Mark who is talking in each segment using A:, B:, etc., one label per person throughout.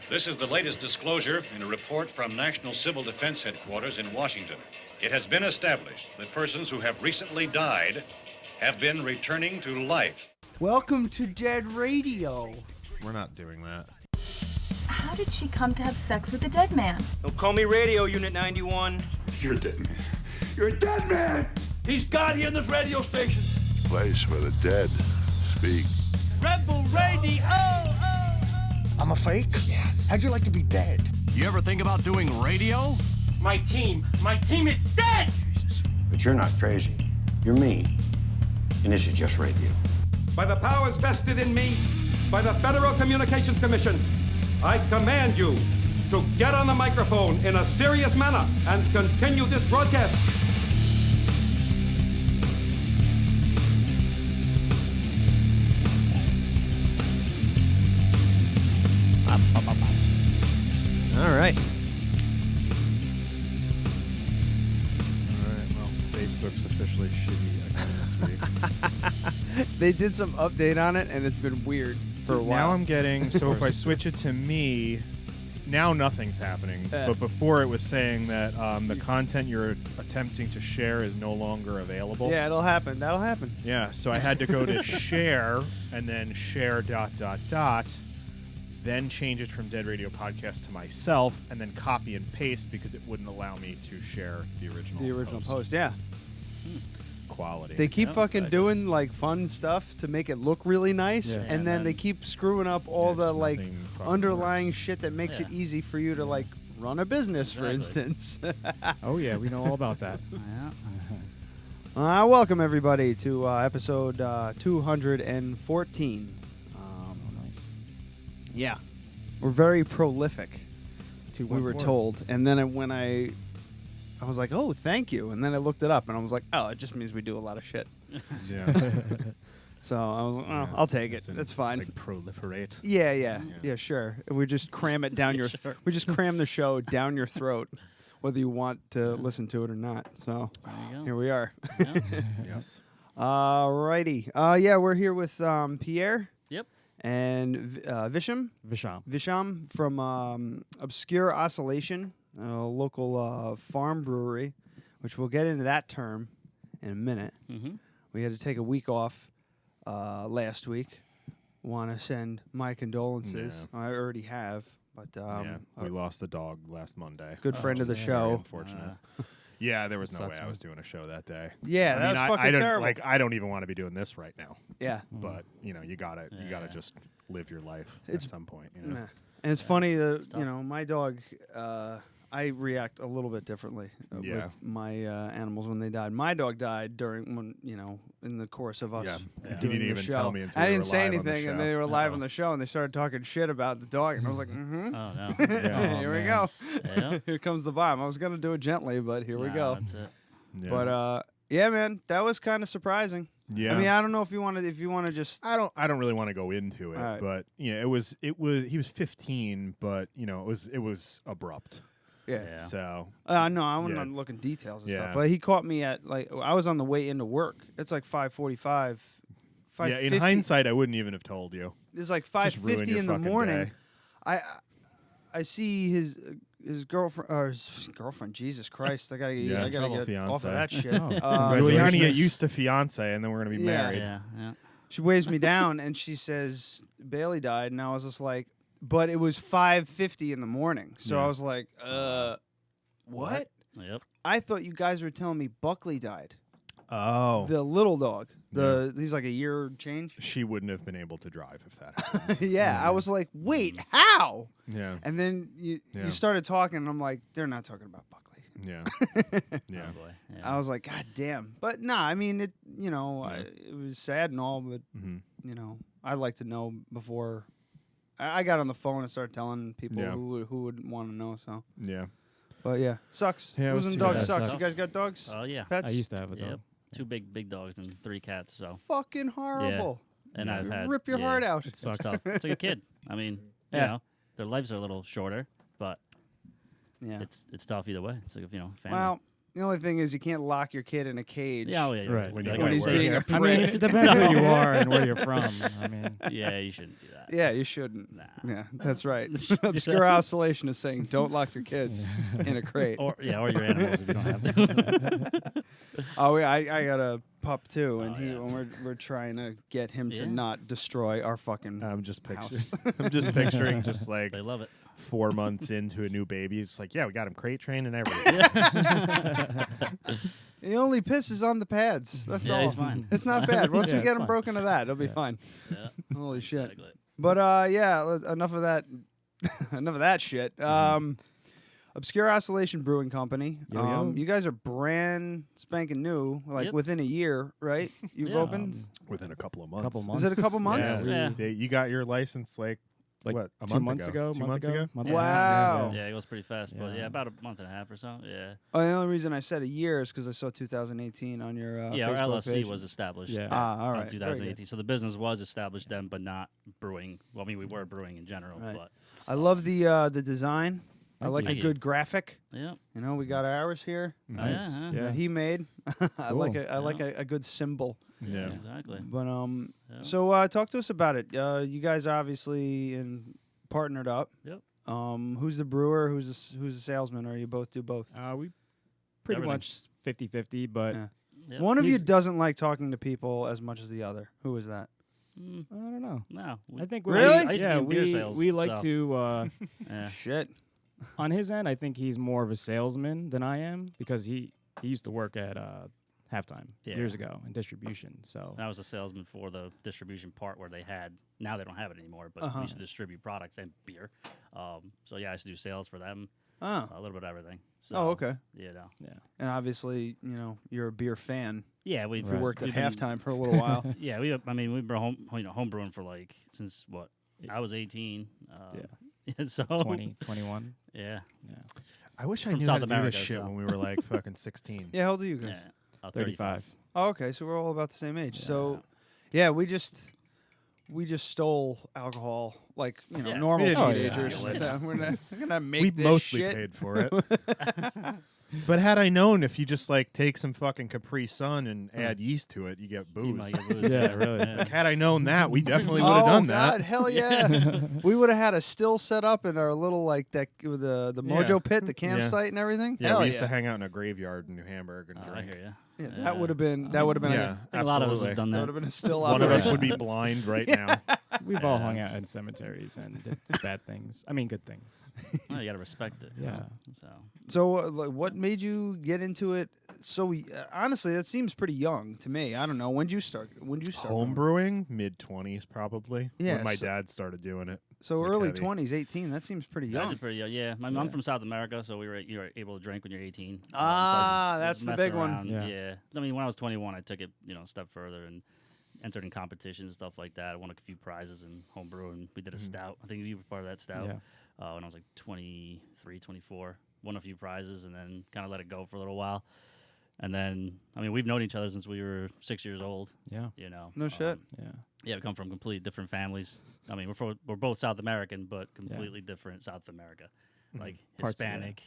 A: This is the latest disclosure in a report from National Civil Defense Headquarters in Washington. It has been established that persons who have recently died have been returning to life.
B: Welcome to Dead Radio.
C: We're not doing that.
D: How did she come to have sex with a dead man?
E: Don't call me Radio Unit 91.
F: You're a dead man. You're a dead man!
E: He's God here in this radio station.
G: Place where the dead speak.
E: Rebel Radio!
F: I'm a fake? Yes. How'd you like to be dead?
H: You ever think about doing radio?
E: My team is dead!
I: But you're not crazy. You're me. And this is just radio.
J: By the powers vested in me by the Federal Communications Commission, I command you to get on the microphone in a serious manner and continue this broadcast.
C: All right. Well, Facebook's officially shitty again this week.
B: They did some update on it, and it's been weird for a while.
C: Now I'm getting, so if I switch it to me, now nothing's happening. But before it was saying that the content you're attempting to share is no longer available.
B: Yeah, it'll happen. That'll happen.
C: Yeah, so I had to go to share and then share ... Then change it from Dead Radio Podcast to myself, and then copy and paste because it wouldn't allow me to share the original
B: post. Yeah.
C: Quality.
B: They keep fucking doing like fun stuff to make it look really nice,
C: Yeah.
B: and then they keep screwing up all the
C: just
B: like
C: nothing fucking
B: underlying shit that makes it easy for you to like run a business, for instance.
C: Oh yeah, we know all about that.
B: Welcome everybody to episode 214.
C: Nice.
B: Yeah, we're very prolific. We were told, and then when I was like, "Oh, thank you," and then I looked it up, and I was like, "Oh, it just means we do a lot of shit."
C: Yeah.
B: So I was, "Oh, I'll take it. That's fine."
C: Like proliferate.
B: Yeah, sure. We just cram it down your. We just cram the show down your throat, whether you want to listen to it or not. So here we are.
C: Yes.
B: Alrighty. Yeah, we're here with Pierre.
K: Yep.
B: And Visham from Obscure Oscillation, a local farm brewery, which we'll get into that term in a minute.
K: Mm-hmm.
B: We had to take a week off last week. Want to send my condolences.
C: Yeah.
B: I already have, but
C: we lost the dog last Monday.
B: Good friend of the show.
C: Unfortunate. Yeah, there was no way I was doing a show that day.
B: Yeah, that was fucking terrible.
C: I don't even want to be doing this right now.
B: Yeah.
C: But you gotta just live your life at some point. You know?
B: Nah. And it's funny that my dog. I react a little bit differently with my animals when they died. My dog died in the course of us doing
C: You didn't
B: the
C: even
B: show.
C: tell me until
B: I
C: we
B: didn't
C: were
B: say
C: live on the
B: anything, and
C: show.
B: they were live on the show, and they started talking shit about the dog, and I was like,
K: Oh, no.
B: Here we go.
K: Yeah.
B: Here comes the bomb. I was gonna do it gently, but here we go.
K: That's it.
C: Yeah.
B: But yeah, man, that was kind of surprising.
C: Yeah.
B: I mean, I don't know if you want to just.
C: I don't really want to go into it,
B: right.
C: but it was he was 15, but it was abrupt.
B: Yeah.
C: So
B: No, I'm not looking details and stuff.
C: Yeah.
B: But he caught me at I was on the way into work. It's like 5:45.
C: yeah, in hindsight, I wouldn't even have told you.
B: It's like
C: Just ruined
B: 5:50
C: your
B: in the
C: fucking
B: morning.
C: day.
B: I see his girlfriend or his girlfriend. Jesus Christ! I gotta get off of that shit.
C: We're gonna get used to fiance, and then we're gonna be married.
K: Yeah.
B: She waves me down and she says Bailey died, and I was just like, but it was 5:50 in the morning, so I was like, what?
K: Yep.
B: I thought you guys were telling me Buckley died.
C: Oh,
B: The little dog. He's like a year change.
C: she wouldn't have been able to drive if that happened.
B: Yeah, I was like, wait, how?
C: Yeah,
B: And then you started talking, and I'm like, they're not talking about Buckley.
C: yeah, yeah.
K: Oh, boy. Yeah.
B: I was like, God damn. But nah, I mean, it was sad and all, but I'd like to know before. I got on the phone and started telling people who would want to know. So
C: Yeah.
B: but yeah, sucks.
C: Yeah, it was
B: Losing
C: too
B: dogs
C: bad.
B: sucks.
K: Sucks.
B: You guys got dogs?
K: Oh, yeah.
B: Pets?
L: I used to have a dog.
K: Yep. 2 big dogs and 3 cats. So
B: Fucking horrible.
K: and I've had
B: Rip your heart out.
K: It's tough. It's like a kid. I mean, you know, their lives are a little shorter, but it's tough either way. It's like family.
B: Well, the only thing is you can't lock your kid in a cage.
K: Yeah,
L: Right.
C: When
K: Like,
C: you
B: when he's
C: work.
B: being a
L: I mean,
B: prick.
L: it depends who you are and where you're from. I mean,
K: yeah, you shouldn't do that.
B: Yeah, you shouldn't.
K: Nah.
B: Yeah, that's right. Obscure Oscillation is saying don't lock your kids in a crate.
K: Or your animals if you don't have to.
B: Oh, yeah, I got a pup too, and we're trying to get him to not destroy our fucking
C: I'm just
B: house.
C: picturing just like
K: They love it.
C: 4 months into a new baby. It's like, yeah, we got him crate trained and everything.
B: He only pisses on the pads. That's all.
K: He's fine.
B: It's not bad. Once we get him broken of that, it'll be fine.
K: Yeah.
B: Holy shit.
K: Exactly.
B: But enough of that. Enough of that shit. Obscure Oscillation Brewing Company. You guys are brand spanking new, like within a year, right? You've opened
C: within a couple of months.
B: Is it a couple months?
C: Yeah. You got your license like what, a
L: 2 months ago?
C: 2 months ago?
B: Wow.
K: Yeah, it goes pretty fast, but about a month and a half or so. Yeah.
B: Oh, the only reason I said a year is because I saw 2018 on your
K: our
B: Facebook
K: LLC
B: page.
K: was established.
B: All right.
K: In 2018, so the business was established then, but not brewing. Well, I mean, we were brewing in general, but
B: I love the design. I like a good graphic.
K: Yeah.
B: You know, we got ours here.
C: Nice.
B: That he made. I like a good symbol.
C: Yeah.
K: Exactly.
B: But so talk to us about it. You guys obviously partnered up.
K: Yep.
B: Who's the brewer? Who's the salesman? Or you both do both?
L: We pretty much 50-50, but
B: one of you doesn't like talking to people as much as the other. Who is that?
L: I don't know.
K: No.
L: I think
K: we
L: like to
B: shit.
L: On his end, I think he's more of a salesman than I am because he used to work at Halftime years ago in distribution. So
K: I was a salesman for the distribution part where they had. Now they don't have it anymore, but we used to distribute products and beer. So I used to do sales for them. A little bit of everything. So,
B: okay.
K: You know.
B: Yeah. And obviously, you're a beer fan.
K: Yeah, we
B: worked at Halftime for a little while.
K: Yeah, we've been home brewing for since what? I was 18. So
L: 20, 21.
K: Yeah.
C: I wish I
K: From
C: knew
K: South
C: how to do
K: America,
C: this shit
K: so.
C: when we were like fucking 16.
B: Yeah, how old are you guys?
K: Yeah,
L: 35.
B: Oh, okay, so we're all about the same age. So, yeah, we just stole alcohol like normal teenagers. We're not gonna make
C: we
B: this
C: mostly
B: shit.
C: paid for it. But had I known, if you just like take some fucking Capri Sun and add yeast to it, you get booze.
K: You might get booze.
L: Yeah, really.
C: Like, had I known that, we definitely would have done
B: God,
C: that.
B: hell yeah! We would have had a still set up in our little like that with the Mojo pit, the campsite and everything.
C: Yeah,
B: hell
C: we used to hang out in a graveyard in New Hamburg and
K: I
C: drink.
K: hear you.
B: Yeah, that would have been.
K: Yeah,
B: a
K: a lot of us have done
B: That
K: that.
B: would have been a still.
C: One of us would
B: operation.
C: be blind right now.
L: We've all hung out in cemeteries and did bad things. I mean, good things.
K: Well, you gotta respect it.
L: Yeah.
B: So, what made you get into it? So, honestly, that seems pretty young to me. I don't know. When did you start?
C: Home brewing, mid-20s probably.
B: Yeah,
C: when my dad started doing it.
B: So
C: like
B: early
C: heavy.
B: 20s, 18. That seems pretty
K: I
B: young.
K: did pretty young. Yeah, I'm from South America, so you were able to drink when you're 18.
B: That's the big one.
K: Yeah. I mean, when I was 21, I took it a step further and entered in competitions and stuff like that. I won a few prizes in home brewing. We did a stout. I think you were part of that stout.
L: Yeah.
K: When I was like 23, 24. Won a few prizes and then kind of let it go for a little while. And then, we've known each other since we were 6 years old.
L: Yeah.
B: No shit.
K: Yeah, we come from completely different families. We're both South American, but completely different South America. Like
L: Parts of
K: Hispanic,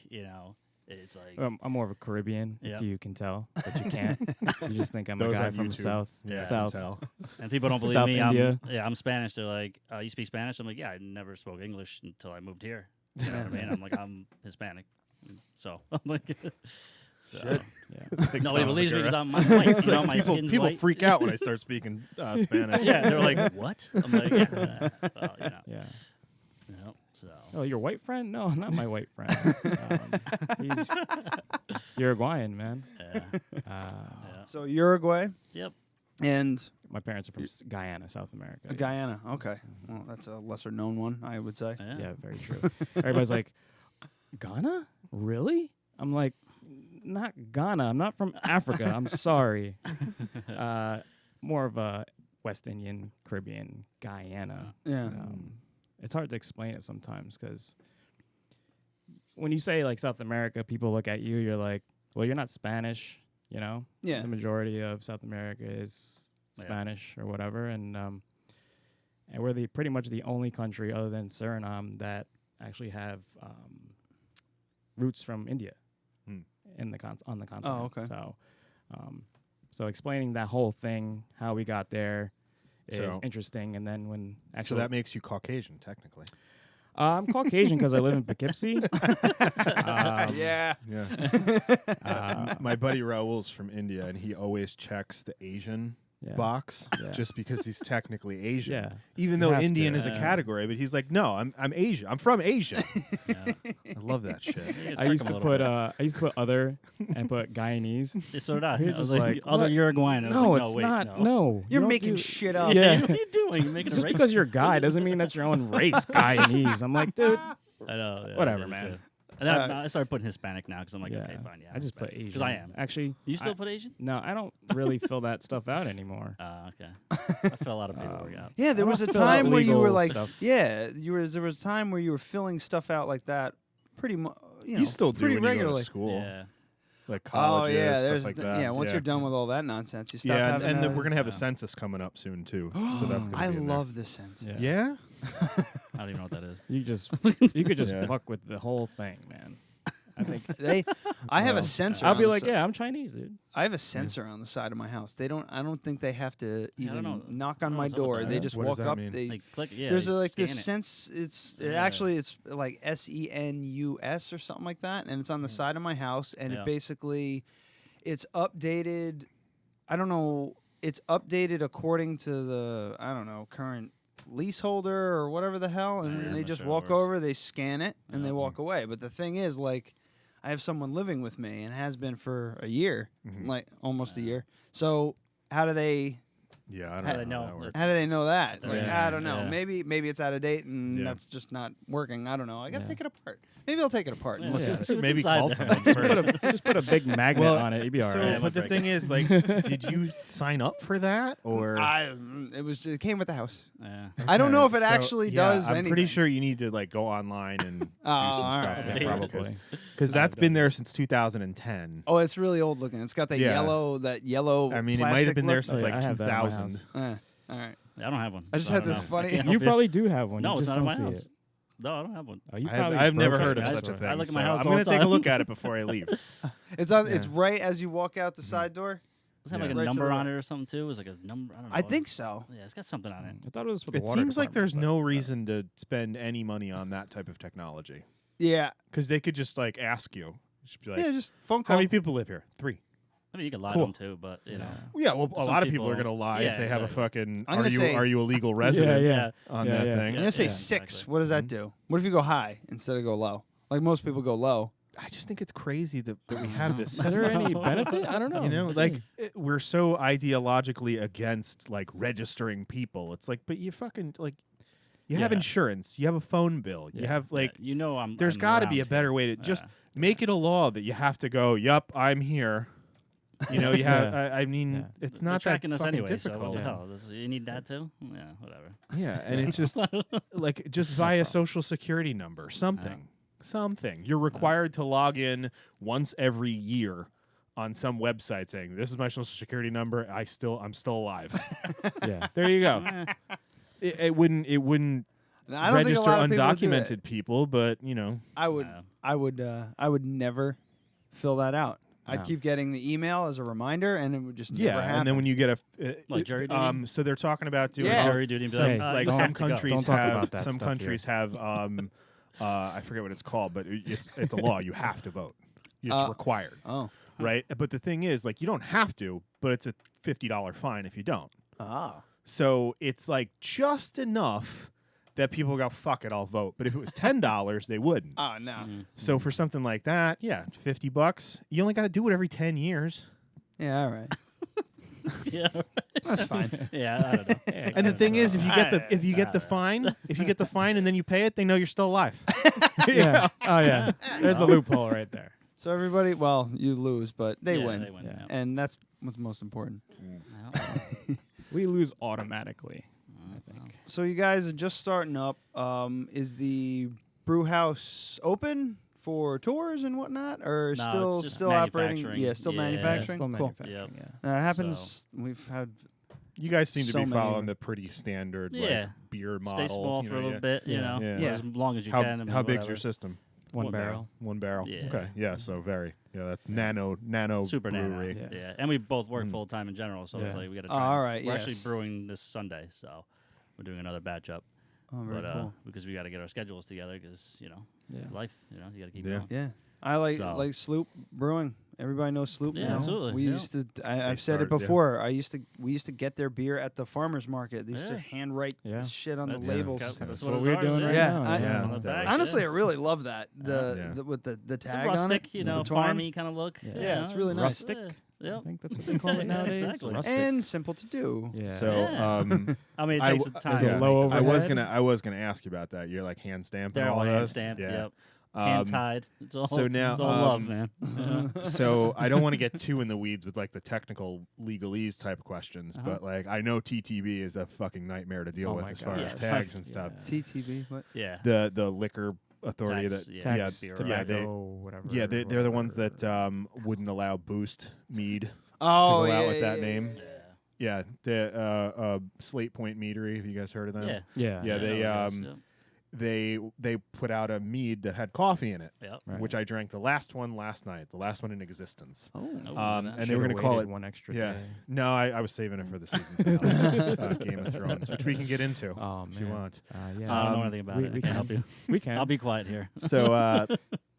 K: it's like...
L: I'm more of a Caribbean, if you can tell, but you can't. You just think I'm
C: Those
L: a guy
C: on
L: from the
C: YouTube.
L: South.
C: Yeah,
L: South.
C: I can tell.
K: And people don't believe
L: South
K: me.
L: India.
K: I'm Spanish. They're like, you speak Spanish? I'm like, yeah, I never spoke English until I moved here. You know what I mean? I'm like, I'm Hispanic. So I'm like...
B: Shit.
L: Yeah.
K: Nobody believes me because I'm white. My skin's
C: people
K: white.
C: freak out when I start speaking Spanish.
K: Yeah, they're like, what? I'm like, yeah.
L: Yeah.
K: So.
L: Oh, your white friend? No, not my white friend. He's Uruguayan, man.
K: Yeah.
B: So Uruguay.
K: Yep.
B: And
L: my parents are from Guyana, South America.
B: Guyana. Okay. Well, that's a lesser known one, I would say.
L: Yeah, very true. Everybody's like, Ghana? Really? I'm like, not Ghana. I'm not from Africa. I'm sorry. More of a West Indian, Caribbean, Guyana.
B: Yeah.
L: It's hard to explain it sometimes because when you say like South America, people look at you. You're like, well, you're not Spanish, Yeah. The majority of South America is Spanish or whatever, and we're pretty much the only country other than Suriname that actually have roots from India on the continent.
B: Oh, okay.
L: So explaining that whole thing, how we got there, is interesting. And then when actually,
C: so that makes you Caucasian, technically.
L: I'm Caucasian because I live in Poughkeepsie.
B: Yeah.
C: My buddy Raul's from India, and he always checks the Asian box just because he's technically Asian.
L: Yeah.
C: Even though Indian is a category, but he's like, no, I'm Asian. I'm from Asia. I love that shit.
L: I used to put other and put Guyanese.
K: Yeah, so did I.
L: You're
K: I was
L: just
K: like other Uruguayan.
L: No,
K: like,
L: it's
K: wait,
L: not.
K: No.
B: You're making shit up.
L: Yeah.
K: What are you doing? You're making
L: Just
K: a race.
L: because you're a guy doesn't mean that's your own race, Guyanese. I'm like, dude.
K: I know. Yeah,
L: whatever,
K: yeah,
L: man.
K: too. And then I started putting Hispanic now because I'm like, okay, fine, yeah.
L: I just put Asian.
K: Because I am.
L: Actually,
K: you still put Asian?
L: No, I don't really fill that stuff out anymore.
K: Okay. I fill a lot of paperwork out.
B: Yeah, there was a time where you were like, there was a time where you were filling stuff out like that pretty much. You
C: still do
B: pretty
C: when you go to
B: regularly.
C: school.
K: Yeah.
C: Like colleges, stuff like that.
B: Yeah, once you're done with all that nonsense, you stop having
C: and we're going to have the census coming up soon, too. So that's going to be
B: I
C: in
B: love the census.
C: Yeah?
K: I don't even know what that is.
L: You could just fuck with the whole thing, man. I think
B: I have a sensor.
L: I'll be like, yeah, I'm Chinese, dude.
B: I have a sensor on the side of my house. I don't think they have to even knock on my
K: what's up with
B: door.
K: that.
B: They just
C: What
B: walk
C: does that
B: up.
C: mean?
B: They
K: click. Yeah,
B: there's
K: they
B: like this
K: scan it.
B: sense. Actually it's like SENUS or something like that, and it's on the side of my house, and it basically it's updated. I don't know. It's updated according to the current leaseholder or whatever the hell, and they just walk over, they scan it, and they walk away. But the thing is, like, I have someone living with me and has been for a year, like almost a year. So how do they?
C: Yeah, I don't know.
B: How do they know that? Like, I don't know.
K: Yeah.
B: Maybe it's out of date and that's just not working. I don't know. I gotta take it apart. Maybe I'll take it apart. and
K: Yeah.
B: see.
C: Maybe call
K: there.
C: someone first.
L: Just put a big magnet on it. You'd be all right.
C: But the thing is, like, did you sign up for that, or
B: It came with the house.
K: Yeah.
B: I don't know if it
C: So,
B: actually does
C: I'm
B: anything.
C: pretty sure you need to like go online and do some
B: all
C: stuff.
B: right.
C: Yeah,
L: Probably.
C: because that's been there since 2010.
B: Oh, it's really old looking. It's got that yellow.
C: I mean, it might have been there
B: plastic
C: since
L: I
C: like
L: have that in my
C: 2000.
L: house.
B: All right.
K: I don't have one.
B: I just
K: so
B: had
K: don't
B: this
K: know.
B: funny-
K: I can't
L: You
K: help
L: probably do have one.
K: No,
L: you
K: it's
L: just
K: not in
L: don't
K: my
L: see
K: house.
L: it.
K: No, I don't have one.
L: Oh, you probably
C: I've never
L: broke
C: heard
L: it.
C: of such a thing.
K: I look at
C: so
K: my house
C: I'm
K: all
C: gonna
K: the
C: take a
K: time.
C: look at it before I leave.
B: It's on. It's right as you walk out the side door.
K: Does it have like
B: Right
K: a
B: to
K: number
B: the
K: on
B: right.
K: it or something too? Is like a number? I don't know.
B: I think so.
K: Yeah, it's got something on it.
L: I thought it was for the
C: It
L: water
C: seems like there's
L: department,
C: no reason to spend any money on that type of technology
B: Yeah.
C: because they could just like ask you. Just be like,
B: Yeah. Just phone
C: how
B: call.
C: many people live here? 3.
K: I mean, you can lie
C: Cool.
K: to them too, but you know.
C: Yeah, well, a
K: Some
C: lot of people are
K: people-
C: gonna lie
K: yeah,
C: if they have a
K: exactly.
C: fucking.
B: I'm gonna say-
C: Are you a legal resident?
L: yeah.
C: On
L: Yeah,
C: that
L: yeah.
C: thing.
B: I'm gonna say
K: Yeah,
B: 6.
K: exactly.
B: What does that do? What if you go high instead of go low? Like most people go low.
C: I just think it's crazy that we have this.
L: Is there
C: system.
L: any benefit? I don't know.
C: You know, like we're so ideologically against like registering people. It's like, but you fucking like, you have
K: Yeah.
C: insurance, you have a phone bill, you have like,
K: you know, I'm.
C: there's
K: I'm
C: got to be a
K: around
C: better
K: here.
C: way to just
K: Yeah.
C: make it a law that you have to go. Yup, I'm here. You know, you have.
L: Yeah.
C: I mean,
L: Yeah.
C: it's
K: They're
C: not that
K: tracking us
C: fucking
K: anyway. So
C: difficult.
K: what the hell? You need that too? Yeah, whatever.
C: Yeah, and it's just like just via social security number, something. You're required to log in once every year on some website saying this is my social security number. I'm still alive.
L: Yeah.
C: There you go. It wouldn't
B: I don't think a
C: register
B: lot of people would do that.
C: undocumented people, but you know.
B: I would never fill that out. I'd
L: No.
B: keep getting the email as a reminder, and it would just never
C: Yeah,
B: happen.
C: and then when you get
K: Like jury duty?
C: so they're talking about doing
B: Yeah.
K: Jury duty. And be
L: Say,
C: like
K: you
C: some
K: have to go.
C: countries
L: Don't talk
C: have
L: about that
C: some
L: stuff here.
C: countries have I forget what it's called, but it's a law. You have to vote. It's required.
B: Oh.
C: Right? But the thing is, like, you don't have to, but it's a $50 fine if you don't.
B: Ah.
C: So it's like just enough that people go, fuck it, I'll vote. But if it was $10, they wouldn't.
B: Oh no.
K: Mm-hmm.
C: So for something like that, yeah, $50. You only got to do it every 10 years.
B: Yeah. All right.
K: Yeah.
B: That's fine.
K: Yeah, I don't know.
C: And the thing is, if you get the fine, and then you pay it, they know you're still alive.
L: Yeah. Oh yeah. There's a loophole right there.
B: So everybody, well, you lose, but they
K: Yeah,
B: win.
K: they win, yeah.
B: And that's what's most important.
L: We lose automatically, I think.
B: So you guys are just starting up. Is the brew house open for tours and whatnot, or
K: No,
B: still
K: it's just
B: still operating?
K: manufacturing.
B: Yeah, still
K: Yeah,
B: manufacturing.
L: Still
B: Cool.
L: manufacturing, yeah.
B: It happens. We've had.
C: You guys seem to
B: So
C: be
B: many.
C: following the pretty standard
K: Yeah.
C: like beer
K: Stay
C: models.
K: small
C: you
K: for
C: know,
K: a little
C: yeah.
K: bit, you
L: Yeah.
K: know,
C: Yeah.
K: for as long as you
C: How
K: can. I mean,
C: big's
K: whatever.
C: your system?
L: One barrel.
C: One barrel.
K: Yeah.
C: Okay. Yeah. So that's nano
K: super
C: brewery.
K: nano. Yeah. And we both work full time in general, so it's like we got to try.
B: All right.
K: We're actually brewing this Sunday, so we're doing another batch up.
B: Oh, very cool.
K: Because we got to get our schedules together, because life, you got to keep
C: Yeah.
K: going.
B: Yeah. I like Sloop Brewing. Everybody knows Sloop.
K: Yeah,
B: now.
K: absolutely.
B: We used to. I've said it before. We used to get their beer at the farmers market. They used to handwrite this shit on the labels.
K: That's
L: what we're doing right now.
B: Honestly, I really love that. With the tag
K: rustic,
B: on it,
K: farmy kind of look.
B: Yeah, it's really nice.
L: Rustic.
K: Yeah,
L: I think that's what they call it nowadays.
K: Exactly.
B: And simple to do.
L: Yeah.
C: So,
K: I mean, it takes time.
L: There's a low overhead.
C: I was gonna ask you about that. You're like hand stamping.
K: They're all hand
C: those?
K: stamped.
C: Yeah.
K: Yep. Hand tied. It's all,
C: so now,
K: it's all love, man.
C: So I don't want to get too in the weeds with like the technical legalese type of questions, but like I know TTB is a fucking nightmare to deal with as far as tags and stuff.
B: TTB, what?
K: Yeah.
C: The liquor authority
K: Tax,
L: whatever.
C: Yeah, they're the ones that wouldn't allow Boost Mead to
B: go
C: out with that name. Yeah, the Slate Point Meadery. Have you guys heard of them?
K: Yeah.
C: They put out a mead that had coffee in it,
K: Right.
C: which I drank the last one last night, the last one in existence.
K: And
C: they were going to call it
L: one extra
C: day. No, I was saving it for the season finale of Game of Thrones, which we can get into if you want.
K: I don't know anything about it. I can't help you.
L: We can.
K: I'll be quiet here.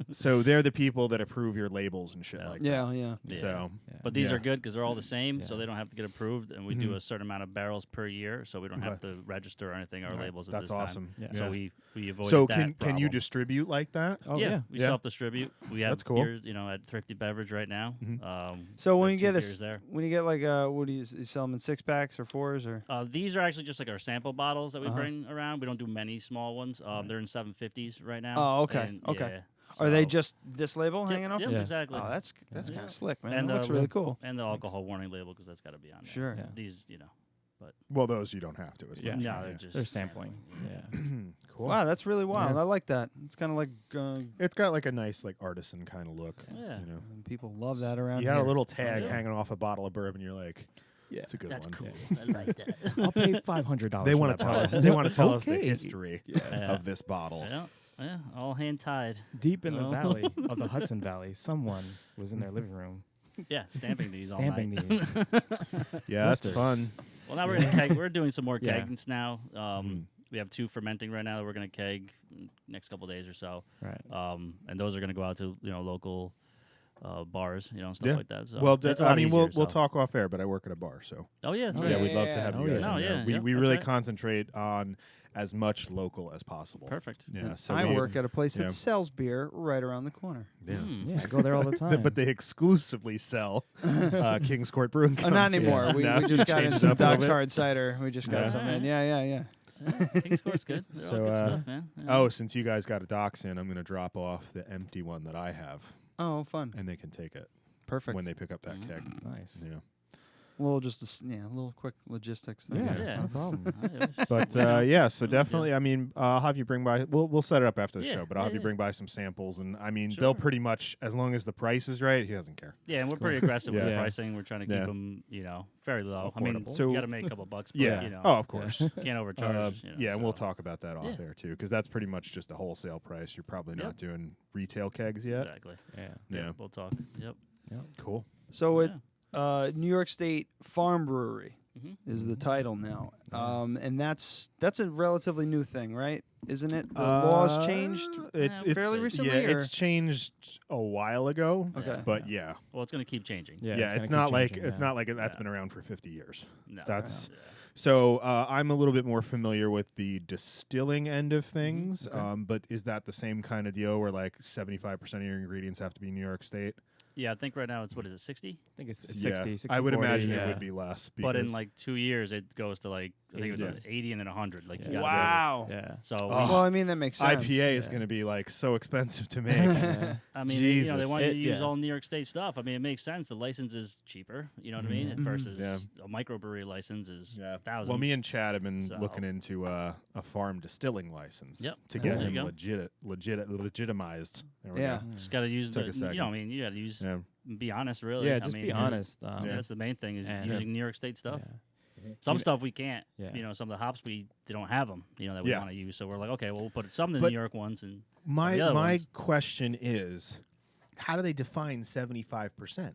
C: So they're the people that approve your labels and shit like that.
B: Yeah.
C: So,
K: but these are good because they're all the same, so they don't have to get approved, and we do a certain amount of barrels per year, so we don't have to register or anything our labels at this time.
C: That's awesome.
K: So we avoid
C: So
K: that
C: can you distribute like that?
K: Oh yeah, we self-distribute. We have
C: That's cool.
K: beers, at Thrifty Beverage right now.
B: So when you get like what do you sell them in 6-packs or 4s or?
K: These are actually just like our sample bottles that we bring around. We don't do many small ones. They're in 750s right now.
B: Oh, okay,
K: And,
B: okay.
K: Yeah,
B: are they just this label hanging off?
K: Yep, exactly.
B: Oh, that's kind of slick, man.
K: And
B: That looks really cool.
K: And the alcohol warning label, because that's got to be on there.
B: Sure.
K: Yeah. These, but
C: well, those you don't have to. As much.
K: No, they're just
L: sampling. Yeah.
C: Cool.
B: Wow, that's really wild.
C: Yeah.
B: I like that. It's kind of like.
C: It's got like a nice like artisan kind of look.
K: Yeah.
B: And people love that around
C: You
B: here.
C: had a little tag hanging off a bottle of bourbon. You're like,
B: yeah,
C: it's a good
K: that's
C: one.
K: Cool. I like that.
L: I'll pay $500.
C: They want to tell us. They want to tell us the
B: Okay.
C: history of this bottle.
K: Yeah, all hand tied.
L: Deep in the valley of the Hudson Valley, someone was in their living room.
K: Yeah, stamping these all
L: Stamping
K: night.
L: these.
C: Yeah, that's fun.
K: Well, now we're gonna keg. We're doing some more kegs now. We have 2 fermenting right now that we're gonna keg next couple days or so.
L: Right.
K: And those are gonna go out to local bars, stuff like that. So
C: well,
K: it's a lot easier,
C: we'll talk off air, but I work at a bar, so.
K: Oh yeah, that's
C: yeah,
K: right.
C: we'd love to have you guys.
K: Oh,
C: in there.
K: yeah,
C: We
K: that's
C: really
K: right.
C: concentrate on as much local as possible.
K: Perfect.
C: Yeah, so
B: I work at a place that sells beer right around the corner.
C: Yeah,
L: yeah, I go there all the time.
C: But they exclusively sell King's Court Brewing Company.
B: Not anymore. We just got in
C: changed it
B: some
C: up a little
B: Doc's
C: bit.
B: Hard Cider. We just got some in. Yeah.
K: King's Court's good. They're all good stuff, man. Yeah.
C: Oh, since you guys got a Doc's in, I'm going to drop off the empty one that I have.
B: Oh, fun.
C: And they can take it.
B: Perfect.
C: When they pick up that keg.
L: Nice.
C: Yeah.
B: A little quick logistics thing.
K: Yeah.
L: No problem.
C: But so definitely. I mean, I'll have you bring by. We'll set it up after the show, but I'll have you bring by some samples, and I mean, they'll pretty much, as long as the price is right, he doesn't care.
K: Yeah, and we're pretty aggressive with the pricing. We're trying to keep them, very low. I mean,
C: So-
K: you got to make a couple bucks. But,
C: Oh, of course.
K: Can't overcharge.
C: And we'll talk about that off there too, because that's pretty much just a wholesale price. You're probably not doing retail kegs yet.
K: Exactly.
C: Yeah.
K: We'll talk. Yep.
C: Cool.
B: So New York State Farm Brewery is the title now, and that's a relatively new thing, right? Isn't it? The laws changed
C: It's
B: fairly recently.
C: Yeah, it's changed a while ago.
B: Okay.
C: But yeah.
K: Well, it's going to keep changing.
C: Yeah, it's not like that's been around for 50 years.
K: No.
C: That's so I'm a little bit more familiar with the distilling end of things. But is that the same kind of deal where like 75% of your ingredients have to be New York State?
K: Yeah, I think right now it's 60?
L: I think it's 60, 60,
C: I would
L: 40,
C: imagine it would be less.
K: But in like 2 years, it goes to like, I think it was like 80 and then 100. Like, you gotta
B: wow.
L: Yeah.
K: So,
B: well, I mean, that makes sense.
C: IPA is going to be like so expensive to make.
K: I mean,
C: Jesus.
K: they want you to use all New York State stuff. I mean, it makes sense. The license is cheaper, you know what I mean? Versus a microbrewery license is thousands.
C: Well, me and Chad have been looking into a farm distilling license to get him legitimized. There we go.
K: Just got to use
C: Took a second.
K: you got to use, be honest, really.
L: Yeah,
K: I
L: just
K: mean,
L: be honest.
K: that's the main thing is using New York State stuff. Some stuff we can't. You know, some of the hops they don't have them. You know, that we want to use. So we're like, okay, well, we'll put some of the New York ones and
C: my question is, how do they define 75%?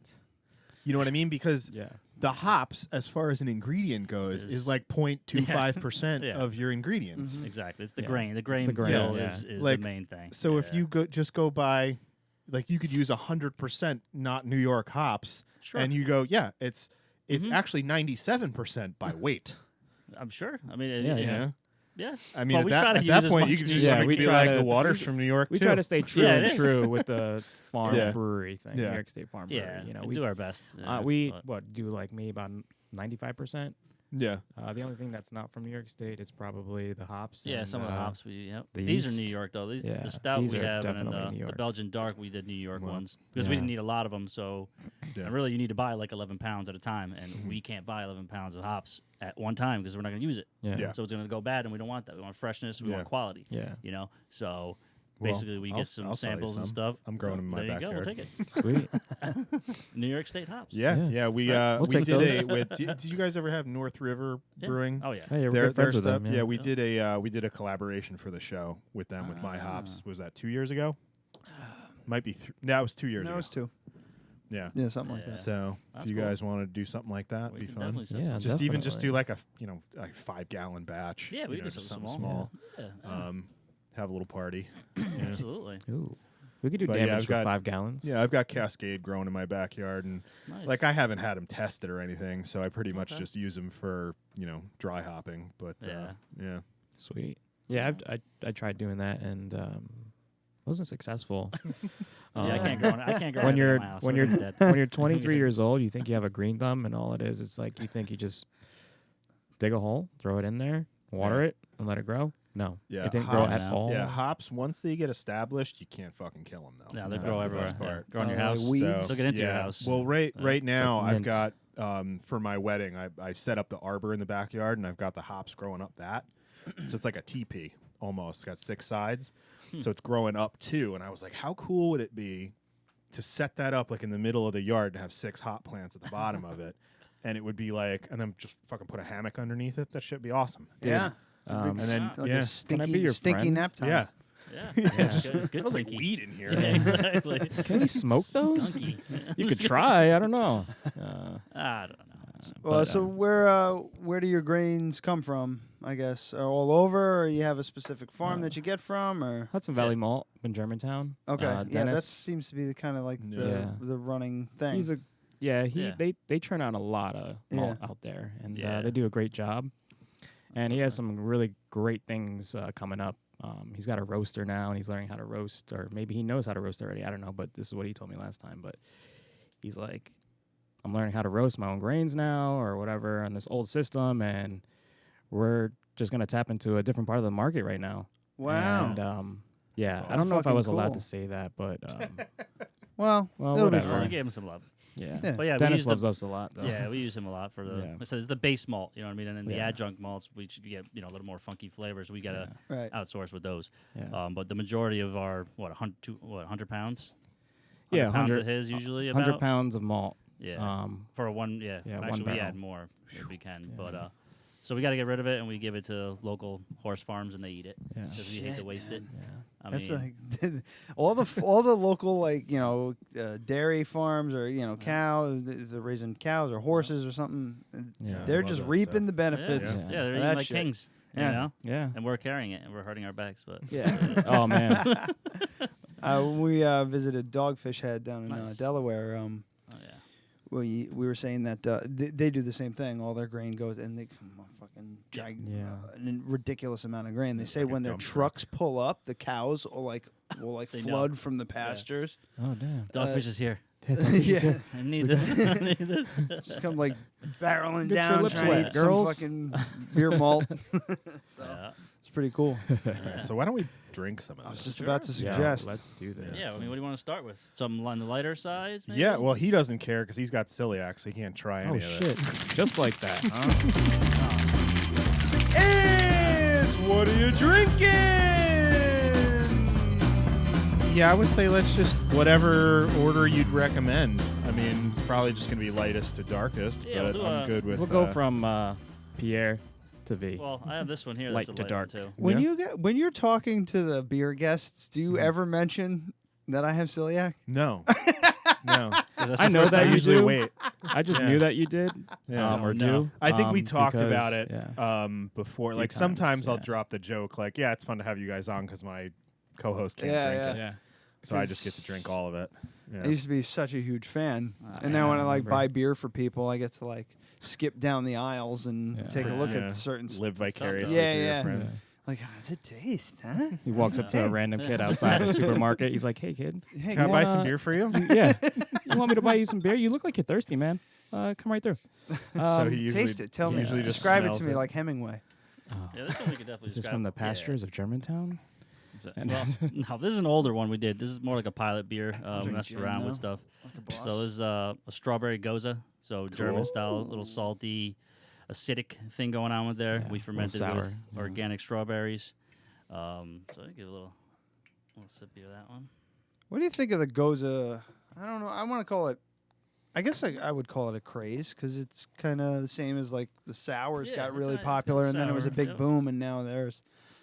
C: You know what I mean? Because the hops, as far as an ingredient goes, is like 0.25% of your ingredients.
K: Exactly. It's the grain. The grain bill is
C: like,
K: the main thing.
C: So if you go by, like you could use 100% not New York hops, and you go, it's actually 97% by weight.
K: I'm sure. I mean, yeah.
C: I mean,
K: well,
C: at that point, you can just
L: we
C: be
L: try
C: like
L: to,
C: the water's from New York.
L: We
C: too.
L: try to stay true with the farm brewery thing, New York State Farm Brewery.
K: Yeah,
L: you know,
K: we do our best.
L: We do like maybe about 95%.
C: Yeah.
L: The only thing that's not from New York State is probably the hops.
K: Yeah,
L: and,
K: some of the hops. The
L: the
K: these
L: yeast.
K: are New York though. The stout
L: these
K: we
L: are
K: have, and then
L: definitely New
K: the
L: York.
K: Belgian dark we did New York ones because we didn't need a lot of them. So and really, you need to buy like 11 pounds at a time, and we can't buy 11 pounds of hops at one time because we're not going to use it. So it's going to go bad, and we don't want that. We want freshness. We want quality. You know, so. Basically, we get some samples and stuff.
C: I'm growing them in my backyard.
K: There you go. We'll take
L: Sweet.
K: New York State hops.
C: Yeah. We
L: we'll
C: we
L: take
C: did did you guys ever have North River Brewing?
K: Oh yeah.
L: Hey, we're good friends with them.
C: Yeah, we did a collaboration for the show with them with My Hops. Was that 2 years ago? Might be. No, it was 2 years ago.
B: No, it was 2.
C: Yeah.
B: Yeah, something like that.
C: So if you guys want to do something like that, it'd be fun.
L: Yeah,
C: just do like a 5-gallon batch.
K: Yeah, we do
C: something
K: something
C: small.
K: Yeah.
C: Have a little party.
K: Absolutely.
L: Ooh. We could do damage for 5 gallons.
C: Yeah, I've got Cascade growing in my backyard, and like I haven't had them tested or anything, so I pretty much just use them for dry hopping. But yeah,
L: sweet. Yeah, I tried doing that and wasn't successful.
K: I can't grow
L: when you're
K: in my house,
L: when
K: so
L: you're
K: it's dead.
L: when you're 23 years old, you think you have a green thumb, and all it is, it's like you think you just dig a hole, throw it in there, water it, and let it grow. No, it didn't grow at all.
C: Yeah, hops, once they get established, you can't fucking kill them, though.
K: No, they grow everywhere.
C: Yeah.
K: Grow in your house.
B: Weeds.
K: They'll get into your house.
C: Well, right now,
L: like
C: I've got, for my wedding, I set up the arbor in the backyard, and I've got the hops growing up that. So it's like a teepee, almost. It's got 6 sides. So it's growing up, too. And I was like, how cool would it be to set that up, like, in the middle of the yard and have 6 hop plants at the bottom of it? And it would be like, and then just fucking put a hammock underneath it. That should be awesome.
B: Dude. Yeah.
C: And then
B: a stinky nap time.
C: Yeah.
K: Just
C: it smells like weed in here.
K: Yeah, exactly.
L: Can we smoke those?
K: Skunky.
L: You could try. I don't know.
K: I don't know.
B: Well, so where do your grains come from? I guess all over, or you have a specific farm that you get from, or
L: Hudson Valley Malt in Germantown.
B: Okay, yeah,
L: Dennis,
B: that seems to be the kind of like the running thing.
L: He's they turn out a lot of malt out there, and they do a great job. And he has some really great things coming up. He's got a roaster now, and he's learning how to roast, or maybe he knows how to roast already. I don't know, but this is what he told me last time. But he's like, I'm learning how to roast my own grains now, or whatever, on this old system, and we're just going to tap into a different part of the market right now.
B: Wow.
L: And, I don't know if I was allowed to say that, but...
B: well,
L: whatever.
B: Be fun.
K: We gave him some love.
L: Yeah.
K: But yeah,
L: Dennis loves us a lot, though.
K: Yeah, we use him a lot for the so it's the base malt, you know what I mean? And then the adjunct malts, we should get, a little more funky flavors. We got to outsource with those.
L: Yeah.
K: But the majority of our, 100 pounds?
L: 100
K: pounds of his usually
L: 100 pounds of malt.
K: Yeah. For one, actually, we add more if we can. But so we got to get rid of it, and we give it to local horse farms, and they eat it because we hate to waste it. I
B: That's
K: mean,
B: like all the local dairy farms or cows. They're raising cows or horses or something. They're just reaping the benefits.
K: Yeah, they're eating like kings. You know?
L: Yeah.
K: And we're carrying it, and we're hurting our backs. But
L: oh man.
B: We visited Dogfish Head down in Delaware. We were saying that they do the same thing. All their grain goes, and they fucking a ridiculous amount of grain. They say when their trucks pull up, the cows will flood from the pastures.
L: Oh damn!
K: Dogfish is here.
B: Yeah,
K: I need this. I need this.
B: Just come barreling
L: Get
B: down,
L: your
B: trying to
L: lips
B: eat
L: wet,
B: some
L: girls.
B: fucking beer malt. It's pretty cool.
C: So why don't we drink some of this?
B: I was just about to suggest.
L: Let's do this.
K: Yeah, I mean, what do you want to start with? Something on the lighter side? Maybe?
C: Yeah, well, he doesn't care because he's got celiac, so he can't try any of it.
L: Just like that, huh?
B: It's what are you drinking?
C: Yeah, I would say let's just whatever order you'd recommend. I mean, it's probably just going to be lightest to darkest,
K: Yeah,
C: but
K: we'll
C: I'm good with.
L: We'll go from Pierre to V.
K: Well, I have this one here.
L: Light
K: that's a
L: to
K: light
L: dark.
K: One too.
B: When you're talking to the beer guests, do you ever mention that I have celiac?
C: No. No.
L: I know that you
C: usually
L: do.
C: wait.
L: I just knew that you did. Or do.
C: I think we talked
L: because,
C: about it before. Like
L: times,
C: sometimes I'll drop the joke, like, yeah, it's fun to have you guys on because my co-host can't drink it.
L: Yeah.
C: So I just get to drink all of it. Yeah.
B: I used to be such a huge fan, and now when I like buy beer for people, I get to like skip down the aisles and take a look at certain
C: live vicariously
B: Yeah,
C: through
B: yeah.
C: your friends.
B: Like, how does it taste, huh?
L: He walks up to a random kid outside the supermarket. He's like, "Hey, kid,
B: Hey,
C: Can I buy some beer for you?
L: Yeah, you want me to buy you some beer? You look like you're thirsty, man. Come right through.
C: So he usually
B: taste it. Tell me.
C: usually just
B: Describe it to
C: smells
B: me like Hemingway.
K: Yeah, this one we could definitely.
L: Is this
K: describe.
L: from the pastures of Germantown?
K: Well, no, this is an older one we did. This is more like a pilot beer. We
B: drink
K: messed
B: gin,
K: around
B: though.
K: with stuff.
B: Like a boss.
K: So this is a strawberry goza. So German style, little salty, acidic thing going on with there.
L: Yeah,
K: we fermented
L: sour,
K: with organic strawberries. So I give a little sippy of that one.
B: What do you think of the Goza? I don't know. I want to call it. I guess I would call it a craze because it's kind of the same as like the sours got really popular, and then it was a big boom, and now there's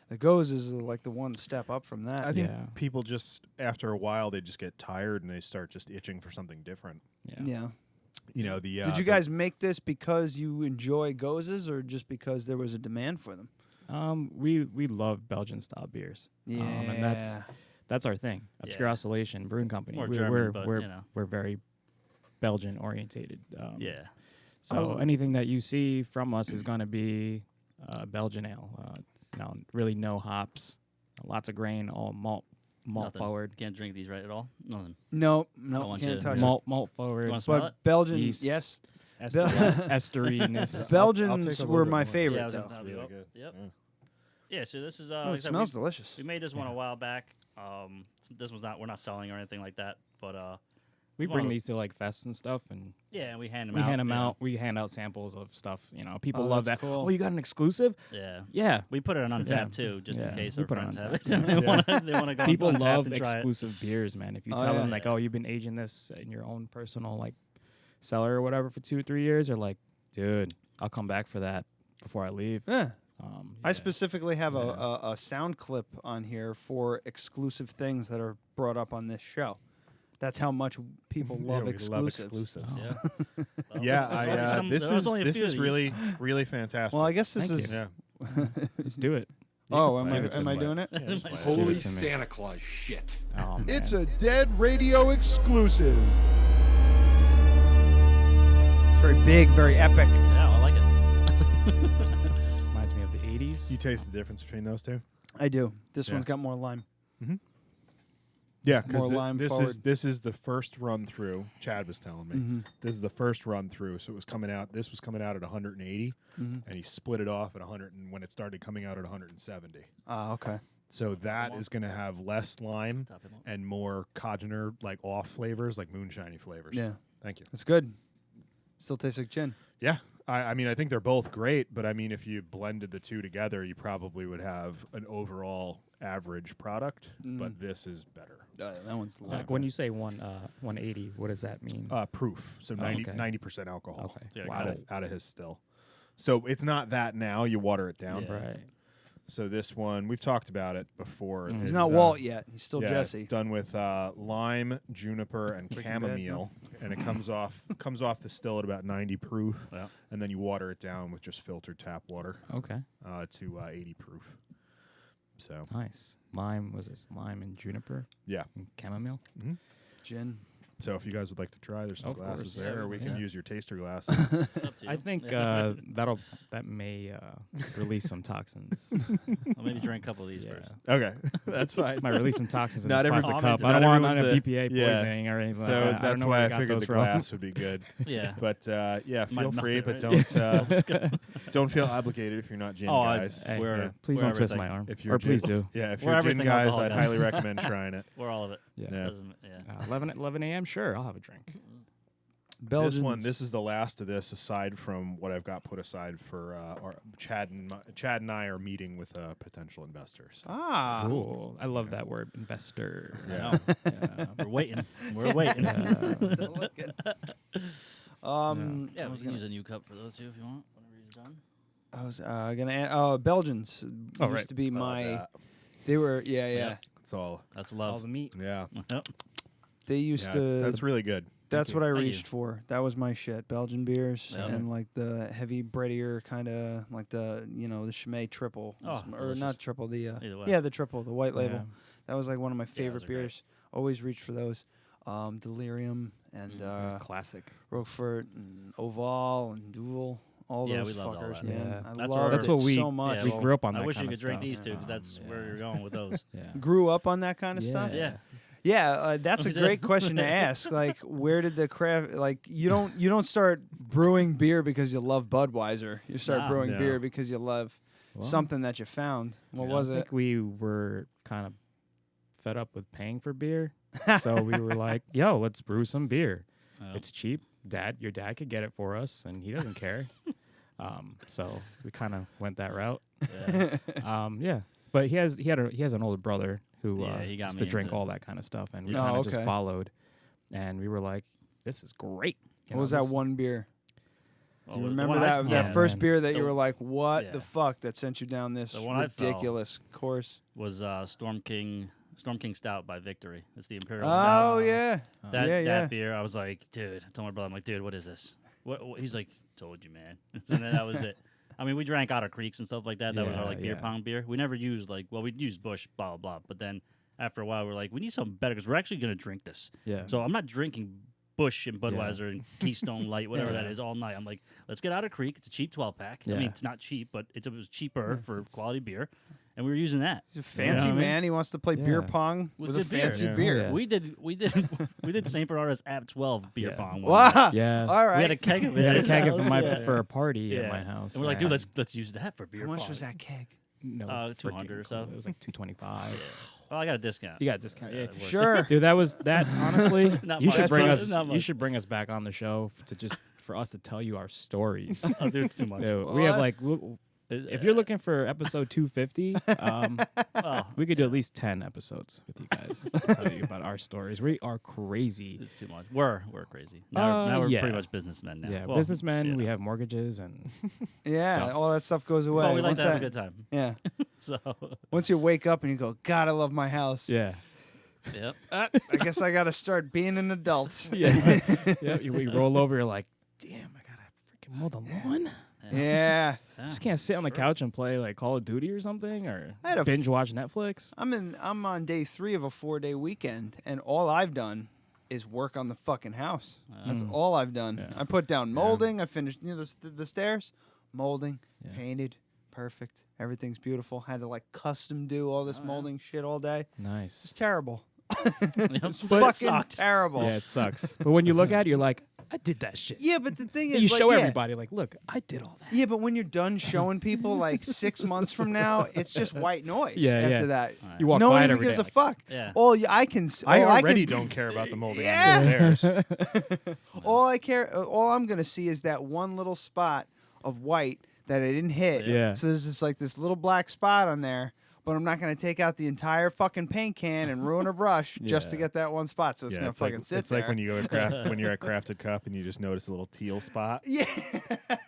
B: the Gozas are like the one step up from that.
C: I think people just after a while they just get tired and they start just itching for something different.
B: Yeah.
C: You know the.
B: Did you guys make this because you enjoy Gozas, or just because there was a demand for them?
L: We love Belgian style beers.
B: Yeah.
L: And that's our thing. Obscure Oscillation Brewing Company.
K: More
L: we're
K: German, but, you know.
L: we're very Belgian orientated.
K: Yeah.
L: So anything that you see from us is going to be Belgian ale. Really no hops, lots of grain, all malt
K: Nothing.
L: forward.
K: Can't drink these right at all. Nothing.
B: No,
K: want
B: can't
K: you-
B: touch
L: Malt forward.
K: You want to smell
B: But
K: it?
B: Belgian,
L: Yeast.
B: yes.
L: Esteriness.
B: Belgians were my favorite.
K: Yeah, I was
B: though.
K: gonna tell you.
C: really good.
K: Yep. Yeah. So this is.
B: Oh,
K: like I
B: it
K: said,
B: smells delicious.
K: We made this one a while back. This was not. We're not selling or anything like that. But
L: We bring these to like fests and stuff, and
K: yeah, and we hand them
L: we
K: out.
L: hand them
K: yeah.
L: out. We hand out samples of stuff. You know, people
B: Oh,
L: love
B: that's
L: that.
B: cool.
L: Oh, you got an exclusive?
K: Yeah.
L: Yeah.
K: We put it on
L: Yeah.
K: Untapped too, just in
L: Yeah,
K: case
L: we
K: our
L: put it on
K: friends have it.
L: Untapped.
K: They want to go.
L: People
K: on Untapped
L: love
K: and try it.
L: exclusive beers, man. If you
B: Oh,
L: tell
B: yeah.
L: them like, oh, you've been aging this in your own personal like cellar or whatever for 2 or 3 years, they're like, dude, I'll come back for that before I leave.
B: Yeah. I
L: yeah.
B: specifically have a sound clip on here for exclusive things that are brought up on this show. That's how much people love
C: we
B: exclusives.
C: love exclusives.
K: Yeah.
C: Yeah,
K: There's only
C: this
K: a few
C: is
K: of these.
C: really fantastic.
B: Well, I guess this
L: Thank
B: is.
L: you.
C: yeah.
L: Let's do it.
B: Oh,
C: can
B: am
C: play
B: I
C: it.
B: am I
C: Just
B: doing it?
L: Give it
F: Holy
L: to me.
F: Santa Claus shit.
L: Oh, man.
M: It's a Dead Radio exclusive.
B: It's very big, very epic.
K: Yeah, I like it.
L: Reminds me of the 80s.
C: You taste the difference between those two?
B: I do. This
C: Yeah.
B: one's got more lime.
C: Yeah,
B: It's more
C: because
B: lime
C: this
B: forward.
C: is this is the first run through. Chad was telling me this is the first run through. So it was coming out. This was coming out at 180, and he split it off at 100. And when it started coming out at 170,
B: Okay.
C: so that is going to have less lime and more congener like off flavors, like moonshiny flavors.
B: Yeah.
C: Thank you.
B: It's good. Still tastes like gin.
C: Yeah, I mean I think they're both great, but I mean if you blended the two together, you probably would have an overall average product. But this is better.
B: That one's
L: Like when you say 180, what does that mean?
C: Proof. So
L: Oh, okay.
C: 90% alcohol
L: Okay.
K: Yeah,
C: out of his still. So it's not that now. You water it down.
K: Yeah.
L: Right.
C: So this one, we've talked about it before.
B: He's
C: It's,
B: not Walt yet. He's still
C: yeah,
B: Jesse.
C: It's done with lime, juniper, and
B: Breaking Bad,
C: chamomile, and it comes off the still at about 90 proof,
K: Yeah.
C: and then you water it down with just filtered tap water
L: Okay.
C: to 80 proof. So
L: Nice. Lime, was this lime and juniper
C: yeah.
L: and chamomile?
B: Gin.
C: So if you guys would like to try, there's some
L: Of
C: glasses
L: course.
C: there,
K: Yeah,
C: or we
K: yeah.
C: can use your taster glasses.
K: It's up to you.
L: I think
K: Yeah.
L: that may release some toxins.
K: I'll maybe drink a couple of these
L: Yeah.
K: first.
C: Okay, that's fine.
L: Might release some toxins in
C: Not
L: this
C: every-
L: plastic
K: I'm
L: cup.
K: into
L: I don't
C: not
L: want
C: everyone's
L: none
C: a-
L: of BPA
C: yeah.
L: poisoning or anything
C: So
L: like that. I don't
C: that's
L: know
C: why
L: where
C: I
L: you got
C: figured
L: those
C: the
L: from.
C: glass would be good.
K: Yeah.
C: But yeah,
K: Might
C: feel
K: melt
C: free,
K: it,
C: but
K: right?
C: don't feel obligated if you're not gin guys.
L: Hey,
K: We're-
L: please
K: we're
L: don't twist
K: everything.
L: my arm.
C: If you're
L: Or please
C: gin-
L: do.
C: Yeah, if
K: We're
C: you're gin
K: everything
C: guys,
K: alcohol
C: I'd
K: guys.
C: highly recommend trying it.
K: We're all of it.
L: Yeah.
C: Yeah.
K: Doesn't- yeah.
L: 11 a.m. Sure, I'll have a drink.
B: Belgians.
C: This is the last of this, aside from what I've got put aside for Chad and I are meeting with potential investors.
B: Ah.
L: Cool. I love that word, investor.
C: Yeah.
L: Yeah.
K: We're waiting. We're waiting.
B: Still looking.
K: Yeah, we can use a new cup for those two if you want. Whenever he's done.
B: I was gonna. Belgians used to be my. They were
C: That's all.
K: That's love.
L: All the meat.
C: Yeah.
B: They used to.
C: That's really good.
B: That's what I reached for. That was my shit. Belgian beers and like the heavy breadier kind of like the the Chimay triple or
K: delicious.
B: not triple the
K: Either
B: the triple, the white label.
L: Yeah.
B: That was like one of my favorite
K: those are great.
B: beers. Always reached for those. Delirium and
L: Classic.
B: Roquefort and Oval and Duvel. All
K: Yeah,
B: those
K: we loved all
B: fuckers,
K: that.
B: man.
L: Yeah.
B: I
K: That's
B: loved
K: where-
B: it
L: That's what we
B: so much.
K: Yeah,
L: we
K: well,
L: grew up on.
K: I
L: That
K: wish
L: kind
K: you
L: of
K: could drink
L: stuff.
K: these two because that's where you're going with those.
L: Yeah.
B: Grew up on that kind of stuff.
K: Yeah.
B: Yeah, that's a great question to ask. Like, where did the craft? Like, you don't start brewing beer because you love Budweiser. You start brewing beer because you love something that you found. What was
L: I
B: it?
L: think we were kind of fed up with paying for beer, so we were like, "Yo, let's brew some beer. It's cheap. Your dad could get it for us, and he doesn't care." So we kind of went that route.
K: Yeah.
L: But he has an older brother who
K: he got
L: used
K: me
L: to drink
K: into
L: all that kind of stuff, and we
B: Yeah.
L: kind
B: Oh,
L: of just
B: okay.
L: followed. And we were like, "This is great."
B: What was that one beer? Do you
K: the
B: remember
K: one I-
B: that
K: yeah,
B: first
L: man.
B: beer that you
K: The-
B: were like, "What
K: yeah.
B: the fuck?" That sent you down this
K: The one I felt
B: ridiculous course?
K: was Storm King Stout by Victory. It's the Imperial Stout.
B: Oh yeah,
K: That beer, I was like, dude. I told my brother, I'm like, dude, what is this? What? He's like, told you, man. And then that was it. I mean, we drank Otter Creeks and stuff like that. That was our beer pong beer. We never used we'd use Busch, blah blah blah. But then after a while, we're like, we need something better because we're actually gonna drink this.
L: Yeah.
K: So I'm not drinking Busch and Budweiser and Keystone Light, whatever that is, all night. I'm like, let's get Otter Creek. It's a cheap 12-pack. I
L: Yeah.
K: mean, it's not cheap, but it was cheaper for quality beer, and we were using that.
B: He's a fancy man. He wants to play beer pong with a
K: good beer.
B: fancy
K: Yeah.
B: beer.
L: Yeah.
K: We did St. Bernard's App 12 beer pong. one
B: Wow.
K: night.
L: Yeah.
B: All right.
K: We had a keg of it.
L: We had
K: at
L: a
K: his
L: keg it
K: house.
L: for a party at
K: Yeah.
L: my house.
K: And we're like, dude, let's use that for beer
B: How much
K: pong.
B: was that keg?
L: No,
K: 200 or so.
L: It was like $225.
K: Well, I got a discount.
L: You got a discount, yeah.
K: it worked.
B: Sure.
L: Dude, that honestly,
K: Not
L: you
K: much.
L: should bring
K: That's
L: us.
K: not
L: You
K: much.
L: should bring us back on the show for us to tell you our stories.
K: Oh, dude, it's too much.
L: Dude, we have like, if you're looking for episode 250, we could do at least 10 episodes with you guys to tell you about our stories. We are crazy.
K: It's too much. We're crazy. Now we're
L: yeah.
K: pretty much businessmen now.
L: Yeah,
K: Well,
L: businessmen.
K: yeah.
L: We have mortgages and
B: Yeah,
L: stuff.
B: all that stuff goes away.
K: Well, we like
B: Once
K: to have a
B: that-
K: good time.
B: Yeah.
K: So,
B: Once you wake up and you go, God, I love my house.
L: yeah,
K: yep.
B: I guess I got to start being an adult.
L: yeah. We roll over. You're like, damn, I gotta freaking mow the lawn.
B: Yeah.
L: Just can't sit on the couch and play like Call of Duty or something, or
B: I had a
L: binge watch Netflix.
B: I'm on day 3 of a 4-day weekend, and all I've done is work on the fucking house. That's all I've done.
L: Yeah.
B: I put down molding. I finished the stairs, molding,
L: Yeah.
B: painted, perfect. Everything's beautiful. Had to like custom do all this molding shit all day.
L: Nice.
B: It's terrible. It's
K: But it
B: fucking
K: sucked.
B: terrible.
L: Yeah, it sucks. But when you look at it, you're like, I did that shit.
B: Yeah, but the thing is,
L: You
B: like,
L: show
B: yeah.
L: everybody, like, look, I did all that.
B: Yeah, but when you're done showing people, like 6 months from now, it's just white noise.
L: Yeah,
B: after
L: yeah.
B: that,
L: You walk
B: no
L: by
B: one
L: it
B: even
L: every
B: gives
L: day,
B: a
L: like,
B: fuck.
K: Yeah.
B: All I can,
C: I
B: all
C: already
B: can,
C: don't care about the molding
B: Yeah.
C: on the stairs.
B: all I'm gonna see is that one little spot of white that I didn't hit.
L: Yeah.
B: So there's this little black spot on there, but I'm not gonna take out the entire fucking paint can and ruin a brush just to
L: Yeah.
B: get that one spot. So it's gonna fucking sit
C: it's
B: there.
C: like when you go when you're at Crafted Cup and you just notice a little teal spot.
B: Yeah.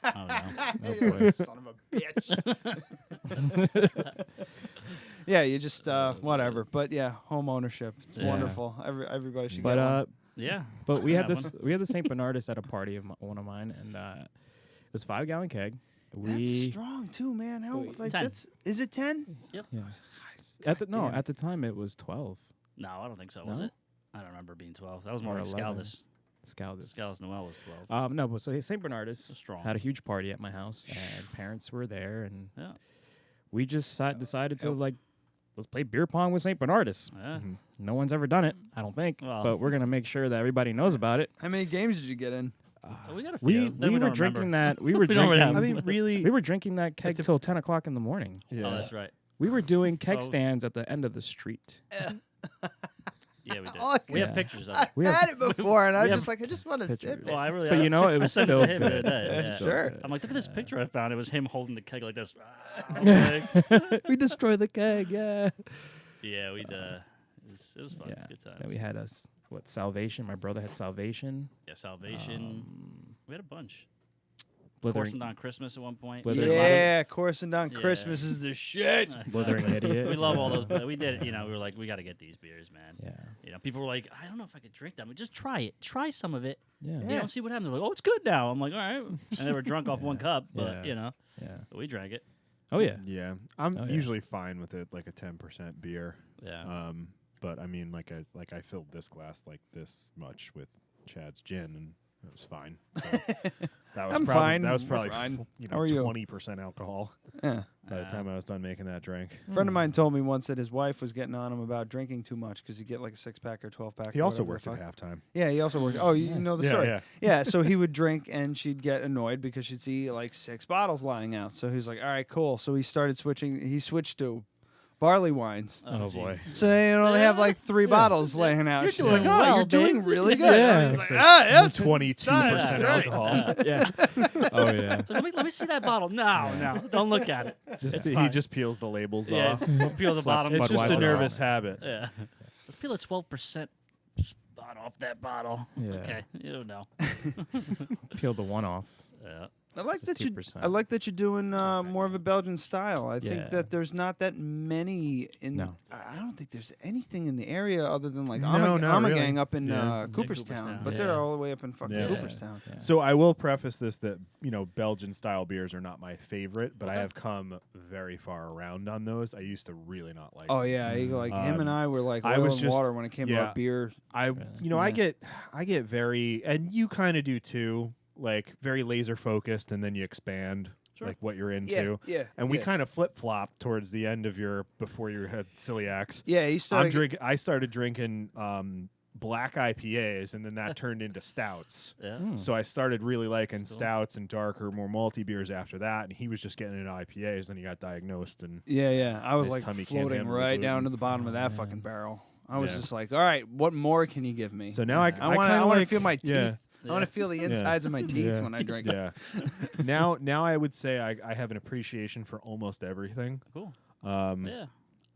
K: Oh, no.
L: Oh, boy.
B: Son of a bitch. Yeah, you just whatever. But yeah, home ownership. It's
L: Yeah.
B: wonderful. Everybody should
L: But
B: get one.
K: Yeah.
L: but we had
K: Yeah,
L: this. We had the St. Bernardus at a party of one of mine, and it was 5-gallon keg.
B: That's strong too, man. How like
K: 10.
B: is it 10?
K: Yep.
L: Yeah.
B: God
L: No,
B: damn.
L: at the time it was 12.
K: No, I don't think so. Was
L: No?
K: it? I don't remember being 12. That was more
L: Or
K: like
L: 11.
K: Scaldus.
L: Scaldus.
K: Noel was 12.
L: No, but so St. Bernardus
K: Strong.
L: had a huge party at my house, and parents were there, and
K: Yeah.
L: we just decided to like, let's play beer pong with St. Bernardus.
K: Yeah.
L: No one's ever done it, I don't think,
K: Well.
L: but we're gonna make sure that everybody knows about it.
B: How many games did you get in?
K: We got a few.
L: We
K: Then
L: were
K: don't
L: drinking
K: remember.
L: that. We were
K: We don't
L: drinking.
K: remember.
C: I mean, really,
L: we were drinking that keg till 10 o'clock in the morning.
K: Oh, that's right.
L: We were doing keg
K: Oh.
L: stands at the end of the street.
K: Yeah, we did.
B: Oh,
K: We have
L: yeah.
K: pictures of
B: I
K: it.
L: We have
B: had it before, and I
K: we
B: just
K: have
B: I just want to sip
L: pictures.
B: it.
K: Well, I really.
L: But you know, it
K: I
L: was
K: sent
L: still
K: to him the other
L: good.
K: day,
L: It was
K: yeah.
L: still
B: Sure.
L: good.
K: I'm like, look at this picture I found. It was him holding the keg like this.
L: We destroyed the keg, yeah.
K: Yeah, we'd. It was fun.
L: Yeah.
K: Good times.
L: Then we had Salvation. My brother had Salvation.
K: Yeah, Salvation. We had a bunch. coursing on Christmas at one point.
B: Yeah, coursing on Christmas is the shit.
L: Blithering idiot.
K: We love all those. We did it. We were like, we got to get these beers, man. Yeah. People were like, I don't know if I could drink them. Just try it. Try some of it. Yeah. See what happens. They're like, oh, it's good now. I'm like, all right. And they were drunk off one cup, but but we drank it.
L: Oh yeah.
C: Yeah. I'm usually fine with it, like a 10% beer.
K: Yeah.
C: But I mean, like I filled this glass like this much with Chad's gin, and it was fine. So that was
B: fine.
C: That was probably
B: fine. How are you?
C: 20% alcohol.
B: Yeah.
C: By the time I was done making that drink.
B: A friend of mine told me once that his wife was getting on him about drinking too much because he'd get like a 6-pack or 12-pack.
C: He also worked at halftime.
B: Yeah, he also worked. Oh, you know the story.
C: Yeah.
B: Yeah, so he would drink and she'd get annoyed because she'd see like 6 bottles lying out. So he was like, all right, cool. So he started switching. He switched to barley wines.
L: Oh boy.
B: So they only have like 3 bottles laying out. She's like, oh,
K: well,
B: you're doing
K: babe."
B: really good.
L: Yeah.
B: He's like,
C: 22% alcohol.
L: Yeah. Oh yeah.
K: So let me see that bottle. No, don't look at it.
C: He just peels the labels off.
K: We'll peel the bottom.
C: It's just a
L: Budweiser
C: nervous
L: off.
C: habit.
K: Yeah. Let's peel a 12% spot off that bottle.
L: Yeah.
K: Okay. You don't know.
L: Peel the one off.
K: Yeah.
B: I like
L: Just
B: that you.
L: 2%.
B: I like that you're doing more of a Belgian style. I
L: Yeah.
B: think that there's not that many in.
L: No.
B: I don't think there's anything in the area other than like
C: No, not
B: Amagang
C: really.
B: up in
C: Yeah.
B: Cooperstown,
K: Cooperstown.
B: but they're all the way up in fucking
C: Yeah.
B: Cooperstown.
L: Yeah.
C: So I will preface this that Belgian style beers are not my favorite, but I have come very far around on those. I used to really not like.
B: Oh
C: them.
B: yeah, like him and I were like
C: I
B: oil
C: was
B: and
C: just-
B: water when it came about beer.
C: I get very, and you kind of do too, like very laser focused, and then you expand like what you're into.
B: Yeah.
C: And we kind of flip flopped towards the end of before you had celiacs.
B: Yeah, you started.
C: I started drinking black IPAs, and then that turned into stouts.
K: Yeah.
C: So I started really liking stouts and darker, more malty beers after that. And he was just getting into IPAs. Then he got diagnosed, and
B: Yeah. I was
C: his
B: like
C: tummy can't
B: floating
C: handle the
B: right down
C: gluten.
B: to the bottom of that fucking barrel. I was
C: Yeah.
B: just like, all right, what more can you give me?
C: So now I
B: want to
C: like,
B: feel my teeth.
C: yeah.
B: I want to feel the insides of my teeth
C: Yeah.
B: when I drink.
C: Yeah. now I would say I have an appreciation for almost everything.
K: Cool.
C: Yeah.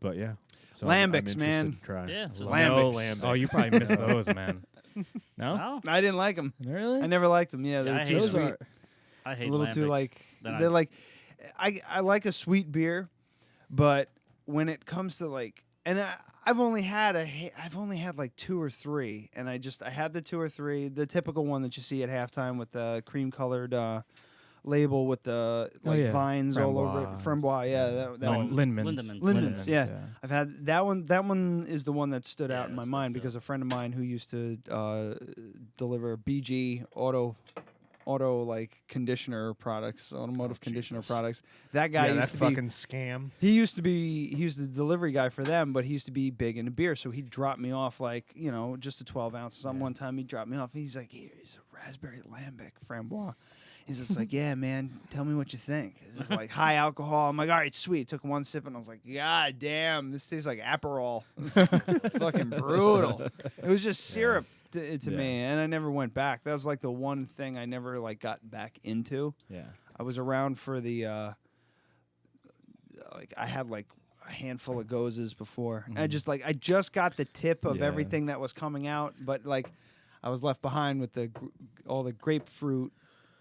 C: But yeah. So
B: Lambics,
C: I'm interested
B: man.
C: to try.
K: Yeah, so
C: No
B: Lambics.
C: lambics.
L: Oh, you probably missed those, man. No?
K: No?
B: I didn't like them.
L: Really?
B: I never liked them. Yeah,
K: Yeah,
B: they were
K: I
B: too
K: hate
B: sweet.
K: them. I hate
B: A little too
K: lambics.
B: like
K: Then
B: they're like. I like a sweet beer, but when it comes to like, and I've only had like 2 or 3, and I had the 2 or 3, the typical one that you see at halftime with the cream colored label with the vines all over it. Framboise, yeah, that one.
K: Lindemans.
B: Yeah. I've had that one. That one is the one that stood out in my mind because a friend of mine who used to deliver BG auto like conditioner products, automotive conditioner products. That guy used to
C: fucking scam.
B: He was the delivery guy for them, but he used to be big into beer. So he dropped me off like, just a 12 ounce. One time he dropped me off. He's like, here's a raspberry lambic framboise. He's just like, yeah, man, tell me what you think. It's like high alcohol. I'm like, all right, sweet. Took one sip and I was like, God damn, this tastes like Aperol. Fucking brutal. It was just syrup to me, and I never went back. That was like the one thing I never like got back into.
L: Yeah.
B: I was around for the I had like a handful of gozes before.
L: Mm-hmm.
B: And I just got the tip of everything that was coming out, but like I was left behind with all the grapefruit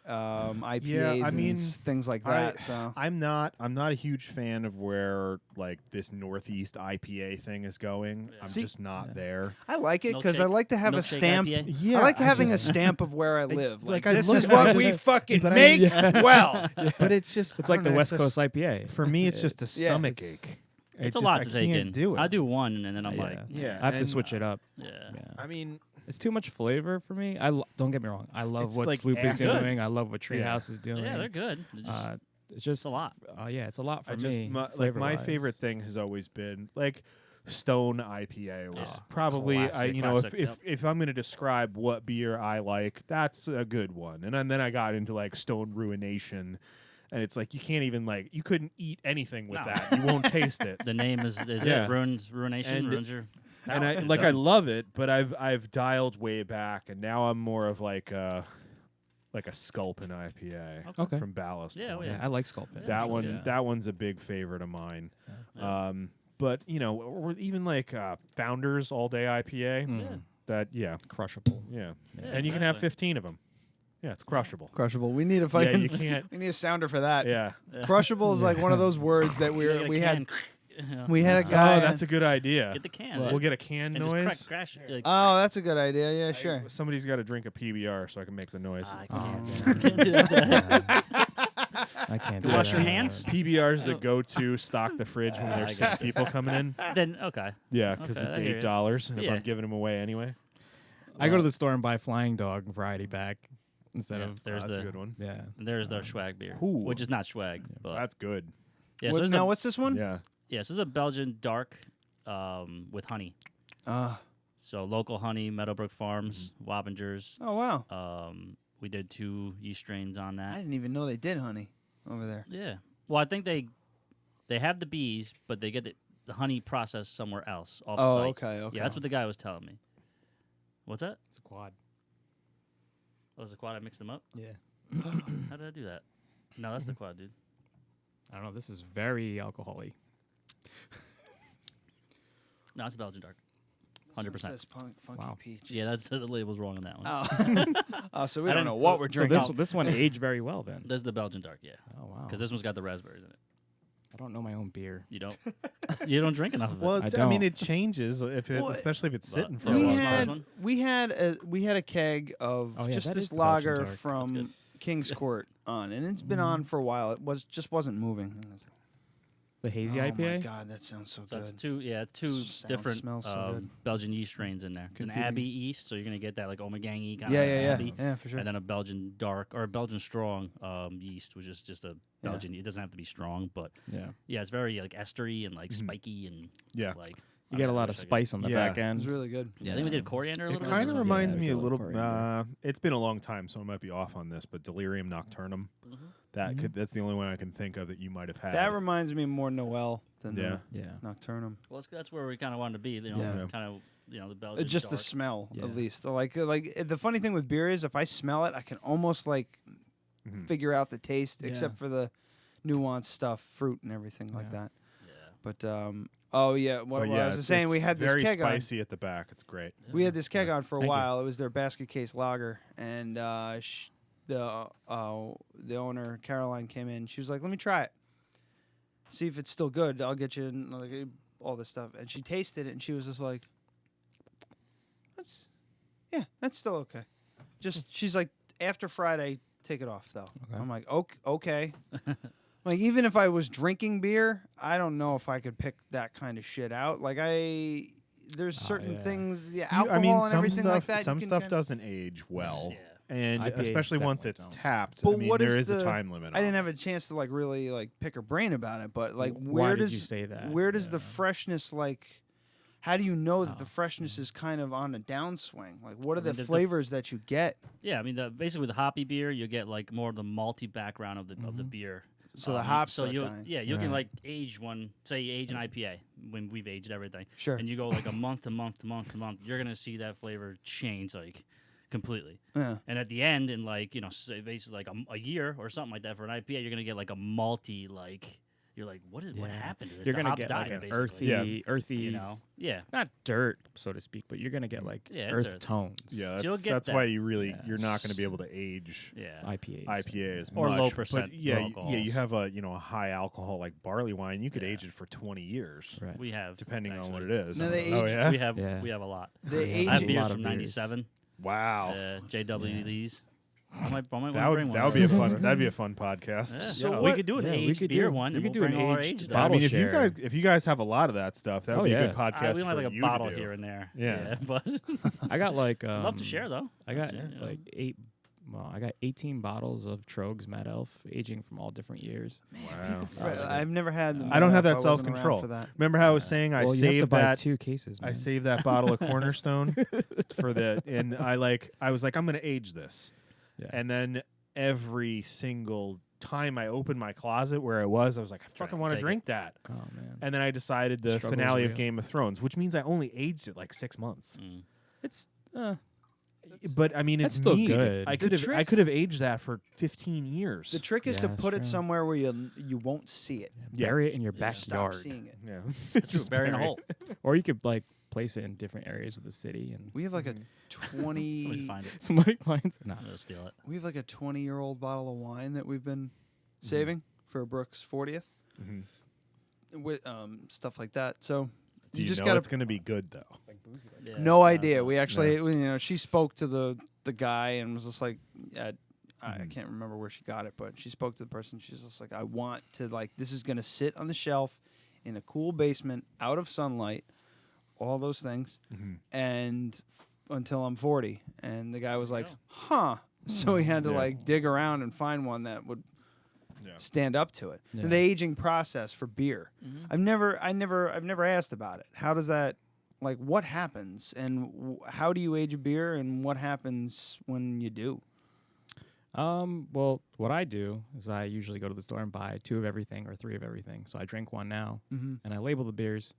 B: IPAs and things like that. So
C: I'm not a huge fan of where like this Northeast IPA thing is going. I'm just not there.
B: I like it because I like to have a stamp.
K: IPA?
B: I like having a stamp of where I live.
C: like,
B: Like,
C: I
B: this
C: look
B: is
C: at
B: what
C: it,
B: we
C: just-
B: fucking
C: but I-
B: make
C: Yeah.
B: well.
C: But it's just
L: It's like the West Coast IPA.
C: For me, it's just a stomach
B: it's-
C: ache.
K: It's
C: I
K: a lot to
C: just
K: take
C: can't
K: in.
C: do it.
K: I do one, and then I'm like,
L: I have to switch it up.
K: yeah.
C: I mean,
L: It's too much flavor for me. Don't get me wrong. I love
C: It's
L: what
C: like
L: Sloop is
C: acid.
L: doing. I love what Treehouse is doing.
K: Yeah, they're good. They're just,
L: It's just
K: a lot.
L: Yeah, it's a lot for
C: I just
L: me.
C: my
L: flavor-wise.
C: favorite thing has always been like Stone IPA was
K: Yeah.
C: probably
K: Classic. Classic,
C: if I'm going to describe what beer I like, that's a good one. And then I got into like Stone Ruination. And it's like you can't even you couldn't eat anything with that. You won't taste it.
K: The name is
C: Yeah.
K: it ruination? Ruins your
C: And
K: palate.
C: I love it, but I've dialed way back, and now I'm more of like a Sculpin IPA
L: Okay.
C: from Ballast.
K: Yeah,
C: Point.
L: Yeah, I like Sculpin.
C: That one
K: yeah.
C: that one's a big favorite of mine. But or even like Founders All Day IPA.
L: Mm.
C: That
L: Crushable.
C: yeah.
K: Yeah,
C: And you can have
K: exactly.
C: 15 of them. Yeah, it's crushable.
B: Crushable. We need a fucking.
C: you can't.
B: We need a sounder for that.
C: Yeah.
B: Crushable is like one of those words that we had. We had a
C: Oh,
B: guy.
C: that's a good idea.
K: Get the can.
C: We'll get a can
K: and
C: noise.
K: Just crash. Like,
B: Oh, that's a good idea. Yeah, sure.
C: Somebody's got to drink a PBR so I can make the noise.
K: I can't do that.
L: I can't do
K: Wash
L: that.
K: your hands.
C: PBR's the go-to stock the fridge when there's 6 people coming in.
K: Then okay.
C: Yeah, because
K: Okay,
C: it's
K: I hear you.
C: $8, and if
K: Yeah.
C: I'm giving them away anyway.
L: I go to the store and buy Flying Dog variety pack instead
K: Yeah,
L: of.
K: there's
C: that's
K: the
C: a good one.
L: Yeah.
K: There's their swag beer,
C: Ooh.
K: which is not swag, but
C: That's good.
K: yeah. So there's
B: What's this one?
C: Yeah.
K: yeah, so this is a Belgian dark with honey. So local honey, Meadowbrook Farms, Wappingers.
B: Oh wow.
K: We did 2 yeast strains on
B: I
K: that.
B: didn't even know they did honey over there.
K: Yeah. Well, I think they have the bees, but they get the honey processed somewhere else off
B: Oh,
K: site.
B: okay.
K: Yeah, that's what the guy was telling me. What's that?
L: It's a quad.
K: Oh, it's a quad. I mixed them up.
L: Yeah.
K: How did I do that? No, that's the quad, dude.
L: I don't know. This is very alcoholic.
K: No, it's a Belgian dark.
B: It
K: 100%.
B: says funky
L: Wow.
B: peach.
K: Yeah, that's the label's wrong on that one.
B: Oh, so we
K: I
B: don't
K: don't-
B: know
K: so-
B: what we're
L: So
B: drinking.
L: this one aged very well then.
K: That's the Belgian dark, yeah.
L: Oh wow.
K: Because this one's got the raspberries in it.
L: I don't know my own beer.
K: You don't. You don't drink enough of it.
C: Well,
L: I
C: I mean,
L: don't.
C: it changes if it, especially if it's sitting for a
K: Yeah,
B: we
C: long
K: well,
C: time.
K: one?
B: we had a keg of
L: Oh, yeah,
B: just
L: that
B: this
L: is the Belgian
B: lager
L: dark.
K: That's
B: from
K: good.
B: King's Court on, and it's been on for a while. It wasn't moving.
L: The hazy
B: oh
L: IPA.
B: my god, that sounds so
K: So
B: good.
K: it's two
B: Sounds-
K: different
B: smells so good.
K: Belgian yeast strains in there. It's an
B: Confusing.
K: Abbey yeast, so you're gonna get that like Omegangy kind
B: Yeah,
K: of
B: yeah,
K: Abbey,
B: yeah, for sure.
K: and then a Belgian dark or a Belgian strong yeast, which is just a Belgian. It doesn't have to be strong, but
L: Yeah.
K: it's very like estery and like spiky and
C: Yeah.
K: like
L: You get a lot of spice on the back
B: It
L: end.
B: was really good.
K: Yeah, I think we did coriander a
C: It
K: little bit.
C: kind
K: as
C: of
K: well.
C: reminds
L: Yeah,
C: me
L: there's
C: a
L: a
C: little.
L: little coriander.
C: It's been a long time, so I might be off on this, but Delirium Nocturnum. That's the only one I can think of that you might have had.
B: That reminds me more Noel than
C: Yeah.
B: the Nocturnum.
K: Well, that's where we kind of wanted to be. You know,
B: Yeah.
K: kind of the Belgian.
B: Just the
K: dark.
B: smell,
L: Yeah.
B: at least. Like the funny thing with beer is, if I smell it, I can almost like figure out the taste, except for the nuanced stuff, fruit and everything like that.
K: Yeah.
B: But oh yeah, what
C: But
B: I was
C: it's
B: saying, we had this
C: very
B: keg on.
C: spicy at the back. It's great.
B: We had this keg on for a
L: Thank you.
B: while. It was their basket case lager, and the owner Caroline came in. She was like, "Let me try it, see if it's still good. I'll get you like, all this stuff." And she tasted it, and she was just like, "That's still okay." She's like, "After Friday, take it off though."
L: Okay.
B: I'm like, "Okay." Like, even if I was drinking beer, I don't know if I could pick that kind of shit out. Like, there's certain
L: yeah.
B: things,
C: You-
B: alcohol
C: I mean,
B: and
C: some
B: everything
C: stuff,
B: like that.
C: some
B: you can
C: stuff
B: kinda-
C: doesn't age well,
K: Yeah.
C: and
L: IPAs
C: especially once
L: definitely
C: it's
L: don't.
C: tapped.
B: But
C: I mean,
B: what
C: there
B: is
C: is a
B: the-
C: time limit.
B: I didn't
C: on
B: have a chance to like really like pick her brain about it, but like
L: Why
B: where
L: did
B: does
L: you say that?
B: Where does the freshness like? How do you know that the
L: Oh,
B: freshness is kind of on a downswing? Like, what are
K: mean,
B: the
K: the
B: flavors that you get?
K: Yeah, I mean, basically with the hoppy beer, you get like more of the malty background of the beer.
B: So the hops
K: So
B: are
K: you
B: dying.
K: you can
L: Right.
K: like age one, say you age an IPA when we've aged everything.
B: Sure.
K: And you go like a month to month to month to month, you're gonna see that flavor change like completely.
B: Yeah.
K: And at the end, in like say basically like a year or something like that for an IPA, you're gonna get like a malty like. You're like, what happened to this?
L: You're
K: The
L: gonna
K: hops
L: get
K: died,
L: like an
K: basically.
L: earthy,
K: You know? Yeah.
L: not dirt, so to speak, but you're gonna get like
K: Yeah, it's
L: earth
K: earthy.
L: tones.
C: Yeah,
K: You'll get
C: that's
K: that.
C: why you're not going to be able to age
K: Yeah.
L: IPAs.
C: as
K: Or
C: much.
K: low
C: But
K: percent
C: yeah,
K: alcohols.
C: you have a a high alcohol like barley wine. You could age it for 20 years,
L: Right.
K: We have
C: depending on what it
K: actually.
C: is.
B: No, they
C: oh
B: age-
C: yeah,
K: We have a lot.
B: They age
K: I have
B: it-
K: beers
L: lot of
K: from
L: beers.
K: '97.
C: wow.
K: JW Lee's. I might want
C: That
K: to
C: would
K: bring one.
C: that would be a fun that'd be a fun podcast.
K: Yeah.
B: So
K: we
B: what-
K: could do an
L: yeah, we
K: aged
L: could
K: beer
L: do-
K: one.
L: we
K: and
L: could
K: we'll
L: do an
K: bring all our
L: aged
K: aged
C: I
L: bottle
C: mean,
L: share.
C: if you guys have a lot of that stuff, that would
L: Oh,
C: be a
L: yeah.
C: good podcast.
K: we might
C: for
K: like a
C: you
K: bottle
C: to do.
K: here and there.
C: Yeah.
K: but
L: I got like
K: I'd love to share though.
L: I got
K: That's it, you know.
L: like 8. Well, I got 18 bottles of Trogs Mad Elf, aging from all different years.
C: Wow.
B: I've never had.
C: I don't have
B: I
C: that
B: wasn't
C: self
B: around
C: control.
B: for that.
C: Remember how I was saying I
L: Well, you have to
C: saved
L: buy
C: that
L: 2 cases.
C: I
L: Man.
C: saved that bottle of Cornerstone for the and I was like I'm going to age this.
L: Yeah.
C: And then every single time I opened my closet where I was like, I fucking want to
K: take
C: drink that.
L: Oh man,
C: And then I decided the
L: Struggle's
C: finale of
L: real.
C: Game of Thrones, which means I only aged it like 6 months.
L: it's
C: But I mean,
L: That's
C: it's
L: still
C: mead.
L: good.
C: I
B: The
C: could have aged that for 15 years.
B: The trick is
L: Yeah,
B: to
L: that's
B: put it
L: true.
B: somewhere where you won't see it.
C: Yeah.
L: bury it in your
B: Stop
L: backyard,
B: seeing it.
C: Yeah,
K: Just bury in a hole.
L: or you could like place it in different areas of the city. And
B: we have like a 20.
K: Somebody find it.
L: Somebody finds it. No,
K: I'll steal it.
B: We have like a 20-year-old bottle of wine that we've been saving for Brooke's 40th. With stuff like that. So
C: Do you
B: just
C: know
B: gotta.
C: it's going to be good though?
K: Yeah,
B: No idea. We actually, she spoke to the guy and was just like, I can't remember where she got it, but she spoke to the person. She's just like, I want to, like, this is going to sit on the shelf in a cool basement, out of sunlight, all those things, and until I'm 40. And the guy was like, huh. So he had to like dig around and find one that would stand up to it.
L: Yeah.
B: The aging process for beer. I've never asked about it. How does that, like, what happens, and how do you age a beer, and what happens when you do?
L: Well, what I do is I usually go to the store and buy 2 of everything or 3 of everything. So I drink one now, and I label the beers.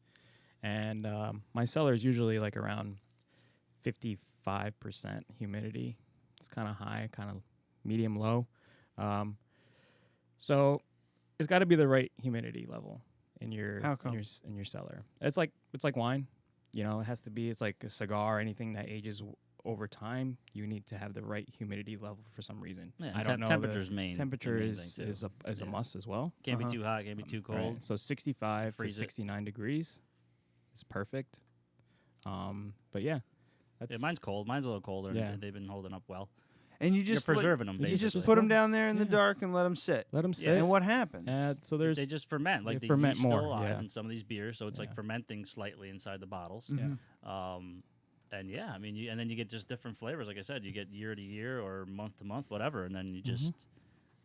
L: And my cellar is usually like around 55% humidity. It's kind of high, kind of medium low. So it's got to be the right humidity level in your in your cellar. It's like wine, it has to be. It's like a cigar. Anything that ages over time, you need to have the right humidity level for some reason.
K: Yeah,
L: I don't know.
K: Temperature's main.
L: Temperature
K: main
L: is
K: thing
L: a must as well.
K: Can't be too hot. Can't be too cold.
L: Right. So 65
K: Freeze
L: to 69 degrees is perfect. But yeah,
K: mine's cold. Mine's a little colder.
L: Yeah.
K: And they've been holding up well.
B: And you just
K: You're preserving them.
B: You just put them down there in the dark and let them sit.
L: Let them sit.
B: And what happens?
L: So there's
K: they just ferment. Like
L: they
K: the
L: ferment
K: yeast still
L: more,
K: alive
L: yeah.
K: in some of these beers, so it's like fermenting slightly inside the bottles. And yeah, I mean, and then you get just different flavors. Like I said, you get year to year or month to month, whatever, and then you just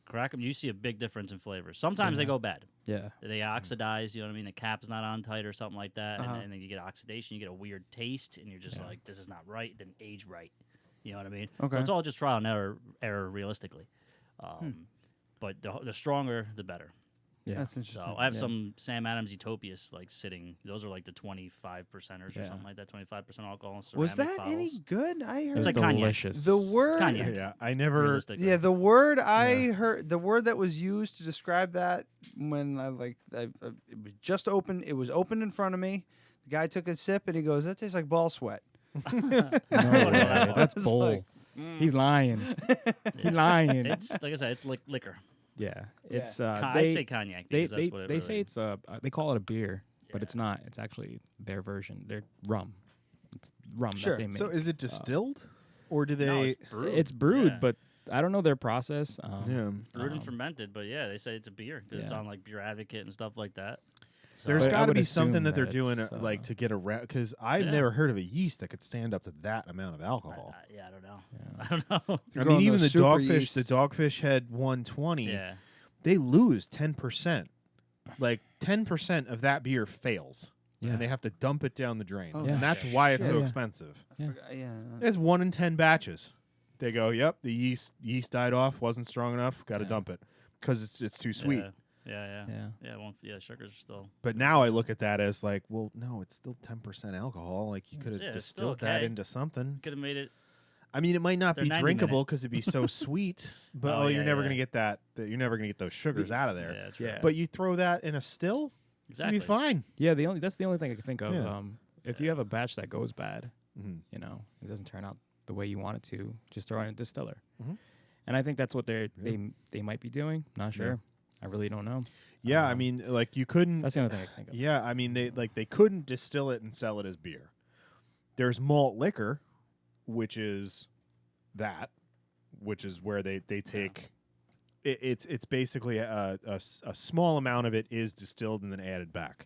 K: crack them. You see a big difference in flavors. Sometimes they go bad.
L: Yeah.
K: They oxidize, you know what I mean? The cap's not on tight or something like that, and then you get oxidation, you get a weird taste, and you're just like, this is not right, it didn't age right. You know what I mean?
B: Okay.
K: So it's all just trial and error realistically. But the stronger, the better.
L: Yeah.
B: That's interesting.
K: So I have some Sam Adams Utopias like sitting. Those are like the 25%ers or something like that. 25% alcohol. And
B: Was that
K: bottles.
B: any good? I heard
K: It's like
L: delicious.
K: cognac.
B: the word.
K: It's cognac.
C: Yeah, I never.
K: Realistically.
B: Yeah, the word I heard, the word that was used to describe that when it was just open. It was opened in front of me. The guy took a sip and he goes, "That tastes like ball sweat."
L: No way. That's bull.
B: like,
L: He's lying. He's lying.
K: It's like I said, it's liquor.
L: Yeah, it's
K: I say cognac because that's what it
L: they
K: really
L: say
K: is.
L: it's they call it a beer, but it's not. It's actually their version. They're rum. It's rum that they make.
C: So is it distilled, or do they?
K: No, it's brewed.
L: It's brewed,
K: Yeah.
L: but I don't know their process.
K: Brewed and fermented, but yeah, they say it's a beer because it's on like Beer Advocate and stuff like that. So
C: There's
L: But I
C: got to
L: would
C: be
L: assume
C: something that
L: that
C: they're doing
L: it's,
C: like to get around. Because I've
K: Yeah.
C: never heard of a yeast that could stand up to that amount of alcohol.
K: I don't know. I don't know.
C: I mean, even the
B: super
C: Dogfish, the
B: yeasts.
C: Dogfish had 120.
K: Yeah.
C: They lose 10%. Like 10% of that beer fails,
L: Yeah.
C: and they have to dump it down the drain,
B: Oh,
C: and that's why it's
L: shit.
C: so
L: Yeah.
C: expensive.
B: Yeah.
C: It's 1 in 10 batches. They go, yep, the yeast died off, wasn't strong enough, got to
L: Yeah.
C: dump it because it's too sweet.
K: Yeah.
L: Yeah.
K: Sugars are still.
C: But now I look at that as like, well, no, it's still 10% alcohol. Like you could have
K: Yeah, it's still
C: distilled that
K: okay.
C: into something.
K: Could have made it.
C: I mean, it might not
K: They're
C: be
K: 90
C: drinkable
K: minute.
C: because it'd be so sweet, but
K: Oh,
C: you're
K: yeah,
C: never
K: yeah.
C: gonna get that. You're never gonna get those sugars out of there.
K: Yeah, that's right.
C: But you throw that in a still,
K: Exactly.
C: it'll be fine.
L: Yeah, that's the only thing I can think of.
C: Yeah.
L: If you have a batch that goes bad,
C: Mhm.
L: it doesn't turn out the way you want it to, just throw it in a distiller.
C: Mhm.
L: And I think that's what they might be doing. Not sure.
C: Yeah.
L: I really don't know.
C: Yeah, I mean, like you couldn't.
L: That's the only thing I can think of.
C: Yeah, I mean, they couldn't distill it and sell it as beer. There's malt liquor, which is where they take. It's basically a small amount of it is distilled and then added back.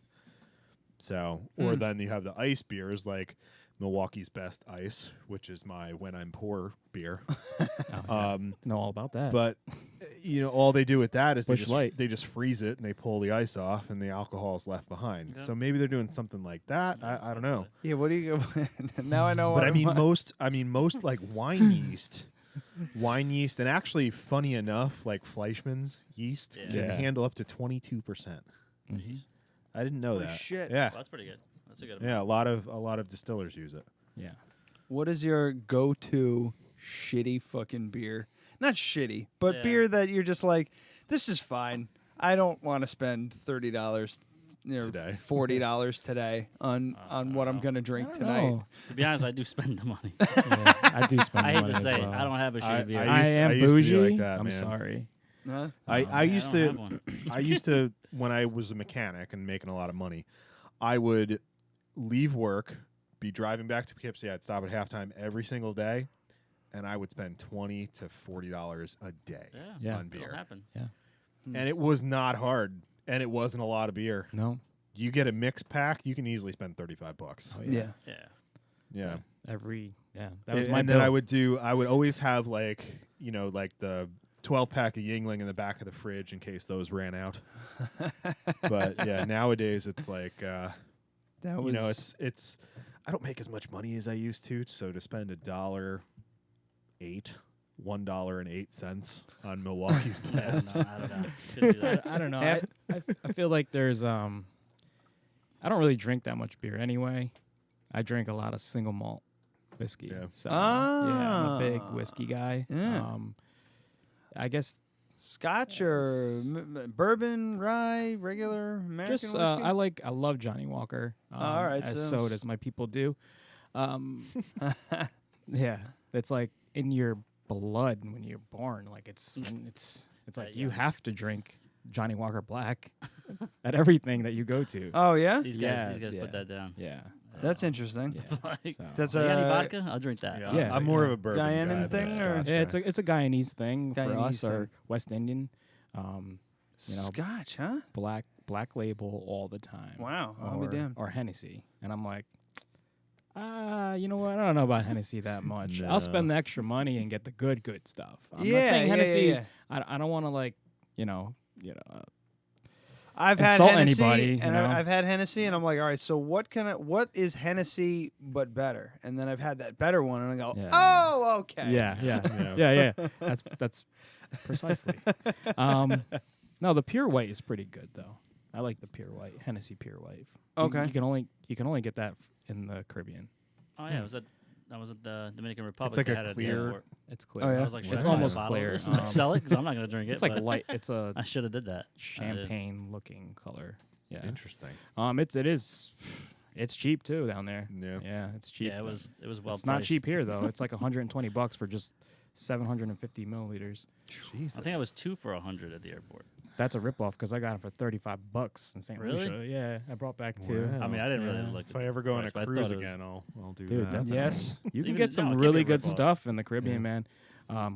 C: So, or then you have the ice beers like Milwaukee's Best Ice, which is my when I'm poor beer.
L: Know all about that.
C: But all they do with that is
L: Busch Light.
C: they just freeze it and they pull the ice off and the alcohol is left behind.
K: Yeah.
C: So maybe they're doing something like that. I don't know.
B: Yeah. What do you go? Now I know.
C: But
B: what
C: I mean
B: want.
C: most like wine yeast, and actually funny enough, like Fleischmann's yeast can
L: Yeah.
C: handle up to 22%.
L: Mm-hmm.
C: I didn't know
B: Holy
C: that.
B: shit.
C: Yeah.
K: Well, that's pretty good. That's a good.
C: Yeah, a lot of distillers use it.
L: Yeah.
B: What is your go-to shitty fucking beer? Not shitty, but
K: Yeah.
B: beer that you're just like, this is fine. I don't want to spend $30
C: today.
B: $40 today on what I'm gonna drink tonight.
K: To be honest, I do spend the money.
L: I do spend
K: I
L: the
K: hate
L: money
K: to
L: as
K: say it.
L: well.
K: I don't have a shitty beer.
L: I am
C: used to be
L: bougie.
C: like that,
L: I'm
C: man.
L: sorry.
B: Huh?
C: I used
K: don't have
C: to
K: one.
C: I used to when I was a mechanic and making a lot of money, I would leave work, be driving back to Poughkeepsie. I'd stop at halftime every single day, and I would spend $20 to $40 a day on beer.
K: It'll happen.
L: Yeah.
C: And it was not hard, and it wasn't a lot of beer.
L: No.
C: You get a mix pack, you can easily spend $35.
L: Oh,
B: Yeah.
C: Yeah.
L: That
C: And
L: was my
C: then
L: bill.
C: I would always have like the 12-pack of Yingling in the back of the fridge in case those ran out. But yeah, nowadays it's like it's I don't make as much money as I used to, so to spend $1.08 on Milwaukee's best.
K: I don't know. Couldn't do that.
L: I don't know. I feel like there's I don't really drink that much beer anyway. I drink a lot of single malt whiskey.
C: Yeah.
L: So I'm a big whiskey guy.
B: Yeah.
L: I guess
B: Scotch or bourbon, rye, regular American
L: just
B: whiskey.
L: I love Johnny Walker.
B: All right,
L: so does my people do. Yeah, it's like in your blood when you're born. Like it's like you have to drink Johnny Walker Black at everything that you go to.
B: Oh yeah,
K: These guys put that down.
L: Yeah,
B: that's interesting.
L: Yeah.
K: So.
B: That's
K: you got any vodka? I'll drink that.
C: Yeah, I'm more of a bourbon
B: Guyanan
C: guy than
B: thing,
C: a
B: or-
C: Scotch
L: Yeah,
C: guy.
L: it's a Guyanese thing for
B: Guyanese
L: us, or
B: thing.
L: West Indian.
B: Scotch, huh?
L: Black label all the time.
B: Wow, I'll be damned.
L: Or Hennessy, and I'm like, you know what? I don't know about Hennessy that much. I'll spend the extra money and get the good stuff. I'm not saying Hennessy's. I don't want to
B: I've had
L: insult
B: Hennessy,
L: anybody,
B: and
L: you know?
B: I've had Hennessy, and I'm like, all right, so what is Hennessy but better? And then I've had that better one, and I go, oh, okay.
L: Yeah. That's precisely. No, the pure white is pretty good though. I like the pure white, Hennessy pure white.
B: Okay.
L: You can only get that in the Caribbean.
K: Oh yeah, that was at the Dominican Republic.
C: like
K: they
C: a
K: had it at the
C: clear-
K: airport.
L: It's clear.
B: Oh, yeah?
K: I was like, should
L: It's
K: I buy a
L: almost
K: bottle of
L: clear.
K: this and sell it because I'm not going to drink it.
L: It's like
K: but
L: light. It's a
K: I should have did that.
L: champagne looking color. Yeah.
C: Interesting.
L: It's cheap too down there.
C: Yeah.
L: It's cheap.
K: Yeah, it was well.
L: It's not cheap here though. It's like $120 for just 750 milliliters.
C: Jesus.
K: I think I was 2 for $100 at the airport.
L: That's a ripoff because I got it for $35 in St.
K: Really?
L: Lucia. Yeah, I brought back 2.
K: I mean, I didn't really look.
C: If I ever go on a
K: price, but I
C: cruise
K: thought it was-
C: again, I'll do
L: Dude,
C: that.
L: definitely.
B: Yes.
L: You can
K: Even-
L: get some
K: no, it can't
L: really
K: be a
L: good
K: ripoff.
L: stuff in the Caribbean, man.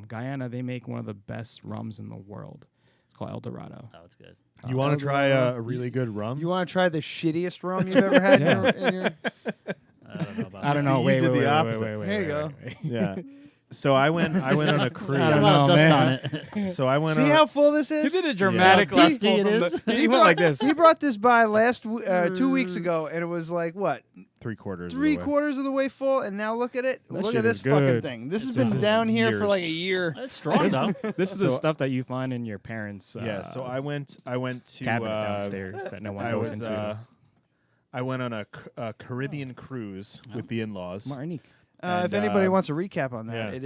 L: Guyana, they make one of the best rums in the world. It's called El Dorado.
K: Oh, it's good.
C: You want to try a really good rum?
B: You want to try the shittiest rum you've ever had in your
K: I don't know about
L: I don't
K: that.
L: know.
C: you
L: Wait,
C: did
L: wait,
C: the
L: wait,
C: opposite.
L: wait, wait,
B: Here you
L: wait,
B: go.
L: wait, wait.
C: Yeah. So I went on a cruise.
L: I don't
K: A lot
L: know,
K: of dust
L: man.
K: on it.
C: So I went
B: See
C: on
B: how full this is?
L: You did a dramatic
K: Yeah. Dusty
L: pull
K: it
L: from
K: is.
L: the- He went like this.
B: He brought this by 2 weeks ago, and it was like what,
C: 3/4.
B: three-quarters of the way full, and now look at it.
L: That
B: Look
L: shit
B: at this
L: is
B: fucking
L: good.
B: thing. This has
C: This
B: been
C: is
B: down here for
C: years.
B: like a year.
K: It's strong though.
L: This is the
C: So-
L: stuff that you find in your parents'
C: Yeah. So I went to
L: cabinet downstairs that no one goes into.
C: I went on a Caribbean cruise with the in-laws.
L: Martinique.
B: If anybody wants a recap on that,
C: yeah.
B: it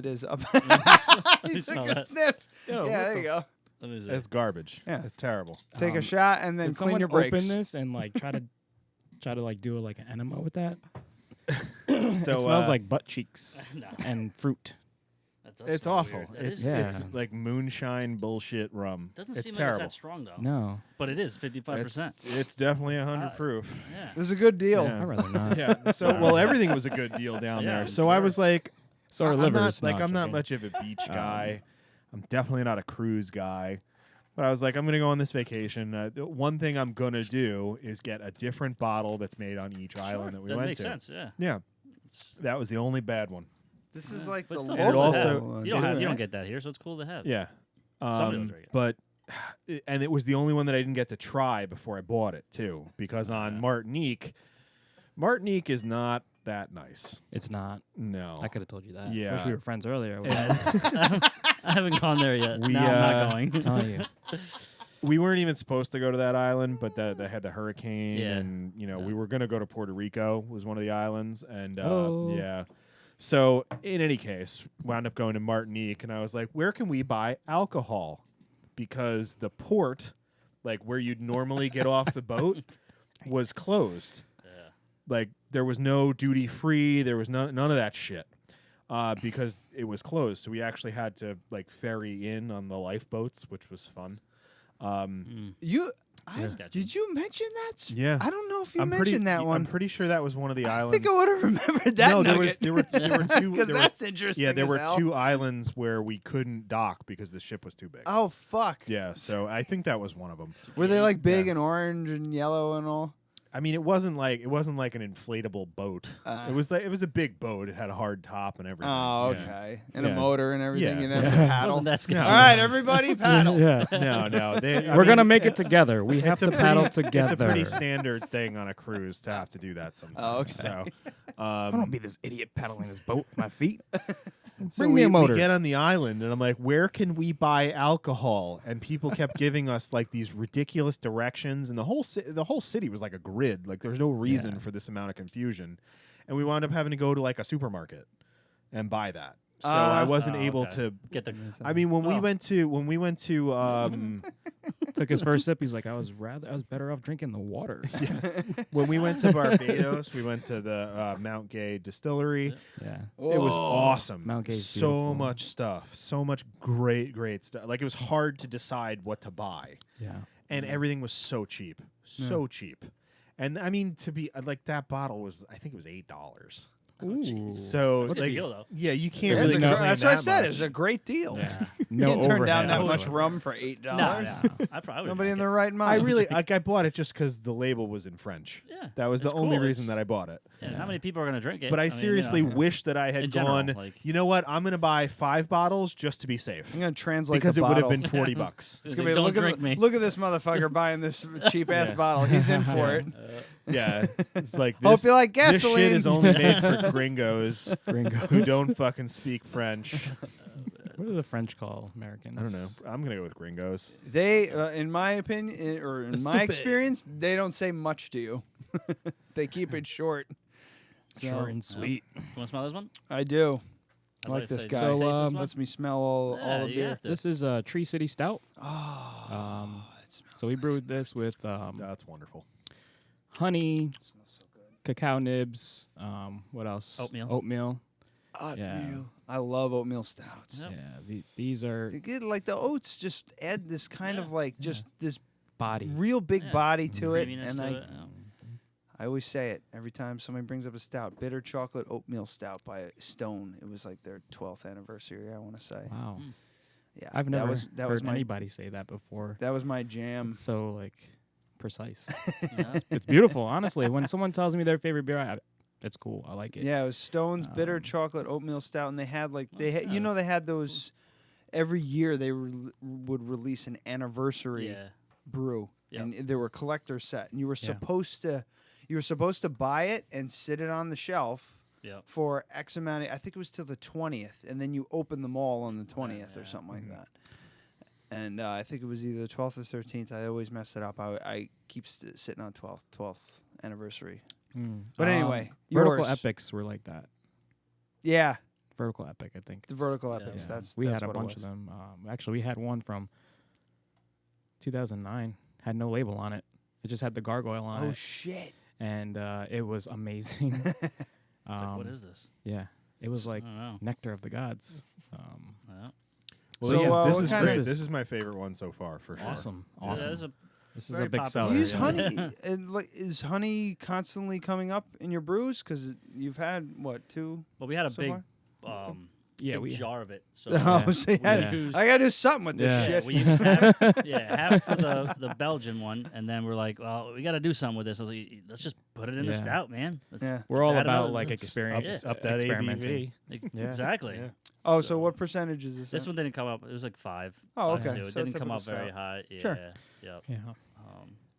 B: is up. He
K: smell
B: took a
K: that?
B: sniff.
L: Yo,
B: Yeah,
L: what
B: there
L: the
B: you go.
K: Let me see.
C: It's garbage.
B: Yeah.
C: It's terrible.
B: Take a shot and then
L: Did
B: clean
L: someone
B: your brakes.
L: open this and like try to like do like an enema with that?
C: So
L: It smells like butt cheeks
K: No.
L: and fruit.
K: That does
C: it's
K: smell
C: awful.
K: weird. That
C: It's
K: is-
C: it's
L: Yeah.
C: like moonshine bullshit rum.
K: doesn't
C: it's
K: seem
C: terrible.
K: like it's that strong though.
L: No,
K: But it is 55%.
C: It's definitely 100 proof.
K: Yeah.
B: This is a good deal.
C: Yeah.
L: I'd rather not.
C: Yeah. So well, everything was a good deal down
K: Yeah,
C: there. So I
K: sure.
C: was like,
L: So are
C: I'm
L: livers.
C: not, like
L: No,
C: I'm not
L: joking.
C: much of a beach guy. I'm definitely not a cruise guy. But I was like, I'm gonna go on this vacation. The one thing I'm gonna do is get a different bottle that's made on each island that we went
K: makes
C: to.
K: sense. Yeah.
C: Yeah. That was the only bad one.
B: This is like
K: But
B: the
K: still,
C: And it
K: cool to
C: also-
K: have. you don't get that here, so it's cool to have.
C: Yeah.
K: Somebody will drink it.
C: But and it was the only one that I didn't get to try before I bought it too, because on Martinique is not that nice.
L: It's not.
C: No.
L: I could have told you that.
C: Yeah.
L: Wish we were friends earlier.
K: I haven't gone there yet.
C: We,
K: No, I'm not going.
L: I'm telling you.
C: We weren't even supposed to go to that island, but they had the hurricane,
K: Yeah.
C: and we were gonna go to Puerto Rico, was one of the islands, and
L: Oh.
C: yeah. So in any case, wound up going to Martinique, and I was like, where can we buy alcohol? Because the port like where you'd normally get off the boat, was closed.
K: Yeah.
C: Like there was no duty free. There was none of that shit because it was closed. So we actually had to like ferry in on the lifeboats, which was fun.
B: Did you mention that?
C: Yeah.
B: I don't know if you mentioned that one.
C: I'm pretty sure that was one of the
B: I
C: islands.
B: think I would have remembered that.
C: No, there
B: nugget.
C: were two.
B: Because
C: there
B: that's
C: were,
B: interesting.
C: Yeah, there
B: as
C: were
B: hell.
C: 2 islands where we couldn't dock because the ship was too big.
B: Oh fuck!
C: Yeah, so I think that was one of them.
B: Were they like big and orange and yellow and all?
C: I mean, it wasn't like an inflatable boat. It was a big boat. It had a hard top and everything.
B: Oh,
C: Yeah.
B: okay. And
C: Yeah.
B: a motor and everything.
C: Yeah.
B: You have to paddle.
K: Wasn't that sketchy?
B: All right, everybody, paddle.
L: Yeah.
C: No.
L: We're gonna make it together. We have to paddle together.
C: It's a pretty standard thing on a cruise to have to do that sometimes.
B: Oh, okay.
C: So,
L: I don't be this idiot paddling this boat with my feet.
C: So
L: Bring me a motor.
C: We get on the island, and I'm like, where can we buy alcohol? And people kept giving us like these ridiculous directions, and the whole city was like a grid. Like there's no reason for this amount of confusion, and we wound up having to go to like a supermarket and buy that. So I wasn't able to
K: get the.
C: I mean, when we went to
L: Took his first sip. He's like, I was better off drinking the water.
C: when we went to Barbados, we went to the Mount Gay distillery.
L: Yeah.
C: It was awesome.
L: Mount Gay's
C: so
L: beautiful.
C: much stuff, so much great stuff. Like it was hard to decide what to buy.
L: Yeah.
C: And everything was so cheap, cheap. And I mean, to be like that bottle was, I think it was $8.
L: Ooh.
C: So
K: That's a good
C: like,
K: deal, though.
C: yeah, you can't
B: That's
C: really.
B: a gr-
C: complain
B: that's what I
C: that
B: said.
C: much.
B: It was a great deal.
L: Yeah.
B: You
L: No
B: can't turn down
L: overhead
B: that much
L: whatsoever.
B: rum for $8.
K: No, I probably
B: Nobody in
K: would've
B: their right
C: I
B: mind.
C: really like. I bought it just because the label was in French.
K: Yeah,
C: that was the
K: it's
C: only
K: cool.
C: reason
K: It's-
C: that I bought it.
K: Yeah, how many people are gonna drink it?
C: But I
K: mean,
C: seriously wish that I had
K: in general,
C: gone.
K: like-
C: You know what? I'm going to buy 5 bottles just to be safe.
B: I'm gonna translate
C: because
B: the
C: it would have
B: bottle.
C: been $40.
B: It's gonna be
K: Don't
B: look
K: drink
B: at
K: me.
B: look at this motherfucker buying this cheap ass
C: Yeah.
B: bottle. He's in for it.
C: Yeah, it's like
B: Hope
C: this,
B: you like
C: this shit
B: gasoline.
C: is only made for gringos,
L: Gringos.
C: who don't fucking speak French.
L: What do the French call Americans?
C: I don't know. I'm gonna go with gringos.
B: They, in my opinion, or in my
L: Stupid.
B: experience, they don't say much to you. They keep it short.
L: Short and sweet.
K: You want to smell this one?
B: I do.
K: I'd
B: I like
K: like to
B: this
K: say,
B: guy.
K: do you taste this one?
B: Lets me smell all
K: Yeah,
B: the
K: you
B: beer.
K: have to.
L: This is a Tree City Stout.
B: Oh,
L: So we brewed this with
C: That's wonderful.
L: honey, cacao nibs. What else?
K: Oatmeal.
L: Oatmeal.
B: Oatmeal. I love oatmeal stouts.
K: Yep.
L: Yeah. These are
B: They get like the oats just add this kind of like just this
L: body.
B: real big
K: Yeah.
B: body to it,
K: Creaminess
B: and
K: to
B: I
K: it, yeah.
B: I always say it every time somebody brings up a stout, bitter chocolate oatmeal stout by Stone. It was like their 12th anniversary, I want to say.
L: Wow.
B: Yeah,
L: I've never
B: that
L: heard
B: was my
L: anybody say that before.
B: that was my jam.
L: It's so like precise.
K: Yeah,
L: It's beautiful, honestly. When someone tells me their favorite beer, it's cool. I like it.
B: Yeah, it was Stone's bitter chocolate oatmeal stout, and they had like they had those every year they would release an anniversary
K: Yeah.
B: brew,
K: Yep.
B: and there were collector set, and you were
L: Yeah.
B: supposed to buy it and sit it on the shelf
K: Yep.
B: for X amount. I think it was till the 20th, and then you open them all on the 20th or something like that. And I think it was either the 12th or 13th. I always mess it up. I keep sitting on 12th anniversary. But anyway,
L: Vertical
B: yours.
L: Epics were like that.
B: Yeah,
L: Vertical Epic, I think.
B: the vertical epics.
L: Yeah.
B: That's
L: we
B: that's
L: had a
B: what it
L: bunch of
B: was.
L: them. Actually, we had one from 2009. Had no label on it. It just had the gargoyle on it.
B: Oh shit!
L: And it was amazing.
K: It's like, what is this?
L: Yeah, it was like
K: don't know.
L: nectar of the gods.
K: Yeah.
C: Well,
B: So,
C: this
B: what
C: is
B: kind
C: great.
B: of-
C: this is my favorite one so far, for sure.
L: Awesome,
K: Yeah,
L: awesome.
K: it's a
L: This is
K: very
L: a big
K: popular.
L: seller.
B: Use
L: yeah.
B: honey. And like, is honey constantly coming up in your brews? Because you've had what 2?
K: Well, we had a
B: so
K: big,
B: far?
L: Yeah,
K: big
L: we-
K: jar of it. So
B: Oh, so you had-
L: Yeah.
K: used-
B: I gotta do something with this
L: Yeah.
K: yeah,
B: shit.
K: we used half for the Belgian one, and then we're like, well, we got to do something with this. I was like, let's just put it in a
L: Yeah.
K: stout, man. Let's
B: Yeah.
L: We're all
K: add
L: about
K: another-
L: like
K: let's-
L: experience,
C: Up that
L: experimenting.
C: ABV.
L: Yeah.
K: Exactly.
C: Yeah.
B: Oh, so what percentage is this?
K: This
B: at?
K: one didn't come up. It was like 5.
B: Oh,
K: 5
B: okay.
K: too. It
B: So
K: didn't come
B: typical
K: up very
B: stout.
K: high. Yeah.
B: Sure.
K: Yep.
L: Yeah,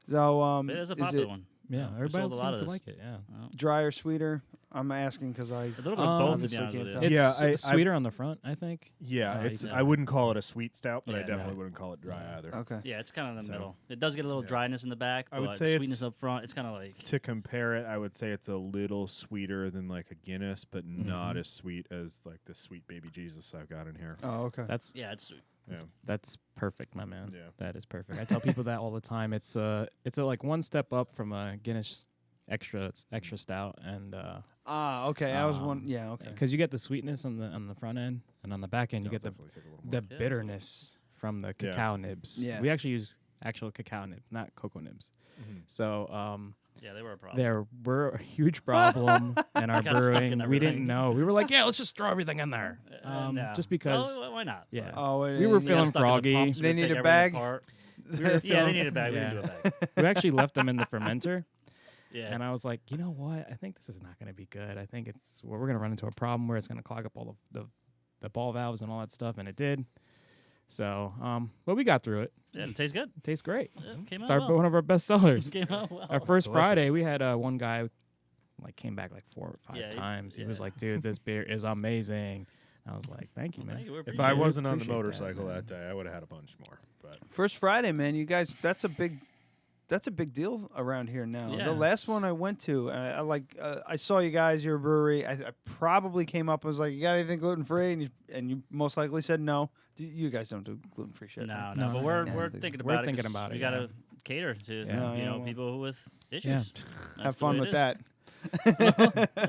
B: So
K: But it is a
B: is
K: popular
B: it
K: one.
L: yeah.
K: we
L: Everybody
K: sold a lot
L: seemed
K: of
L: to
K: this.
L: like it. Yeah.
B: dry or sweeter? I'm asking because I
K: a little bit of both. To be
B: obviously
K: honest
B: can't
K: with you.
B: tell.
L: It's sweeter on the front, I think.
C: Yeah, I wouldn't call it a sweet stout, but I
K: Yeah,
C: definitely wouldn't call it dry either.
B: Okay.
K: Yeah, it's kind of in the middle. It does get a little dryness in the back,
C: I would
K: but
C: say
K: sweetness up front. It's kind of like
C: to compare it. I would say it's a little sweeter than like a Guinness, but not as sweet as like the sweet baby Jesus I've got in here.
B: Oh, okay.
L: That's
K: it's sweet.
L: That's perfect, my man.
C: Yeah.
L: That is perfect. I tell people that all the time. It's a like one step up from a Guinness extra stout, and
B: okay. I was one. Yeah, okay.
L: because you get the sweetness on the front end, and on the back end you get the bitterness from the cacao nibs.
B: Yeah.
L: We actually use actual cacao nibs, not cocoa nibs. So
K: yeah, they were a problem.
L: there were a huge problem in our
K: Got stuck in
L: brewing. We didn't
K: everything.
L: know. We were like, yeah, let's just throw everything in there,
K: No.
L: just because.
K: Well, why not?
L: Yeah.
B: Oh,
L: we were feeling froggy.
B: They need a bag.
K: Yeah, they need a bag. We didn't do a bag.
L: We actually left them in the fermenter.
K: Yeah.
L: And I was like, you know what? I think this is not going to be good. I think we're going to run into a problem where it's going to clog up all the ball valves and all that stuff, and it did. So, but we got through it.
K: Yeah, it tastes good.
L: It tastes great.
K: Yeah, it came
L: It's
K: out well.
L: one of our best sellers.
K: It came out well.
L: Our first
C: delicious.
L: Friday, we had one guy like came back like 4 or 5
K: Yeah,
L: times. He was like, dude, this beer is amazing. I was like, thank you, man.
K: Thank you. We
C: If
K: appreciate
C: I
K: it.
C: wasn't on the
L: appreciate that,
C: motorcycle
L: man.
C: that day, I would have had a bunch more. But
B: First Friday, man. You guys, that's a big deal around here now.
K: Yeah.
B: The last one I went to, I saw you guys, your brewery. I probably came up and was like, "You got anything gluten free?" And you most likely said no. You guys don't do gluten free shit.
K: No,
B: right?
K: no, but we're
B: no,
K: thinking
L: we're
K: about it.
L: thinking
K: 'cause
L: about it,
K: We
L: yeah.
K: gotta cater to people with issues.
L: Yeah.
K: That's
B: Have
K: the
B: fun
K: way
B: with
K: it is.
B: that.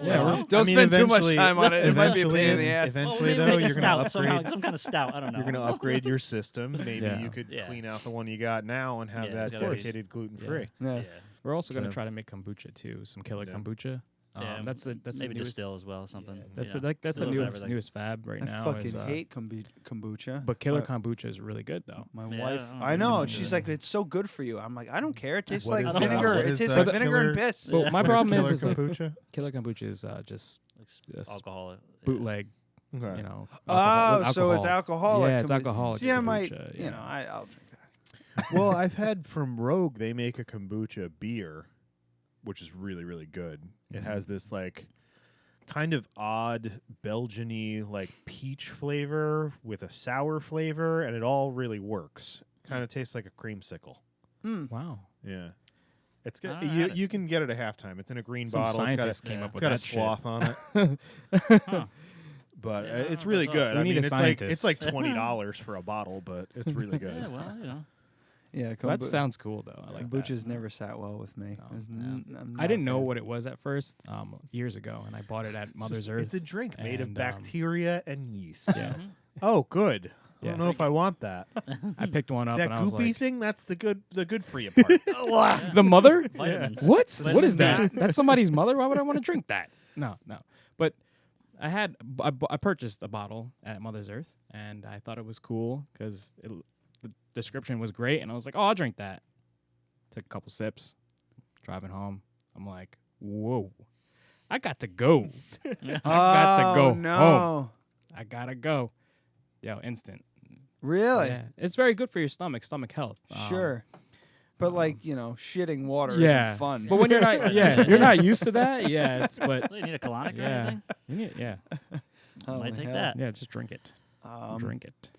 L: Yeah,
B: Don't spend too much time on it. It might be a
C: eventually-
B: pain in the ass.
C: Eventually,
K: Well,
C: though,
K: maybe
C: you're going to
K: stout,
C: upgrade.
K: somehow, some kind of stout. I don't know.
C: You're going to upgrade your system. Maybe
L: Yeah.
C: you could
K: Yeah.
C: clean out the one you got now and have
K: Yeah,
C: that
K: it's gotta be-
C: dedicated gluten free.
B: Yeah.
K: Yeah.
L: We're also going to
C: So-
L: try to make kombucha too, some killer
C: Yeah.
L: kombucha.
K: Yeah,
L: That's the
K: maybe
L: newest,
K: distill as well, something.
L: That's
K: you
L: the,
K: know,
L: that's
K: a
L: the
K: little bit of
L: newest
K: everything.
L: fab right
B: I
L: now.
B: fucking
L: is,
B: hate kombucha.
L: but killer kombucha is really good though.
B: My
K: Yeah,
B: wife,
K: I don't
B: I
K: think
B: know.
K: so.
B: She's like, it's so good for you. I'm like, I don't care. It tastes
C: What
B: like
C: is,
B: vinegar.
C: what
B: It
C: is,
B: tastes
C: uh,
B: like vinegar and
C: killer-
B: piss.
L: But my
C: What is
L: problem
C: killer
L: is like,
C: kombucha?
L: killer kombucha is just
K: Like
L: Yes.
K: bootleg.
C: Okay.
L: You know.
B: Oh, so it's alcoholic.
L: Yeah, it's alcoholic.
B: See, I might,
L: kombucha,
B: you know, I'll drink that.
C: Well, I've had from Rogue, they make a kombucha beer, which is really, really good. It has this like kind of odd Belgian-y like peach flavor with a sour flavor, and it all really works. Kind of tastes like a creamsicle.
L: Wow.
C: Yeah. It's good.
K: I had it.
C: You can get it at halftime. It's in a green
L: Some
C: bottle.
L: scientist
C: It's got a,
L: came up
C: it's
L: with
C: got a
L: that shit.
C: sloth on it.
K: Huh.
C: But
K: Yeah,
C: it's
K: no,
C: really
K: that's
C: good.
L: We
C: I
L: need
C: mean,
L: a
C: it's like
L: scientist.
C: $20 for a bottle, but it's really good.
K: Yeah, well, you know.
B: Yeah,
L: That sounds cool though. I like
B: kombucha's
L: that.
B: never sat well with me.
L: No,
B: It's
L: yeah.
B: I'm
L: I
B: not
L: didn't
B: a
L: know
B: fan.
L: what it was at first years ago, and I bought it at Mother's Earth.
C: It's a drink made of
L: and,
C: bacteria and yeast.
L: Yeah.
C: Oh, good. I
L: Yeah.
C: don't know if I want that.
L: I picked one up
C: That
L: and I was
C: goopy
L: like,
C: thing, that's the good for you part.
L: the mother?
K: Vitamins.
L: What? What is
K: Vitamin
L: that? That's somebody's mother? Why would I want to drink that? No. But I purchased a bottle at Mother's Earth, and I thought it was cool because the description was great, and I was like, oh, I'll drink that. Took a couple sips, driving home. I'm like, whoa, I got to go. I got to go
B: no.
L: home. I gotta go. Yo, instant.
B: Really?
L: Yeah. It's very good for your stomach health.
B: Sure. But like, you know, shitting water
L: Yeah.
B: isn't fun.
L: But when you're not, you're not used to that. Yeah, it's but
K: You need a colonic or
L: yeah,
K: anything?
L: you need, yeah,
K: Might take
B: hell.
K: that.
L: yeah. Just drink it. Drink it.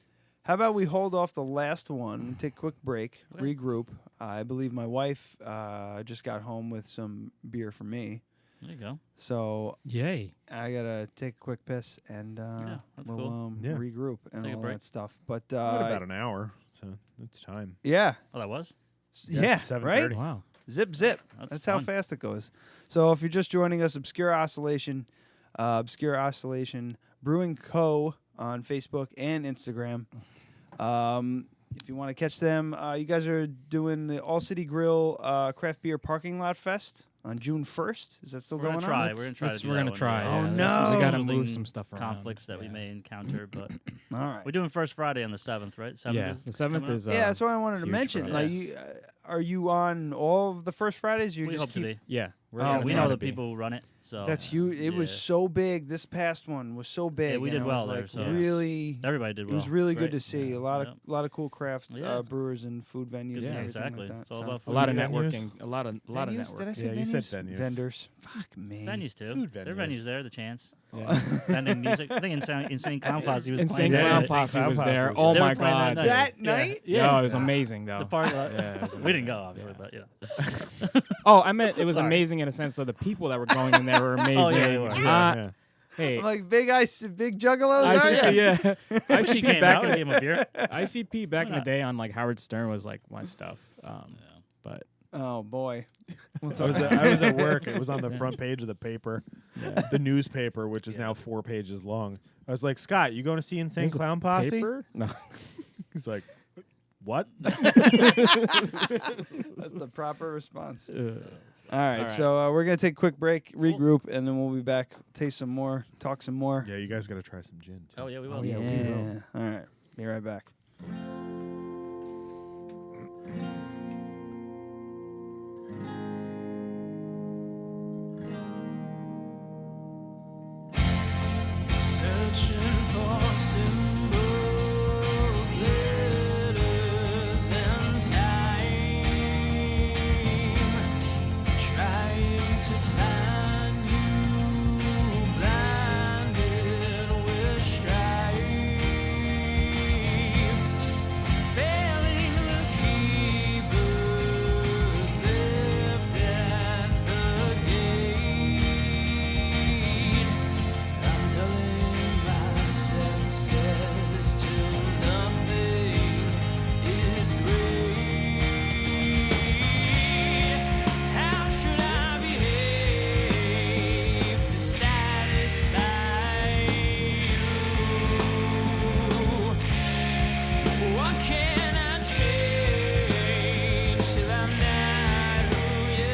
B: How about we hold off the last one, take a quick break,
K: Okay.
B: regroup. I believe my wife just got home with some beer for me.
K: There you go.
B: So
L: Yay.
B: I got to take a quick piss and
K: that's
B: we'll
K: cool.
C: Yeah.
B: regroup and
K: Take a
B: all
K: break.
B: that stuff. But
C: We got about an hour, so it's time.
B: yeah.
K: Oh, that was?
B: Yeah, right?
C: 7:30.
L: Wow.
B: Zip, zip. That's how
K: fun.
B: fast it goes. So if you're just joining us, Obscure Oscillation Brewing Co. on Facebook and Instagram. If you want to catch them, you guys are doing the All City Grill Craft Beer Parking Lot Fest on June 1st. Is that still
K: We're
B: going
K: gonna try.
B: on?
K: We're gonna try to do
L: we're
K: that
L: gonna
K: one,
L: try.
K: yeah.
B: Oh,
L: yeah.
B: no.
L: We gotta
K: Scheduling
L: move some stuff around.
K: conflicts that we
L: Yeah.
K: may encounter, but
B: All right.
K: we're doing First Friday on the 7th, right? 7th
L: Yeah,
K: is
L: the 7th
K: coming up?
L: is.
B: Yeah, that's what I wanted to
L: huge
B: mention.
L: for
B: Like,
K: us.
B: you, are you on all of the first Fridays? You
K: We
B: just
K: hope to be.
L: Yeah.
K: We know the people who run it. So
B: that's huge. It was so big. This past one was so big.
K: Yeah, we did
B: and it
K: well
B: was,
K: there.
B: like,
K: So
B: really,
K: everybody did well.
B: It was really
K: It's
B: good
K: great.
B: to see. A lot of cool craft brewers and food venues.
K: Good,
B: and
K: yeah,
B: everything
K: exactly.
B: Like that.
K: It's all
B: So-
K: about food.
L: A lot of
C: Venues?
L: networking. A lot of
B: Venues?
L: networking.
B: Did I say
C: Yeah,
B: venues?
C: you said venues.
B: Vendors. Fuck me.
K: Venues too.
C: Food
K: There are
C: venues.
K: venues there. The chance.
L: Yeah.
K: Vending music. I think Insane Clown Posse was
L: Insane
K: playing.
L: Clown
K: there.
L: Posse was
C: Posse
L: there.
C: was
L: Oh
K: They were
L: my
K: playing
L: god.
B: That night?
K: Yeah.
L: No, it was amazing though.
K: The part.
L: Yeah, it was
K: We didn't go obviously, but
L: Oh, I meant it was
K: Sorry.
L: amazing in a sense of the people that were going in there were amazing.
K: Oh, yeah, they were.
C: Yeah.
L: Hey,
B: I'm like big juggalos. are ya?
L: yeah.
K: She
L: ICP
K: came
L: back
K: out
L: in
K: and gave him a beer.
L: ICP back in the
K: not?
L: day on like Howard Stern was like my stuff. But
B: Oh boy.
C: I was at work. It was on the front page of the paper, the newspaper, which is now 4 pages long. I was like, Scott, you going to see Insane
L: There's a
C: Clown Posse?
L: paper? No.
C: He's like, what?
B: That's the proper response. All right, so we're gonna take a quick break, regroup, and then we'll be back. Taste some more, talk some more.
C: Yeah, you guys got to try some gin. Too.
K: Oh yeah, we will.
B: Yeah. All right, be right back.
N: Searching for symbols, letters, and time. Trying to find you, blinded with strife. Failing the keepers left at the gate. I'm dulling my senses till nothing is great. How should I behave to satisfy you? What can I change till I'm not who you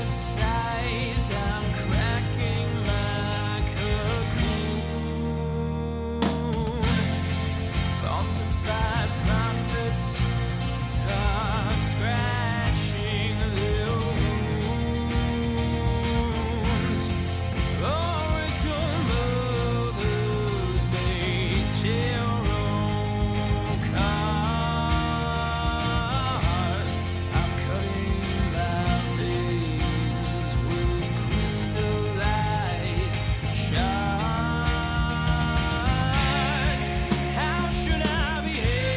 N: Metamorphosized, I'm cracking my cocoon. Falsified prophets are scratching their wounds. Oracle mothers may tarot cards. I'm cutting my veins with crystallized shards. How should I behave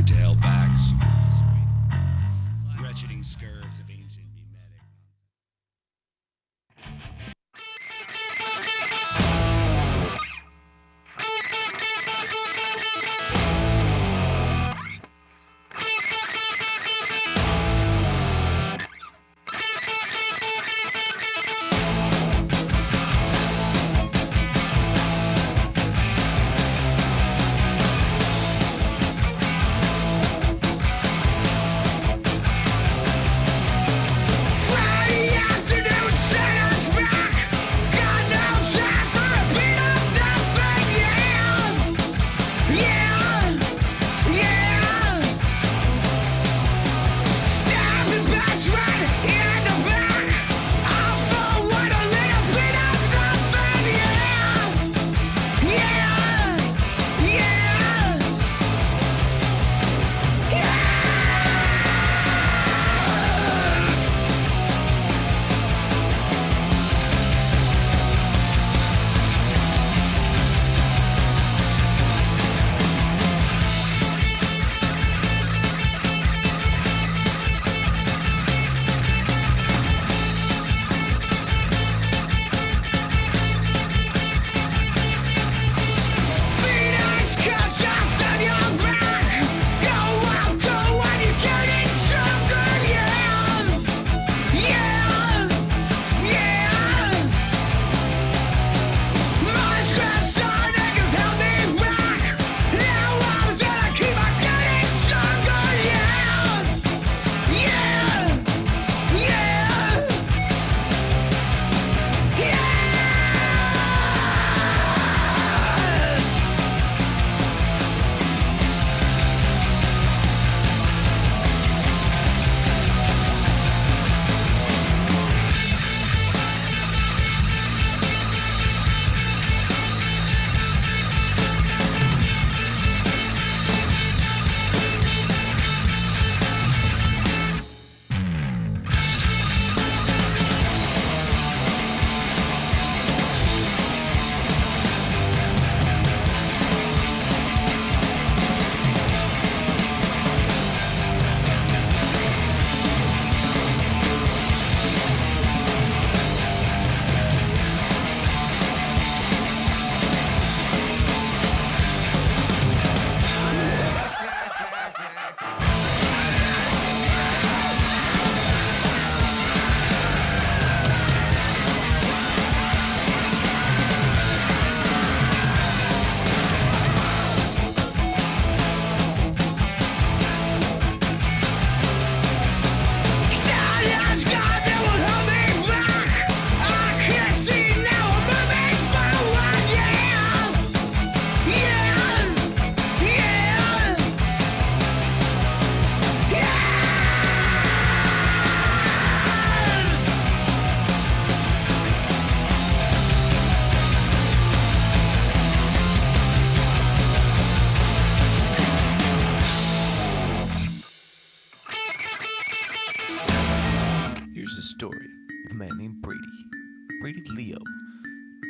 O: tail backs. Wretcheding scurves of ancient mimetic.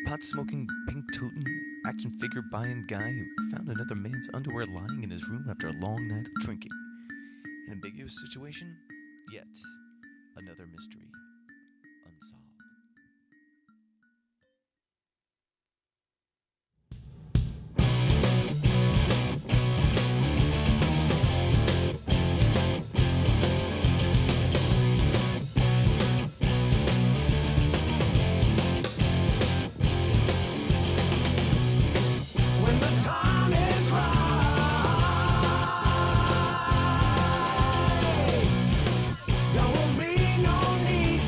P: Pot-smoking, pink-toting, action-figure buying guy who found another man's underwear lying in his room after a long night of drinking. An ambiguous situation, yet another mystery unsolved.
N: When the time is right, there will be no need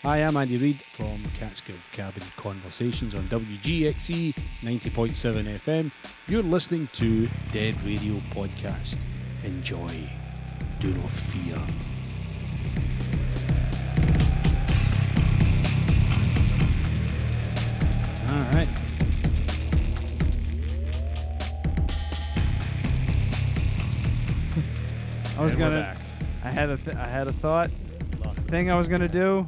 Q: Hi, I'm Andy Reid from Catskill Cabin Conversations on WGXE 90.7 FM. You're listening to Dead Radio Podcast. Enjoy. Do not fear.
B: All right. I was gonna. I had a thought. Thing I was gonna do,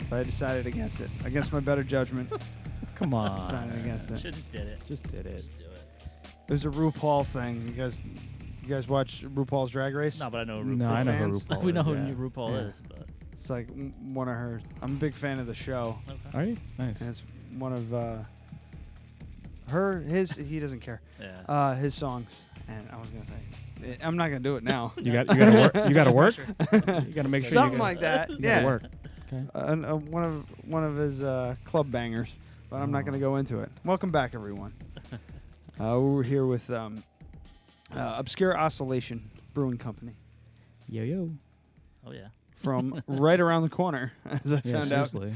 B: but I decided against it. Against my better judgment.
L: Come on.
B: Decided against it.
K: Should just did it.
L: Just did it.
K: Just do it.
B: It was a RuPaul thing. You guys watch RuPaul's Drag Race?
K: No, but I know RuPaul.
L: No, I know
K: fans.
L: who RuPaul
K: We know
L: is,
K: who
L: yeah.
K: RuPaul is, but
B: It's like one of her. I'm a big fan of the show.
K: okay.
L: Are you? Nice.
B: And it's one of he doesn't care.
K: Yeah.
B: His songs. And I was gonna say, I'm not gonna do it now.
L: You got to work. You got to work. You got to make sure
B: something like that.
L: You
B: Yeah.
L: got to work. Okay.
B: One of his club bangers, but I'm not gonna go into it. Welcome back, everyone. We're here with Obscure Oscillation Brewing Company
L: Yo yo.
K: Oh yeah.
B: from right around the corner, as I found out.
L: Seriously.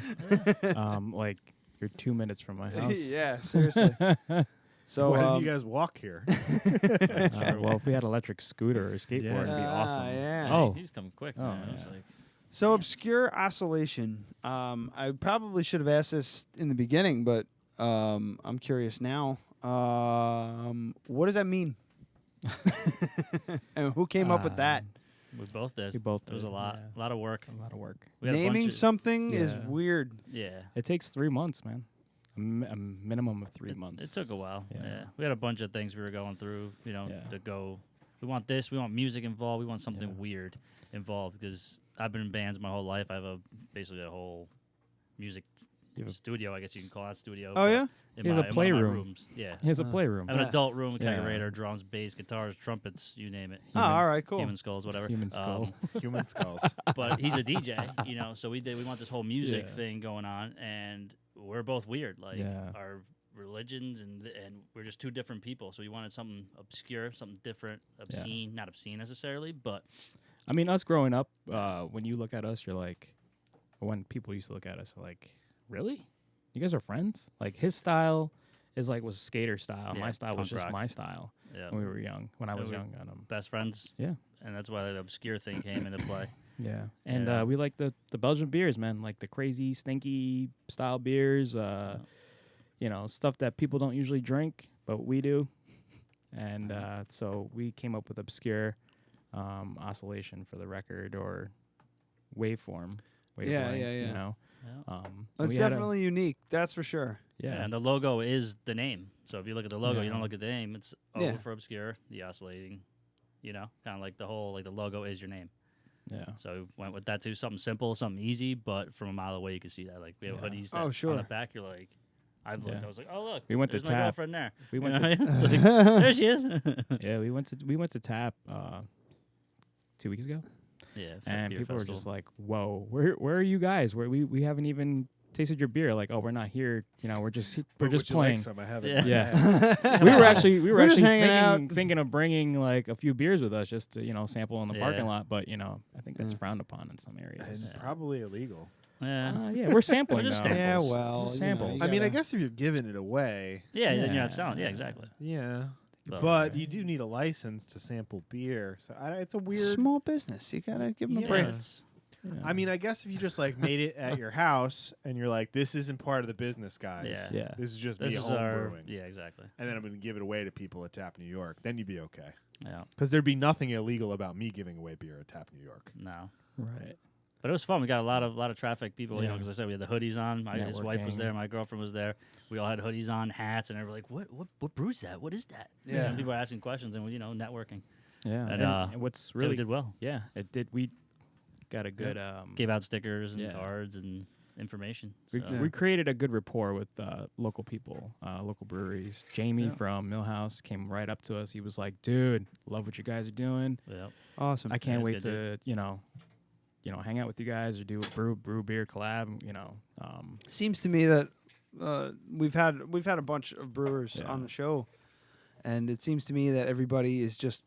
L: Like you're 2 minutes from my house.
B: Yeah, seriously. So
C: why didn't you guys walk here?
L: Well, if we had electric scooter or skateboard, it'd be awesome.
B: Yeah.
L: Oh,
K: He's coming quick.
L: Oh,
K: Man.
L: yeah.
K: It's like,
B: So Obscure Oscillation. I probably should have asked this in the beginning, but I'm curious now. What does that mean? And who came up with that?
K: we both did.
L: We both
K: It was
L: did,
K: a lot of work.
L: A lot of work.
K: We had a
B: Naming
K: bunch of-
B: something is
L: Yeah.
B: weird.
K: Yeah.
L: It takes 3 months, man. A minimum of 3 months.
K: It took a while.
L: Yeah.
K: Yeah. We had a bunch of things we were going through,
L: Yeah.
K: to go. We want this. We want music involved. We want something weird involved because I've been in bands my whole life. I have basically a whole music studio, I guess you can call that studio.
B: Oh,
K: but
B: yeah?
K: in
L: He has
K: my-
L: a
K: in one of my
L: playroom.
K: rooms. Yeah.
L: He has a playroom.
K: I have an adult room,
L: Yeah.
K: kegerator, drums, bass, guitars, trumpets, you name it.
B: Oh, all right, cool.
K: Human skulls, whatever.
L: Human skull.
C: Human skulls.
K: But he's a DJ, so we want this whole music
L: Yeah.
K: thing going on, and we're both weird. Like
L: Yeah.
K: our religions and we're just two different people. So we wanted something obscure, something different, obscene, not obscene necessarily, but
L: I mean, us growing up, when you look at us, you're like, when people used to look at us, like, really? You guys are friends? Like, his style was skater style.
K: Yeah,
L: My style was
K: punk
L: just
K: rock.
L: my style
K: Yeah.
L: when we were young, when I was
K: we were
L: young.
K: best friends.
L: Yeah.
K: And that's why the obscure thing came into play.
L: Yeah. And
K: Yeah.
L: we like the Belgian beers, man, like the crazy, stinky style beers, stuff that people don't usually drink, but we do. And so we came up with Obscure Oscillation for the record, or waveform.
B: Yeah.
L: You know?
K: Yeah.
B: It's definitely unique, that's for sure.
L: Yeah.
K: And the logo is the name. So if you look at the logo, you
L: Yeah.
K: don't look at the name. It's O
B: Yeah.
K: for obscure, the oscillating, kind of like the whole, like the logo is your name.
L: Yeah.
K: So we went with that too, something simple, something easy, but from a mile away you can see that. Like we have hoodies that
B: Oh, sure.
K: on the back, you're like, I've looked,
L: Yeah.
K: I was like, oh look,
L: We went to
K: there's my
L: Tap.
K: girlfriend there.
L: We went
K: You know?
L: to
K: It's like, there she is.
L: Yeah, we went to Tap 2 weeks ago.
K: Yeah,
L: And
K: beer
L: people were
K: festival.
L: just like, "Whoa, where are you guys? We haven't even tasted your beer. Like, oh, we're not here. We're just
C: Would you
L: playing."
C: like some? I have it.
K: Yeah.
L: we were actually
B: We're just hanging
L: thinking of bringing like a few beers with us just to sample in the parking
K: Yeah.
L: lot. But I think that's frowned upon in some areas.
C: And probably illegal.
K: Yeah.
L: Yeah, we're sampling.
K: Just
L: though.
K: samples.
B: Yeah, well,
L: Just samples.
C: I mean, I guess if you're giving it away,
K: Yeah, then you're
L: Yeah.
K: not selling. Yeah, exactly.
C: yeah.
K: But-
C: But you do need a license to sample beer, so it's a weird.
B: Small business. You gotta give them a
C: Yeah.
B: break.
K: It's-
C: I mean, I guess if you just like made it at your house and you're like, this isn't part of the business, guys.
K: Yeah.
L: Yeah.
C: This is just
K: This
C: me
K: is
C: home
K: our
C: brewing.
K: yeah, exactly.
C: And then I'm going to give it away to people at Tap New York. Then you'd be okay.
K: Yeah,
C: Because there'd be nothing illegal about me giving away beer at Tap New York.
K: no.
L: Right.
K: But it was fun. We got a lot of traffic. People,
L: Yeah.
K: because I said we had the hoodies on. His wife was
L: Networking.
K: there. My girlfriend was there. We all had hoodies on, hats, and everybody like, what brews that? What is that?
B: Yeah.
K: And people were asking questions, and networking.
L: Yeah.
K: And,
L: what's
K: Really
L: really
K: did well.
L: Yeah, it did. We got a good.
K: Gave out stickers and
L: yeah.
K: cards and information.
L: We,
K: So.
L: we created a good rapport with local people, local breweries. Jamie from Millhouse came right up to us. He was like, "Dude, love what you guys are doing.
K: Yeah.
B: Awesome.
L: I can't
K: That's
L: wait
K: good,
L: to hang out with you guys or do a brew beer collab."
B: Seems to me that we've had a bunch of brewers
L: Yeah.
B: on the show, and it seems to me that everybody is just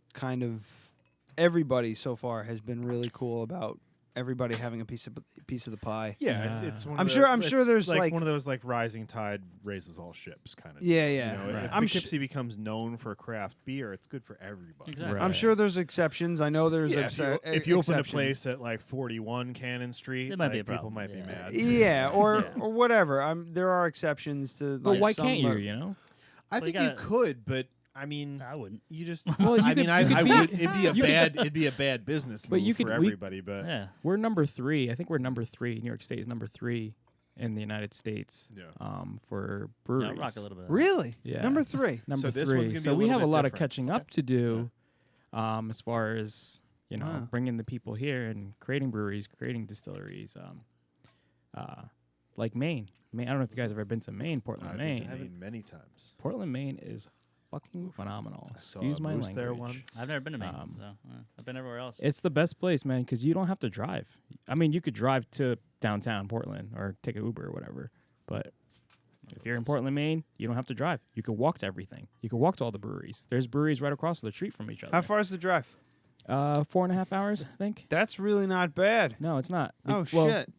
B: everybody so far has been really cool about everybody having a piece of the pie.
C: Yeah, it's one.
B: I'm
C: of
B: sure there's
C: like one of those like rising tide raises all ships kind of.
B: Yeah,
C: deal.
B: yeah.
C: You know,
B: Right.
C: If Poughkeepsie becomes known for craft beer, it's good for everybody.
K: Exactly.
B: I'm sure there's exceptions. I know there's
C: if you open a place at like 41 Cannon Street,
K: It might be a
C: people
K: problem.
C: might be mad.
B: Yeah, or whatever. There are exceptions to.
L: But
B: like,
L: why
B: some,
L: can't you? You know.
C: I think you could, but I mean,
K: I wouldn't.
C: You just.
L: Well,
C: I mean, I would. It'd be a bad business
L: but
C: move for everybody. But
K: yeah,
L: we're number 3. I think we're number 3. New York State is number 3 in the United States.
C: Yeah.
L: For breweries.
K: Yeah, rock a little bit.
B: Really?
L: Yeah.
B: Number 3.
L: Number
C: So this
L: 3.
C: one's gonna be
L: So
C: a
L: we
C: little
L: have a
C: bit
L: lot of
C: different.
L: catching up to do, as far as bringing the people here and creating breweries, creating distilleries. Like Maine. I don't know if you guys have ever been to Maine, Portland, Maine.
C: I've been many times.
L: Portland, Maine is fucking phenomenal.
C: Saw
L: Excuse
C: a
L: my
C: moose
L: language.
C: there once.
K: I've never been to Maine. So, I've been everywhere else.
L: It's the best place, man, because you don't have to drive. I mean, you could drive to downtown Portland or take an Uber or whatever, but if you're in Portland, Maine, you don't have to drive. You can walk to everything. You can walk to all the breweries. There's breweries right across the street from each other.
B: How far is the drive?
L: 4.5 hours, I think.
B: That's really not bad.
L: No, it's not.
B: Oh
L: Well,
B: shit.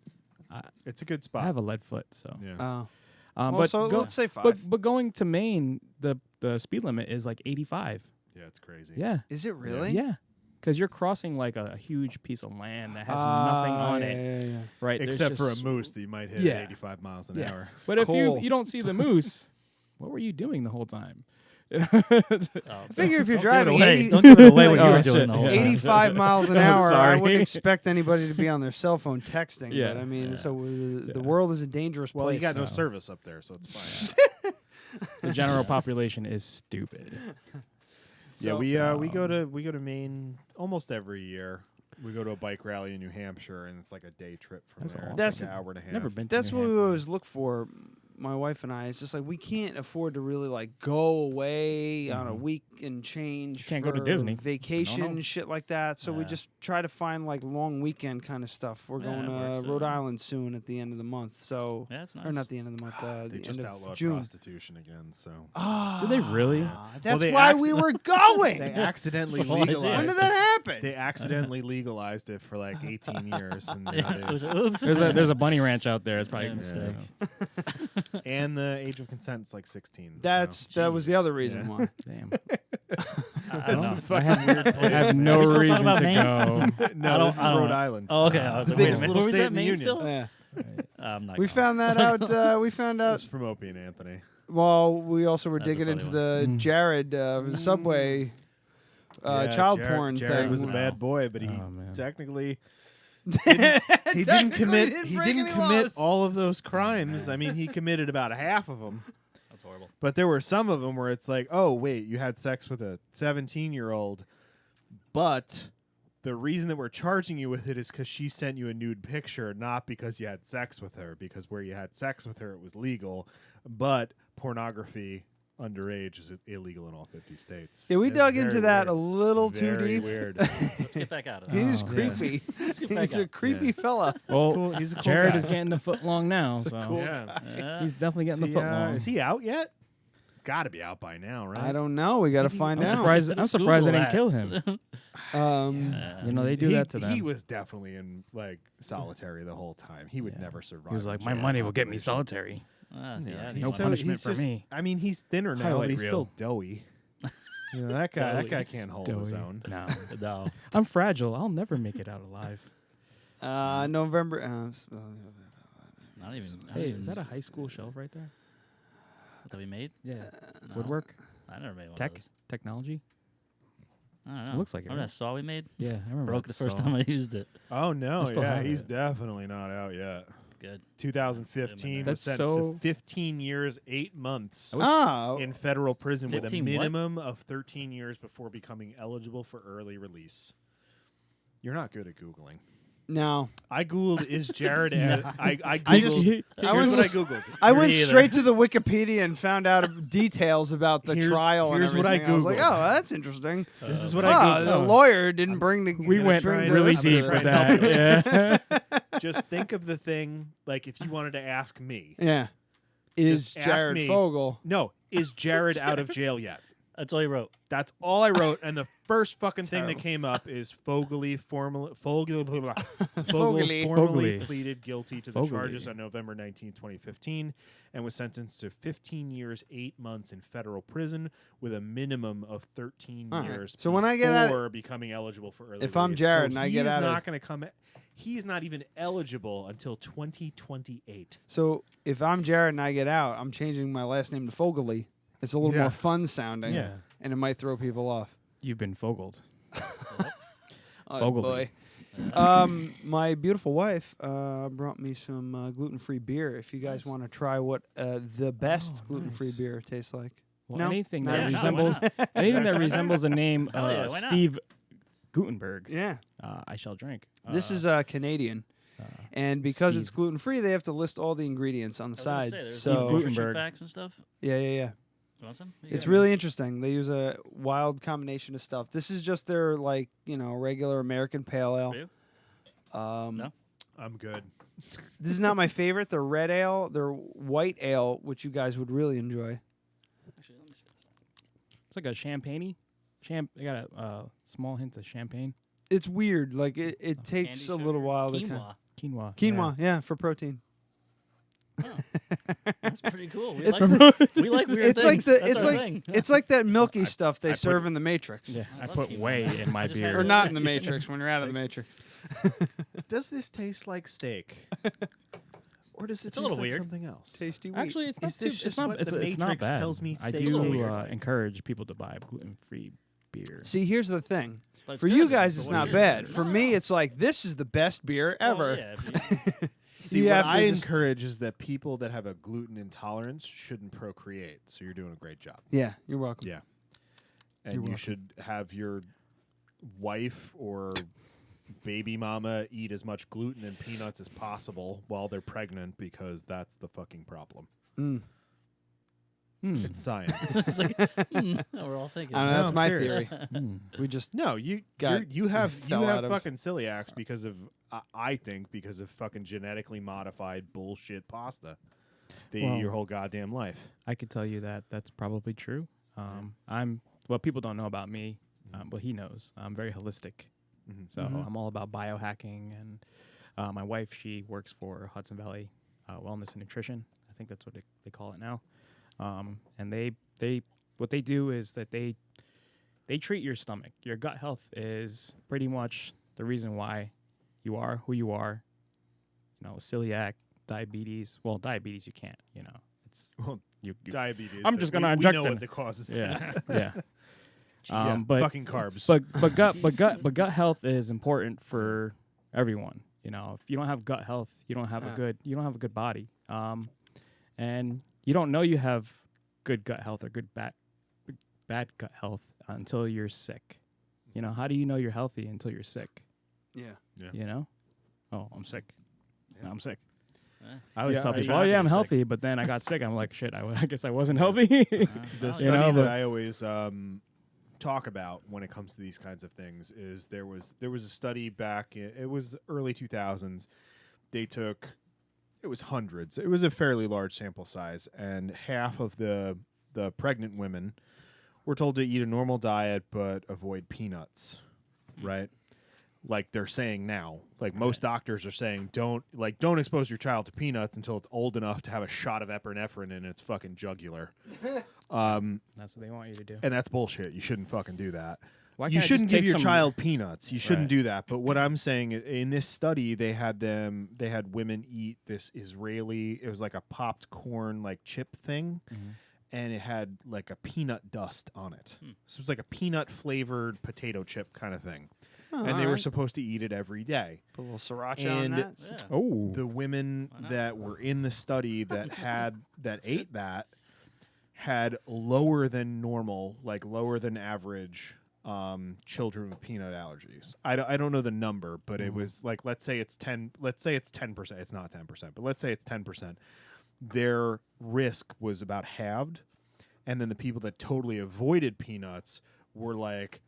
C: It's a good spot.
L: I have a lead foot, so.
C: Yeah.
B: Oh.
L: But
B: Well, so let's say 5.
L: But going to Maine, the speed limit is like 85.
C: Yeah, it's crazy.
L: Yeah.
B: Is it really?
L: Yeah. Because you're crossing like a huge piece of land that has nothing on it.
B: Yeah.
L: Right. there's
C: Except for a
L: just-
C: moose that you might hit
L: Yeah.
C: at 85 miles an hour.
L: But if
B: Cool.
L: you don't see the moose, what were you doing the whole time?
B: I figure if you're
K: Don't
B: driving
K: give it away.
B: 80
K: Don't give it away what
L: Oh,
K: you were
L: shit,
K: doing the whole
L: yeah.
K: time.
B: 85 miles an
L: I'm
B: hour, I
L: sorry.
B: wouldn't expect anybody to be on their cell phone texting.
L: Yeah.
B: But I mean,
K: Yeah.
B: so the world is a dangerous
C: Well,
B: place.
C: you got no
L: No.
C: service up there, so it's fine.
L: The general population is stupid.
C: Yeah,
B: So-
C: we go to Maine almost every year. We go to a bike rally in New Hampshire, and it's like a day trip from
L: That's
C: there.
L: awesome.
C: It's
B: That's-
C: like an hour and a half.
L: Never been to
B: That's
L: New
B: what we
L: Hampshire.
B: always look for. My wife and I. It's just like we can't afford to really like go away on a week and change.
L: You can't go to
B: for
L: Disney.
B: vacation,
L: No.
B: shit like that. So we
K: Yeah.
B: just try to find like long weekend kind of stuff. We're
K: Yeah,
B: going
K: it
B: to
K: works,
B: Rhode
K: yeah.
B: Island soon at the end of the month. So
K: Yeah, it's nice.
B: or not the end of the month.
C: They
B: the
C: just
B: end of
C: outlawed
B: June.
C: prostitution again, so
B: Ah,
L: Did they really?
B: That's
C: they
B: why
C: acci-
B: we were going.
C: they accidentally
K: That's all I did.
C: legalized.
B: When did that happen?
C: They accidentally legalized it for like 18 years, and
K: Yeah, it was oops.
L: There's a bunny ranch out there. It's probably
K: Yeah,
L: a mistake.
C: and the age of consent is like 16.
B: That was the other reason why.
L: Damn.
K: I don't know.
L: I have no
K: Are we still talking
L: reason
K: about
L: to
K: Maine?
L: go.
C: No, this is
K: I don't
C: Rhode
K: know.
C: Island.
K: Oh, okay. I was
C: The
K: like, wait a
C: biggest
K: minute.
C: little
K: Where was
C: state
K: that?
C: in the
K: Maine
C: union.
K: still?
B: Yeah.
K: I'm not
B: We
K: going.
B: found that out. We found out.
C: It's from Opie and Anthony.
B: Well, we also were
K: That's a
B: digging
K: funny
B: into
K: one.
B: the Jared subway
C: Yeah,
B: child
C: Jared-
B: porn
C: Jared
B: thing.
C: was a bad boy, but he
L: Oh, man.
C: technically he
B: Technically
C: didn't commit.
B: didn't
C: He
B: break
C: didn't
B: any
C: commit
B: laws.
C: all of those crimes. I mean, he committed about half of them.
K: That's horrible.
C: But there were some of them where it's like, oh wait, you had sex with a 17-year-old, but the reason that we're charging you with it is because she sent you a nude picture, not because you had sex with her. Because where you had sex with her, it was legal, but pornography underage is illegal in all 50 states.
B: Yeah, we
C: It's
B: dug into
C: very
B: that
C: weird.
B: a little too
C: Very
B: deep.
C: weird.
K: Let's get back out of that.
B: He's
L: Oh,
B: creepy.
K: get back
B: He's a
K: out.
B: creepy
C: Yeah.
B: fella.
L: Well,
C: cool. He's a cool
L: Jared
C: guy.
L: is getting the foot long now, so
B: cool
C: Yeah.
K: Yeah.
L: he's definitely getting
C: Is
L: the
C: he,
L: foot long.
C: is he out yet? He's got to be out by now, right?
B: I don't know. We got to find
L: I'm
B: out.
L: surprised. I'm
K: Let's
L: surprised they
K: Google
L: didn't kill him.
K: Yeah.
L: You know, they do that to them.
C: He was definitely in like solitary the whole time. He would
L: Yeah.
C: never survive.
L: He was like,
C: a
L: my
C: jail
L: money will get me
C: situation."
L: solitary.
K: Yeah,
C: He's
L: No
C: so-
L: punishment
C: he's
L: for
C: just-
L: me.
C: I mean, he's thinner now,
L: Highlight
C: but he's
L: reel.
C: still doughy. You know, that guy. That
K: Doughy.
C: guy can't hold his
L: Doughy.
C: own.
L: No,
K: No.
L: I'm fragile. I'll never make it out alive.
B: November.
K: Not even.
L: Hey, is that a high school shelf right there?
K: that we made?
L: Yeah.
K: No.
L: Woodwork,
K: I never made one.
L: tech,
K: Of those.
L: technology.
K: I don't know.
L: It looks like it,
K: Remember
L: right?
K: that saw we made?
L: Yeah, I remember.
K: Broke the
L: that
K: first
L: saw.
K: time I used it.
C: Oh no!
L: I still
C: Yeah,
L: have
C: he's
L: it.
C: definitely not out yet.
K: Good.
C: 2015 was
L: That's
C: sentenced
L: so-
C: to 15 years, 8 months
B: Oh,
C: in federal prison with a
K: 15 what?
C: minimum of 13 years before becoming eligible for early release. You're not good at Googling.
B: no.
C: I Googled, is Jared I
B: I
C: Googled,
B: just-
C: here's
B: I was-
C: what I Googled.
B: I went
K: Me either.
B: straight to the Wikipedia and found out details about the
C: Here's-
B: trial.
C: here's
B: and
C: what I
B: everything. I was like,
C: Googled.
B: oh, that's interesting.
C: This is what I
B: Ah,
C: Googled.
B: the lawyer didn't bring the.
L: We went
B: bring
L: really
B: the-
L: deep
C: try
L: with
C: and help
L: that. Yeah.
C: Just think of the thing, like if you wanted to ask me.
B: Yeah. Is
C: Just ask
B: Jared
C: me.
B: Fogle?
C: No, is Jared out of jail yet?
K: That's all you wrote.
C: That's all I wrote, and the first fucking thing that came up is Fogarty formally pleaded guilty to the charges on November 19, 2015, and was sentenced to 15 years, 8 months in federal prison with a minimum of 13 years.
B: So when I get out,
C: before becoming eligible for early
B: if I'm
C: release.
B: Jared
C: so
B: and I get out,
C: he's not going to come. He's not even eligible until 2028.
B: So if I'm Jared and I get out, I'm changing my last name to Fogarty. It's a little more fun sounding, and it might throw people off.
L: You've been fogled.
B: Boy. My beautiful wife brought me some gluten-free beer. If you guys want to try what the best gluten-free beer tastes like.
L: Well,
B: no?
L: anything
B: Not
L: that
B: interested?
L: resembles a name, Steve Gutenberg.
B: Yeah.
L: I shall drink.
B: This is Canadian. And because it's gluten-free, they have to list all the ingredients on the side.
K: So nutrition facts and stuff.
B: Yeah.
K: Awesome.
B: It's really interesting. They use a wild combination of stuff. This is just their regular American pale ale.
K: No,
C: I'm good.
B: This is not my favorite. Their red ale, their white ale, which you guys would really enjoy.
K: Actually, let me see.
L: It's like a champagne-y. I got a small hint of champagne.
B: It's weird. Like it takes a little while to
L: Quinoa.
B: Yeah, for protein.
K: That's pretty cool. We
B: It's
K: like weird things.
B: It's like that milky stuff they serve in the Matrix.
L: Yeah, I put whey in my beer.
B: Or not in the Matrix when you're out of the Matrix.
C: Does this taste like steak? Or does it taste
K: a little
C: like
K: weird.
C: something else?
B: Tasty wheat.
L: Actually, it's not.
C: Is this
L: It's not.
C: what
L: It's
C: the
L: not
C: Matrix
L: bad.
C: tells me
L: I
C: steak
L: do
C: is?
L: encourage people to buy gluten-free beer.
B: See, here's the thing.
K: But
B: For
K: it's
B: you
K: good
B: guys,
K: for
B: it's
K: what
B: not
K: it is.
B: bad. For
K: No.
B: me, it's like this is the best beer ever.
K: Yeah,
C: See,
B: You
C: what
B: have to
C: I
B: just-
C: encourage is that people that have a gluten intolerance shouldn't procreate. So you're doing a great job.
B: Yeah, you're welcome.
C: Yeah. And
B: You're
C: you
B: welcome.
C: should have your wife or baby mama eat as much gluten and peanuts as possible while they're pregnant, because that's the fucking problem. It's science.
K: It's like, we're all thinking.
B: I know,
C: No,
B: that's
C: I'm
B: my
C: serious.
B: theory. We just
C: No, you
B: fell out of-
C: fucking celiacs because of I think because of fucking genetically modified bullshit pasta. They eat your whole goddamn life.
L: I could tell you that that's probably true. I'm what people don't know about me, but he knows. I'm very holistic, so I'm all about biohacking. And my wife, she works for Hudson Valley Wellness and Nutrition. I think that's what they call it now. And they what they do is that they treat your stomach. Your gut health is pretty much the reason why you are who you are. You know, celiac, diabetes. Well, diabetes you can't. You know, it's you
C: diabetes.
L: I'm just gonna
C: we
L: inject
C: know
L: it.
C: what the causes.
L: Yeah,
C: yeah.
L: But
C: fucking carbs.
L: But gut health is important for everyone. You know, if you don't have gut health, you don't have a good body. And you don't know you have good gut health or bad gut health until you're sick. You know, how do you know you're healthy until you're sick?
B: Yeah.
L: You know? Oh, I'm sick. No, I'm sick. I
C: Yeah,
L: always tell
C: I
L: people,
C: tried
L: I'm
C: getting
L: healthy, but then I got sick. I'm like, shit, I guess I wasn't healthy.
C: The study
L: but
C: that I always talk about when it comes to these kinds of things is there was a study back in, it was early 2000s. They took, it was hundreds. It was a fairly large sample size, and half of the pregnant women were told to eat a normal diet but avoid peanuts, right? Like they're saying now. Like most doctors are saying, don't expose your child to peanuts until it's old enough to have a shot of epinephrine in its fucking jugular.
L: That's what they want you to do.
C: And that's bullshit. You shouldn't fucking do that.
L: Why
C: You
L: can't I
C: shouldn't
L: just
C: give
L: take
C: your
L: some-
C: child peanuts. You shouldn't
L: Right.
C: do that. But what I'm saying, in this study, they had women eat this Israeli, it was like a popped corn like chip thing, and it had like a peanut dust on it. So it was like a peanut flavored potato chip kind of thing. And they were supposed to eat it every day.
B: Put a little sriracha on that.
K: Yeah.
L: Oh,
C: The women that were in the study that ate that had lower than normal, like lower than average children with peanut allergies. I don't know the number, but it was like, let's say it's 10%. It's not 10%, but let's say it's 10%. Their risk was about halved. And then the people that totally avoided peanuts were like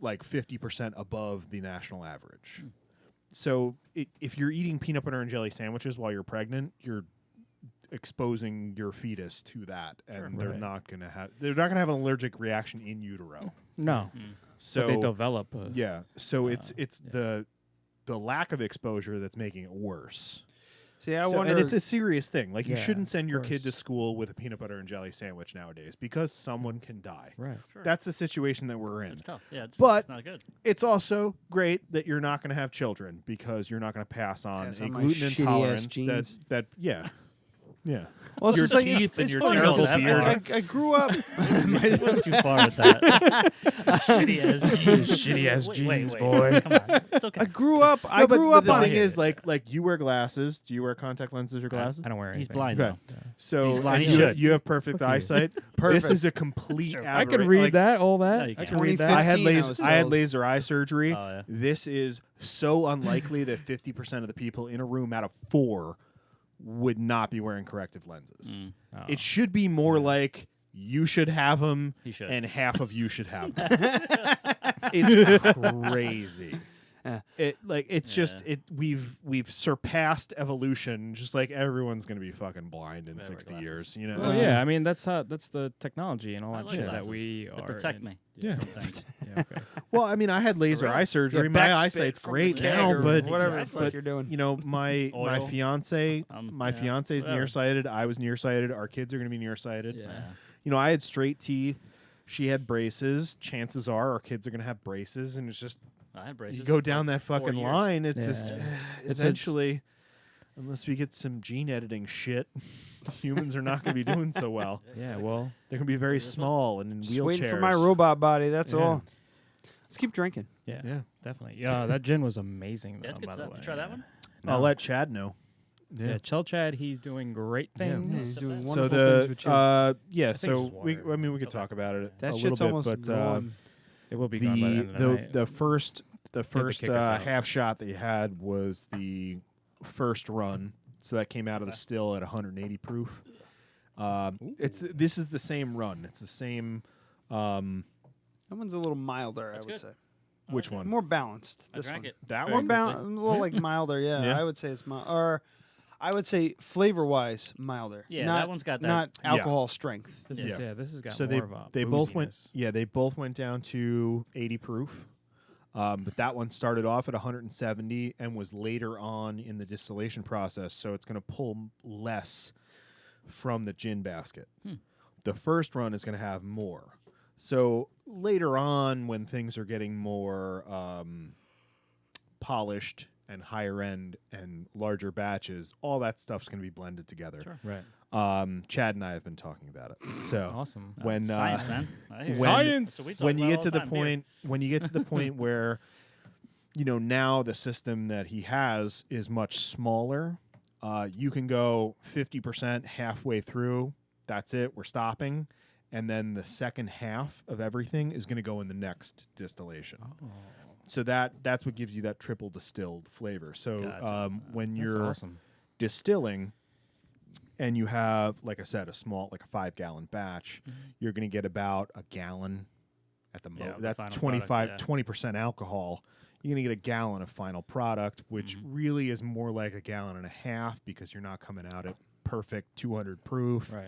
C: 50% above the national average. So if you're eating peanut butter and jelly sandwiches while you're pregnant, you're exposing your fetus to that, and
L: Sure.
C: they're not going to have an allergic reaction in utero.
L: No.
C: So
L: But they develop.
C: So it's the lack of exposure that's making it worse.
B: See, I wonder,
C: and it's a serious thing. Like, you
L: Yeah,
C: shouldn't send your
L: of
C: kid to
L: course.
C: school with a peanut butter and jelly sandwich nowadays because someone can die.
L: Right.
K: Sure.
C: That's the situation that we're in.
K: It's tough. Yeah, it's not good.
C: It's also great that you're not going to have children because you're not going to pass on
B: Pass
C: a
B: on my
C: gluten
B: shitty-ass
C: intolerance
B: genes.
C: that yeah.
B: Well, it's
C: your
B: just like,
C: teeth and
B: it's
C: your
B: funny
C: terrible
B: because
C: beard.
B: I grew up.
K: Went too far with that. Shitty ass jeans.
L: Shitty ass jeans,
K: wait.
L: boy.
K: Come on. It's okay.
B: I grew up.
C: No, but the
B: on
C: thing is, like you wear glasses. Do you wear contact lenses or glasses?
L: I don't wear anything.
K: He's blind
C: Okay.
K: now.
C: So
K: He's blind.
C: and
K: He should.
C: you have perfect
L: Fuck you.
C: eyesight.
B: Perfect.
C: This is a complete
K: true.
L: I can
C: aberration.
L: read
C: Like,
L: that, all that.
K: No, you
L: I
K: can't.
L: can read that.
C: I had
B: 2015, I was
C: I had
B: told.
C: laser eye surgery.
K: Oh, yeah.
C: This is so unlikely that 50% of the people in a room out of 4 would not be wearing corrective lenses.
L: Oh.
C: It should be more like you should have them,
K: He should.
C: and half of you should have them. It's crazy. We've surpassed evolution. Just like everyone's gonna be fucking blind in 60 years. You know.
L: Well,
C: It's
L: yeah,
C: just-
L: I mean that's the technology and all
K: I
L: that
K: like
L: shit
K: glasses.
L: that we
K: They
L: are.
K: protect me.
C: Yeah.
K: from things.
L: Yeah, okay.
C: Well, I mean, I had laser eye surgery.
B: Yeah,
C: My
B: backspit
C: eyesight's
B: from
C: great
B: the keg
C: now,
B: or
C: but
B: whatever the
K: Exactly.
B: fuck you're doing.
C: you know, my
K: Oil.
C: fiance,
K: Yeah,
C: fiance's
K: whatever.
C: nearsighted. I was nearsighted. Our kids are going to be nearsighted.
L: Yeah.
C: You know, I had straight teeth. She had braces. Chances are our kids are going to have braces, and it's just
K: I had braces.
C: you go down
K: for
C: that
K: 4
C: fucking
K: years.
C: line. It's
L: Yeah.
C: just
L: It's
C: eventually, unless we get some gene editing shit, humans are not going to be doing so well.
L: Yeah, well,
C: They're going to be very small and in
B: Just
C: wheelchairs.
B: waiting for my robot body. That's
L: Yeah.
B: all. Let's keep drinking.
L: yeah,
C: Yeah.
L: definitely. Yeah, that gin was amazing.
K: Yeah,
L: Though,
K: it's good
L: by
K: stuff.
L: the way.
K: You try that one?
C: I'll let Chad know.
L: Yeah, Chell Chad, he's doing great things.
B: he's doing
C: So
B: wonderful things with
C: the
B: Chad.
C: yeah,
L: it's
C: so
L: just
C: we
L: water.
C: could talk about it
B: That
C: a
B: shit's
C: little
B: almost
C: bit, but
B: gone.
L: It will be gone by the end of the night.
C: the first
L: to
C: first
L: kick us out.
C: half shot that you had was the first run, so that came out of the still at 180 proof. This is the same run. It's the same.
B: That one's a little milder,
K: That's
B: I would
K: good.
B: say.
C: Which one?
B: More balanced.
K: I
B: This
K: drank
B: one.
K: it.
C: That
K: very
B: More
C: one?
K: quickly.
B: a little like milder, yeah.
C: Yeah.
B: I would say it's mild. Or I would say flavor-wise, milder.
K: Yeah,
B: not,
K: that one's got that-
B: Not
C: Yeah.
B: alcohol strength.
L: This
C: Yeah.
L: is this has got
C: So
L: more of a
C: they both went
L: booziness.
C: they both went down to 80 proof. But that one started off at 170 and was later on in the distillation process, so it's going to pull less from the gin basket. The first run is going to have more. So later on, when things are getting more polished and higher end and larger batches, all that stuff's going to be blended together.
K: Sure.
L: Right.
C: Chad and I have been talking about it. So
L: Awesome.
C: when
K: Science, man. I hear you.
L: Science!
K: That's what we talk
C: when you
K: about
C: get
K: all
C: to the
K: time, beer.
C: point when you get to the point where you know now the system that he has is much smaller, you can go 50% halfway through. That's it. We're stopping. And then the second half of everything is going to go in the next distillation. So that's what gives you that triple distilled flavor. So
K: Gotcha.
C: when
L: That's
C: you're
L: awesome.
C: distilling and you have, like I said, a small, like a 5-gallon batch, you're going to get about a gallon at the
K: Yeah,
C: most.
K: the
C: That's
K: final
C: 25,
K: product,
C: 20% alcohol. You're going to get a gallon of final product, which really is more like a gallon and a half because you're not coming out at perfect 200 proof.
L: Right.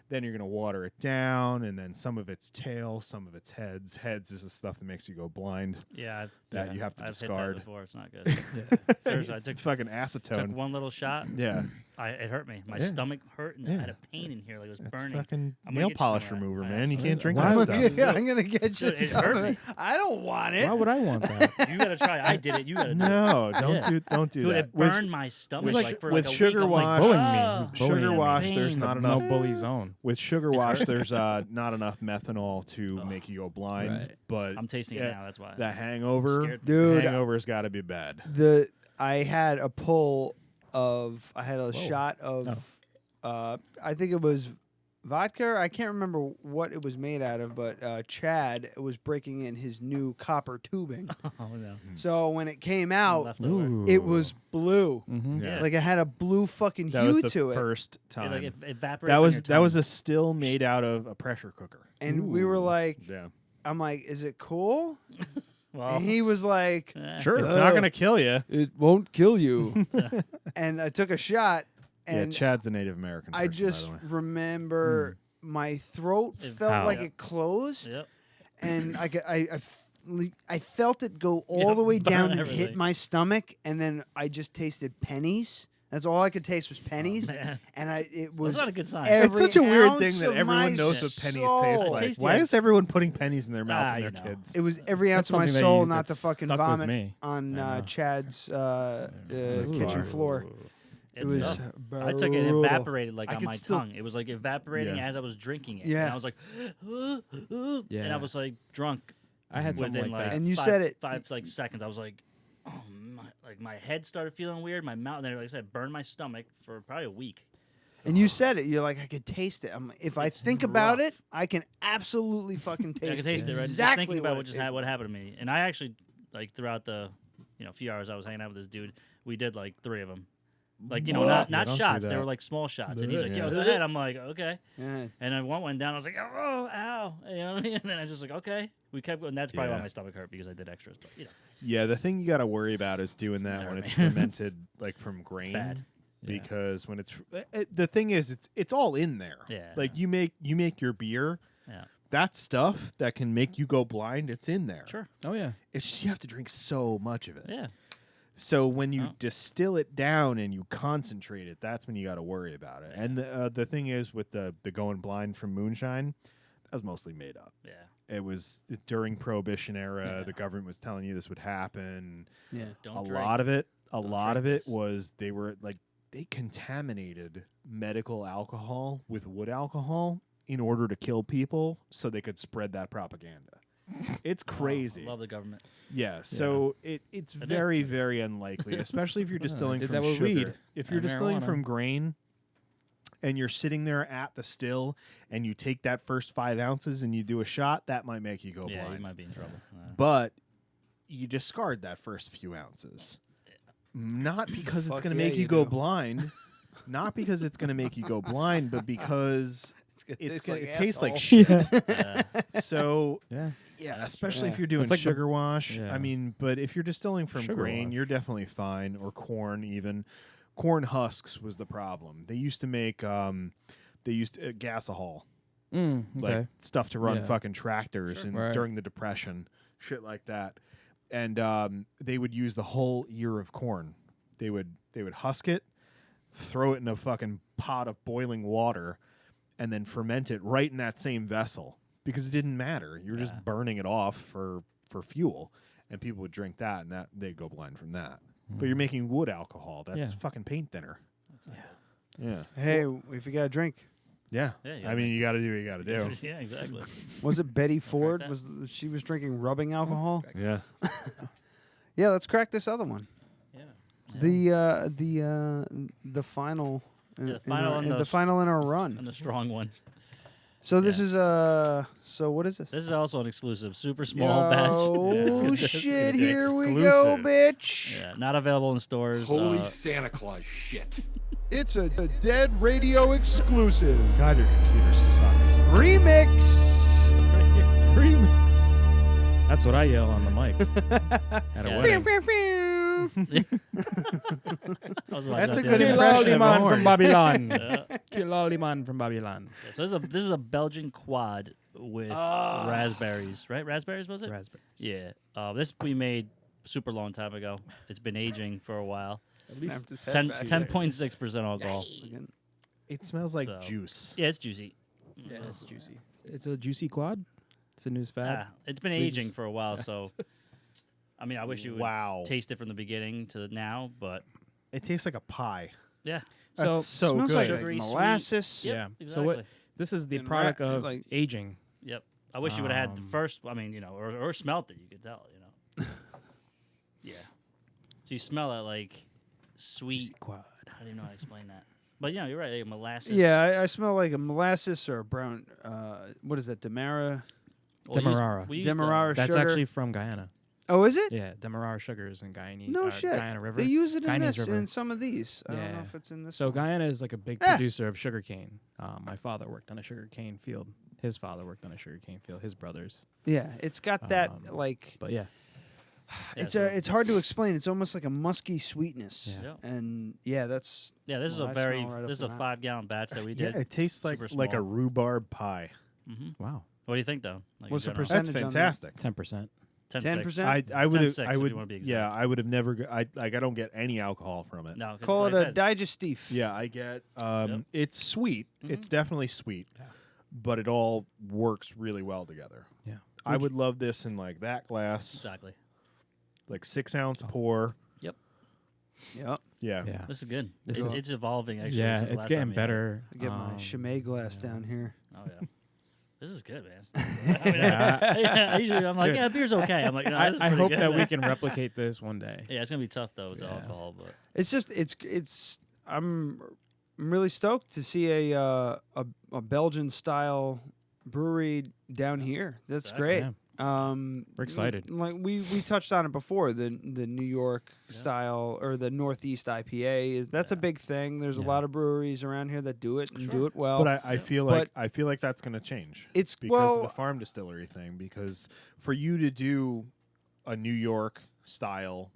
C: Then you're going to water it down, and then some of it's tail, some of it's heads. Heads is the stuff that makes you go blind.
K: Yeah,
C: that you have to
K: I've
C: discard.
K: hit that before. It's not good. Seriously, I
C: It's
K: took
C: fucking acetone.
K: Took one little shot.
C: Yeah.
K: It hurt me. My
C: Yeah.
K: stomach hurt, and I had a pain in here, like it was
C: That's
K: burning.
C: fucking
K: I'm gonna
C: nail
K: get you
C: polish
K: some of that.
C: remover,
K: I
C: man. You
K: absolutely-
C: can't drink
L: Why
C: that
L: would-
C: stuff.
B: Yeah, I'm gonna get you.
K: Dude, it
B: some
K: hurt
B: of
K: me.
B: it. I don't want it.
L: Why would I want that?
K: You gotta try. I did it. You gotta do
C: No,
K: it.
C: don't
K: Yeah.
C: don't do
K: Dude,
C: that.
K: it burned my stomach like for
C: with
K: like a
C: sugar
K: week. I'm
C: wash,
K: like,
L: bullying me.
K: "Ah."
L: He's bullying
C: sugar
L: me.
C: wash. There's
K: Pain.
C: not
L: No
C: enough
L: bully zone.
C: with sugar
K: It's
C: wash.
K: hurt.
C: There's not enough methanol to make you go blind.
L: Right.
C: But
K: I'm tasting it now. That's why.
C: the hangover,
K: scared me.
B: Dude,
C: hangover's got to be bad.
B: I had a pull of. I had a shot of. I think it was vodka. I can't remember what it was made out of, but Chad was breaking in his new copper tubing.
K: Oh no.
B: So when it came out,
K: Leftover.
B: it was blue.
C: Yeah.
B: Like it had a blue fucking
C: That
B: hue
C: was the
B: to it.
C: first
K: It,
C: time.
K: like, it evaporates
C: that
K: on
C: was
K: your
C: that was
K: tongue.
C: a still made out of a pressure cooker.
B: And we were like,
C: Yeah.
B: I'm like, is it cool?
K: Well,
B: And he was like,
C: Sure, it's not gonna kill you.
B: It won't kill you. And I took a shot, And
C: Chad's a Native American person,
B: I just
C: by the way.
B: remember my throat felt like it closed, and I felt it go all the way down and hit my stomach, and then I just tasted pennies. That's all I could taste was pennies, and it was
K: That's not a good sign.
C: It's such a weird thing
B: ounce
C: that
B: of
C: everyone
B: my
C: knows what pennies
B: soul.
C: taste like. Why is everyone putting pennies in their mouth when
K: you
C: they're
K: know.
C: kids?
B: It was every ounce
L: That's
B: of my
L: something that
B: soul
L: you-
B: not to
L: that's
B: fucking
L: stuck with
B: vomit
L: me.
B: on Chad's kitchen floor. It
K: It's
B: was
K: tough. I took it,
B: brutal.
K: evaporated like
B: I
K: on
B: could
K: my
B: still-
K: tongue. It was like evaporating
B: Yeah.
K: as I was drinking it.
B: Yeah.
K: And I was like, and
L: Yeah.
K: I was like drunk.
L: I had something
K: within
L: like that.
B: And you
K: five-
B: said it-
K: five seconds. I was like, oh my head started feeling weird. My mouth, and then like I said, burned my stomach for probably a week.
B: And you said it. You're like, I could taste it. If I think about it,
K: rough.
B: I can absolutely fucking taste it.
K: I could taste it, right?
B: Exactly
K: Just thinking about
B: what
K: what happened to me. And I actually, like, throughout the, few hours I was hanging out with this dude, we did like 3 of them. Like, not
C: don't do
K: shots. They
C: that.
K: were like small shots. And he's like,
C: Yeah.
K: yo, go ahead. I'm like, okay.
B: Yeah.
K: And then one went down. I was like, oh, ow. You know what I mean? And then I was just like, okay. We kept going. That's probably why
C: Yeah.
K: my stomach hurt because I did extras. But,
C: Yeah, the thing you got to worry about is doing that when it's fermented like from grain.
K: bad.
C: Because when it's the thing is it's all in there.
K: Yeah.
C: Like you make your beer.
K: Yeah.
C: That stuff that can make you go blind, it's in there.
K: Sure.
L: Oh yeah.
C: It's just you have to drink so much of it.
K: Yeah.
C: So when you distill it down and you concentrate it, that's when you got to worry about it. And the thing is with the going blind from moonshine, that was mostly made up.
K: Yeah.
C: It was during Prohibition era. The government was telling you this would happen.
B: Yeah.
K: Don't
C: A
K: drink.
C: lot of it
K: drink
C: was they were like they contaminated medical alcohol with wood alcohol in order to kill people so they could spread that propaganda. It's crazy.
K: Love the government.
C: Yeah, so it's
K: I do.
C: very, very unlikely, especially if you're distilling
L: did
C: from
L: that with
C: sugar.
L: weed
C: If you're
L: and
C: distilling
L: marijuana.
C: from grain and you're sitting there at the still and you take that first 5 ounces and you do a shot, that might make you go
K: Yeah,
C: blind.
K: you might be in trouble.
C: But you discard that first few ounces. Not because it's
B: Fuck
C: going to
B: yeah,
C: make you
B: you
C: go
B: do.
C: blind. Not because it's going to make you go blind, but because
B: taste
C: gonna
B: like
C: taste like
B: asshole.
C: shit. So
L: Yeah.
C: especially
B: right.
C: if you're doing
L: It's like the-
C: sugar wash.
L: yeah.
C: I mean, but if you're distilling from
L: Sugar
C: grain,
L: wash.
C: you're definitely fine. Or corn, even corn husks was the problem. They used to make gasohol,
L: Okay.
C: like stuff to run
L: Yeah.
C: fucking tractors
L: Sure.
C: and
L: Right.
C: during the Depression, shit like that. And they would use the whole ear of corn. They would husk it, throw it in a fucking pot of boiling water, and then ferment it right in that same vessel because it didn't matter. You were just burning it off for fuel, and people would drink that, and that they'd go blind from that. But you're making wood alcohol. That's
L: Yeah.
C: fucking paint thinner. Yeah.
B: Hey, if you got a drink,
C: Yeah.
K: Yeah, you
C: I
K: gotta
C: mean, you got to do what you got to do.
K: Yeah, exactly.
B: was it Betty Ford?
K: that.
B: She was drinking rubbing alcohol?
C: Yeah.
B: Yeah, let's crack this other one.
K: Yeah.
B: The final.
K: Yeah, final on
B: the
K: the-
B: final in our run.
K: And the strong one.
B: So this is so what is this?
K: This is also an exclusive, super small batch.
B: Oh
K: It's
B: shit!
K: good.
B: Here we go, bitch.
K: Yeah, not available in stores.
F: Holy Santa Claus shit.
M: It's a Dead Radio exclusive.
C: God, your computer sucks.
B: Remix.
C: Remix.
L: That's what I yell on the mic at a
K: Yeah.
L: wedding.
C: That's a
L: Kill
C: good
L: all
C: impression
L: the
C: of a
L: man
C: horn.
L: from Babylon.
K: Yeah.
L: Kill all the man from Babylon.
K: Yeah, so this is a Belgian quad with raspberries, right? Raspberries, was it?
L: Raspberries.
K: Yeah. This we made super long time ago. It's been aging for a while.
B: At least
K: 10.6% alcohol.
C: It smells like
K: So-
C: juice.
K: Yeah, it's juicy.
L: Yeah, it's juicy. It's a juicy quad. It's a news fad.
K: It's been
L: We
K: aging
L: just-
K: for a while, so I mean, I wish you would taste it from the beginning to now, but
C: It tastes like a pie.
K: yeah.
C: That's so
B: smells
C: good.
B: like
K: Sugary, sweet.
B: molasses.
K: Yep,
L: Yeah.
K: exactly.
L: So what? This is the
B: And
L: product
B: ra-
L: of
B: like-
L: aging.
K: Yep. I wish you would have had the first. I mean, or smelt it. You could tell. Yeah. So you smell that like sweet.
L: Quad.
K: I don't even know how to explain that. But you're right. Like molasses.
B: Yeah, I smell like a molasses or a brown. What is that? Demerara.
L: Demerara.
B: Demerara
L: That's
B: sugar.
L: actually from Guyana.
B: Oh, is it?
L: Yeah, Demerara sugars in Guyana.
B: No shit.
L: Guyana River.
B: They use it in
L: Guyanese
B: this
L: River.
B: in some of these. I don't know
L: Yeah.
B: if it's in this.
L: So
B: one.
L: Guyana is like a big producer of sugarcane. My father worked on a sugarcane field. His father worked on a sugarcane field. His brothers.
B: Yeah, it's got that like.
L: But yeah,
B: It's hard to explain. It's almost like a musky sweetness.
K: Yeah.
B: And
K: this is a 5-gallon batch that we did.
C: Yeah, it tastes like a rhubarb pie.
K: Mm-hmm. Wow. What do you think though? Like
B: what's the
C: That's
B: percentage?
C: fantastic.
L: 10%.
B: 10%.
C: I would. I would.
K: If you want to be exact.
C: Yeah, I would have never. I don't get any alcohol from it.
K: No,
B: Call it a digestif.
C: Yeah, I get. It's sweet. It's definitely sweet, but it all works really well together.
L: Yeah,
C: I would love this in like that glass.
K: Exactly.
C: Like 6-ounce pour.
K: Yep.
B: Yep.
C: Yeah.
K: This is good. It's evolving actually.
L: Yeah,
K: since the
L: it's
K: last
L: getting
K: time
L: better.
B: I get my Chimay glass down here.
K: Oh yeah. This is good, man. Usually I'm like, beer's okay. I'm like, no, this is
L: I
K: pretty
L: hope
K: good.
L: that we can replicate this one day.
K: Yeah, it's gonna be tough though with the alcohol, but
B: It's just I'm really stoked to see a Belgian style brewery down here. That's great.
L: Yeah. We're excited.
B: Like we touched on it before. The New York style or the Northeast IPA that's a big thing. There's a lot of breweries around here that do it and do it well.
C: But I feel like that's going to change.
B: It's
C: because of the farm distillery thing. Because for you to do a New York style,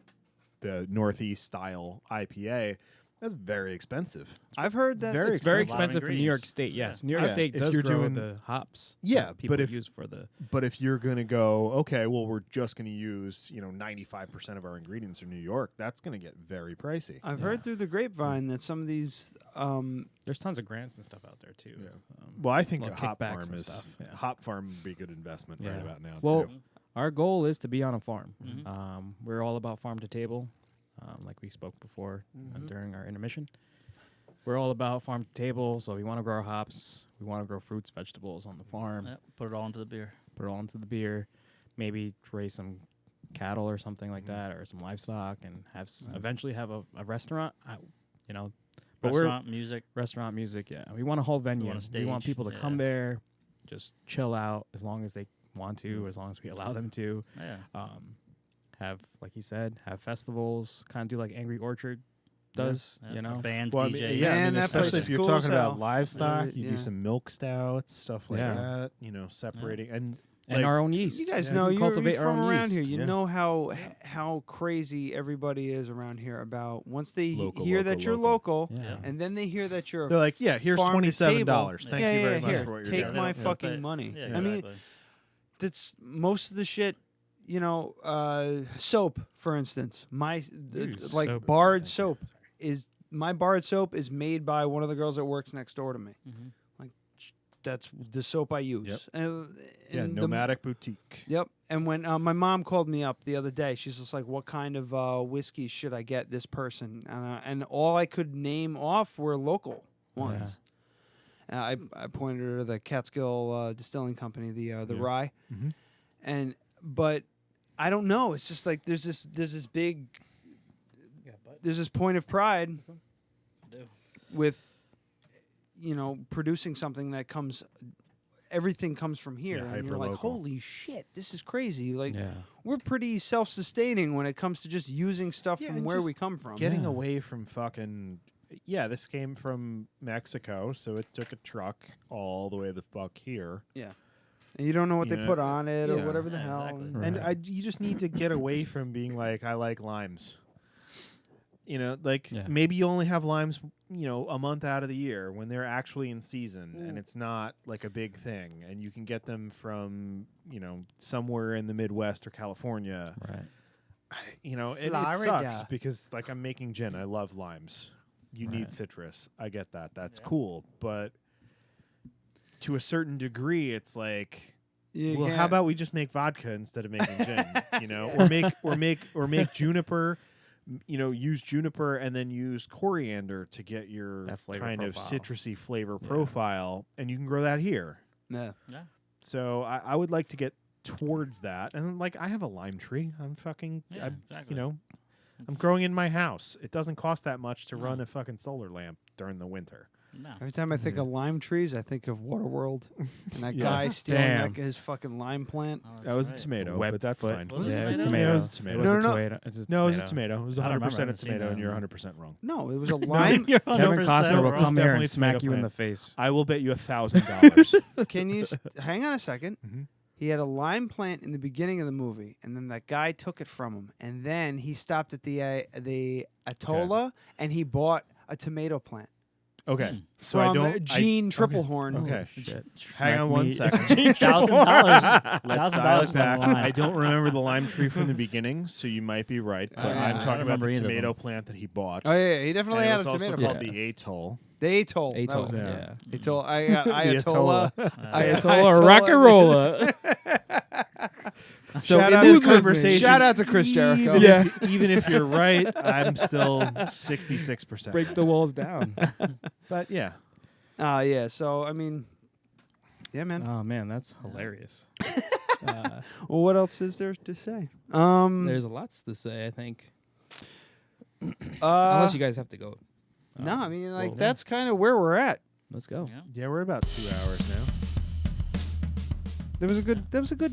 C: the Northeast style IPA, that's very expensive.
B: I've heard that
L: It's very expensive for New York State. Yes, New York State does grow the hops.
C: Yeah,
L: people use for the.
C: But if you're going to go, okay, well, we're just going to use 95% of our ingredients in New York, that's going to get very pricey.
B: I've heard through the grapevine that some of these
L: there's tons of grants and stuff out there too.
C: Yeah. Well, I think a
L: like
C: hop
L: kickbacks
C: farm
L: and
C: is
L: stuff. Yeah.
C: hop farm would be a good investment right about now.
L: Well,
C: too.
L: our goal is to be on a farm. We're all about farm to table, like we spoke before during our intermission. We're all about farm to table, so we want to grow our hops. We want to grow fruits, vegetables on the farm.
K: Yep, put it all into the beer.
L: Maybe raise some cattle or something like that, or some livestock, and have eventually have a restaurant. But restaurant music. Yeah, we want a whole venue. We want people to come there, just chill out as long as they want to, as long as we allow them to.
K: Yeah.
L: Have, like you said, have festivals. Kind of do like Angry Orchard does,
K: bands,
C: well,
K: DJs.
C: Especially if you're
B: cool
C: talking
B: as hell.
C: about livestock, you do some milk stouts, stuff like that. Separating and
L: our own yeast.
B: You guys know you're from around here. You know how crazy everybody is around here about once they hear that you're local, and then they hear that you're.
C: They're like, yeah, here's $27. Thank you very much
B: here,
C: for what you're
B: take
C: doing.
B: my fucking money.
K: Yeah,
B: I mean, that's most of the shit. Soap, for instance, Bard soap is made by one of the girls that works next door to me. Like that's the soap I use.
C: Yep. Nomadic Boutique.
B: Yep. And when my mom called me up the other day, she's just like, "What kind of whiskey should I get this person?" And all I could name off were local ones. I pointed her to the Catskill Distilling Company, the rye, but I don't know. It's just like there's this point of pride with producing something that everything comes from here, and you're like, holy shit, this is crazy. Like we're pretty self-sustaining when it comes to just using stuff from where we come from.
C: Getting away from fucking. Yeah, this came from Mexico, so it took a truck all the way the fuck here.
B: Yeah. And you don't know what they put on it or whatever the hell.
C: Exactly. And you just need to get away from being like, I like limes. Maybe you only have limes, a month out of the year when they're actually in season and it's not like a big thing. And you can get them from, somewhere in the Midwest or California.
L: Right.
C: It sucks because like I'm making gin. I love limes. You need citrus. I get that. That's cool. But to a certain degree, it's like, how about we just make vodka instead of making gin? Or make juniper. Use juniper and then use coriander to get your kind of citrusy flavor profile, and you can grow that here.
B: Yeah.
C: So I would like to get towards that, and like I have a lime tree. I'm growing in my house. It doesn't cost that much to run a fucking solar lamp during the winter.
K: No.
B: Every time I think of lime trees, I think of Waterworld and that guy stealing his fucking lime plant.
C: That was a tomato, but that's fine.
K: Was it
L: it was
K: tomato?
L: tomato.
C: It was a tomato.
B: No,
C: it was a tomato. It was
K: I don't
C: 100% a
K: remember
C: tomato, and
K: that.
C: you're 100% wrong.
B: No, it was a lime.
L: Kevin Costner will
C: wrong.
L: come here
C: Definitely
L: and smack
C: tomato
L: you in
C: plant.
L: the face.
C: I will bet you $1,000.
B: Can you hang on a second? He had a lime plant in the beginning of the movie, and then that guy took it from him. And then he stopped at the Atolla, and he bought a tomato plant.
C: Okay. So
B: From Gene Triplehorn.
C: Okay.
L: Shit.
C: Hang on one second.
K: $1,000.
C: Let's dial it back. I don't remember the lime tree from the beginning, so you might be right. But I'm talking about the tomato plant that he bought.
B: Oh, yeah. He definitely had a tomato
C: plant.
B: plant.
C: Called the Atoll.
B: The Atoll.
L: Atoll,
B: That was
L: yeah.
B: Atoll. I got Ayatollah.
L: Ayatollah Rock-a-Rolla.
C: So in this conversation,
B: shout out to Chris Jericho.
C: Even if you're right, I'm still 66%.
L: Break the walls down.
C: But yeah.
B: Yeah. So I mean, yeah, man.
L: Oh man, that's hilarious.
B: Well, what else is there to say?
L: There's lots to say, I think. Unless you guys have to go.
B: No, I mean, like that's kind of where we're at.
L: Let's go.
C: Yeah, we're about 2 hours now.
B: That was a good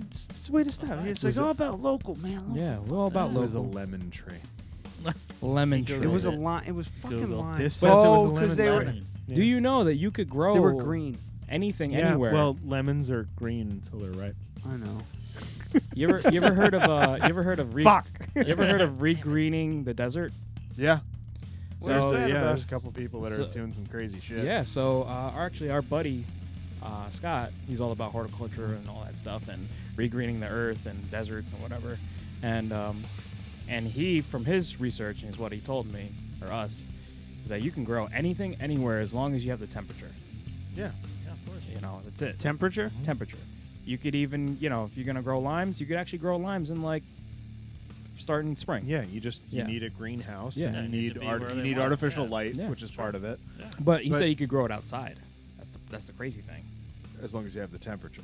B: way to stop. It's like all about local, man.
L: Yeah, we're all about
C: It was a
L: local.
C: lemon tree.
L: Lemon tree.
B: It was a lime. It was fucking
K: Google.
B: lime.
C: This says it was a lemon.
B: they were.
K: Lemon.
L: Do you know that you could grow?
B: They were green.
L: Anything,
C: Yeah,
L: anywhere.
C: well, lemons are green until they're ripe.
B: I know.
L: you ever heard of
B: Fuck.
L: You ever heard of regreening the desert?
C: Yeah.
B: Where's
C: So
B: that
C: yeah,
B: about?
C: there's a couple people that are doing some crazy shit.
L: Yeah. So our buddy Scott, he's all about horticulture and all that stuff and regreening the earth and deserts and whatever. And he, from his research, and is what he told me or us, is that you can grow anything anywhere as long as you have the temperature.
C: Yeah.
K: Yeah, of course.
L: You know, that's it.
B: Temperature.
L: Temperature. You could even, if you're gonna grow limes, you could actually grow limes in like starting spring.
C: Yeah, you need a greenhouse.
L: Yeah.
C: And
K: Yeah,
C: you need artificial light, which is part of it.
K: Yeah.
L: But he said you could grow it outside. That's the crazy thing.
C: As long as you have the temperature.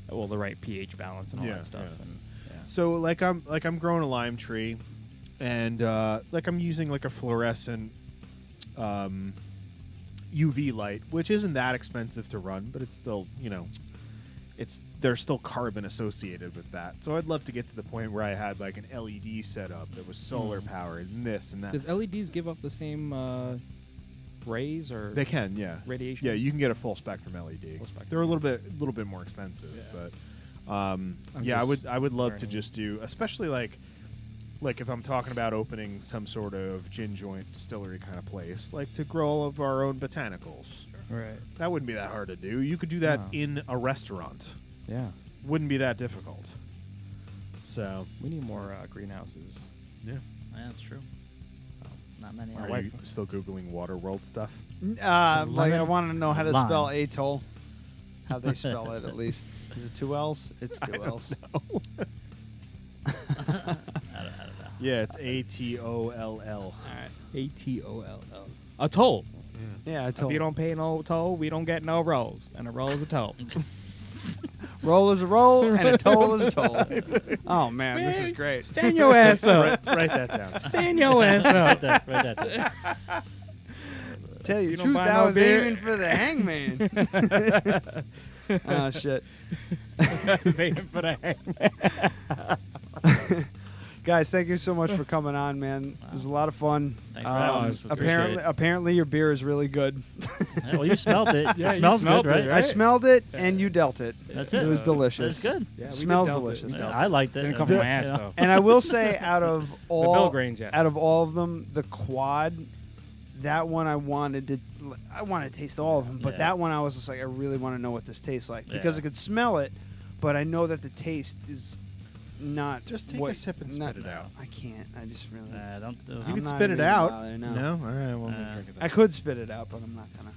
L: Well, the right pH balance and all that stuff.
C: Yeah.
L: And,
C: So I'm growing a lime tree, and I'm using like a fluorescent UV light, which isn't that expensive to run, but it's still there's still carbon associated with that. So I'd love to get to the point where I had like an LED setup that was solar powered and this and that.
L: Does LEDs give off the same rays or
C: They can, yeah.
L: radiation?
C: Yeah, you can get a full spectrum LED.
L: Full spectrum.
C: They're a little bit more expensive, but I would love to just do, especially like if I'm talking about opening some sort of gin joint distillery kind of place, like to grow all of our own botanicals.
L: Right.
C: That wouldn't be that hard to do. You could do that in a restaurant.
L: Yeah.
C: Wouldn't be that difficult. So
L: we need more greenhouses.
C: Yeah.
K: Yeah, that's true. Not many.
C: Are you still Googling Waterworld stuff?
B: Like I want to know how to spell atoll. How they spell it, at least. Is it 2 L's? It's 2 L's.
K: I don't know.
C: Yeah, it's ATOLL.
L: All right. ATOLL. A toll.
B: Yeah, a toll.
L: If you don't pay no toll, we don't get no rolls, and a roll is a toll.
B: Roll is a roll, and a toll is a toll. Oh man, this is great.
L: Stand your ass up.
C: Write that down.
L: Stand your ass up.
K: Write that down.
B: Tell you
L: You
B: the
L: don't
B: truth,
L: buy
B: I
L: no
B: was
L: beer.
B: aiming for the hangman. Oh shit.
L: Aiming for the hangman.
B: Guys, thank you so much for coming on, man. It was a lot of fun.
K: Thanks for having us.
B: Apparently your beer is really good.
K: Yeah, well, you smelled it.
L: Yeah,
K: It smells
L: smelled
K: good,
L: it,
K: right?
L: right?
B: I smelled it, and you dealt it.
K: That's it.
B: It was delicious.
K: It's good.
L: Yeah, we
B: Smells
L: did dealt it.
B: delicious.
L: We
K: Yeah,
L: dealt
K: I
L: it.
K: liked it.
L: Didn't come from my ass, though.
B: And I will say, out of all
L: Belgrains, yes.
B: out of all of them, the quad, that one I wanted to taste all of them, but
K: Yeah.
B: that one I was just like, I really want to know what this tastes like because I
K: Yeah.
B: could smell it, but I know that the taste is not.
C: Just take
B: what,
C: a sip and
B: not-
C: spit it out.
B: I can't. I just really.
K: Don't do
C: You
K: it.
B: I'm
C: can
B: not
C: spit it
B: even
C: out.
B: bothered, no.
C: No? All right. Well, then drink it then.
B: I could spit it out, but I'm not gonna.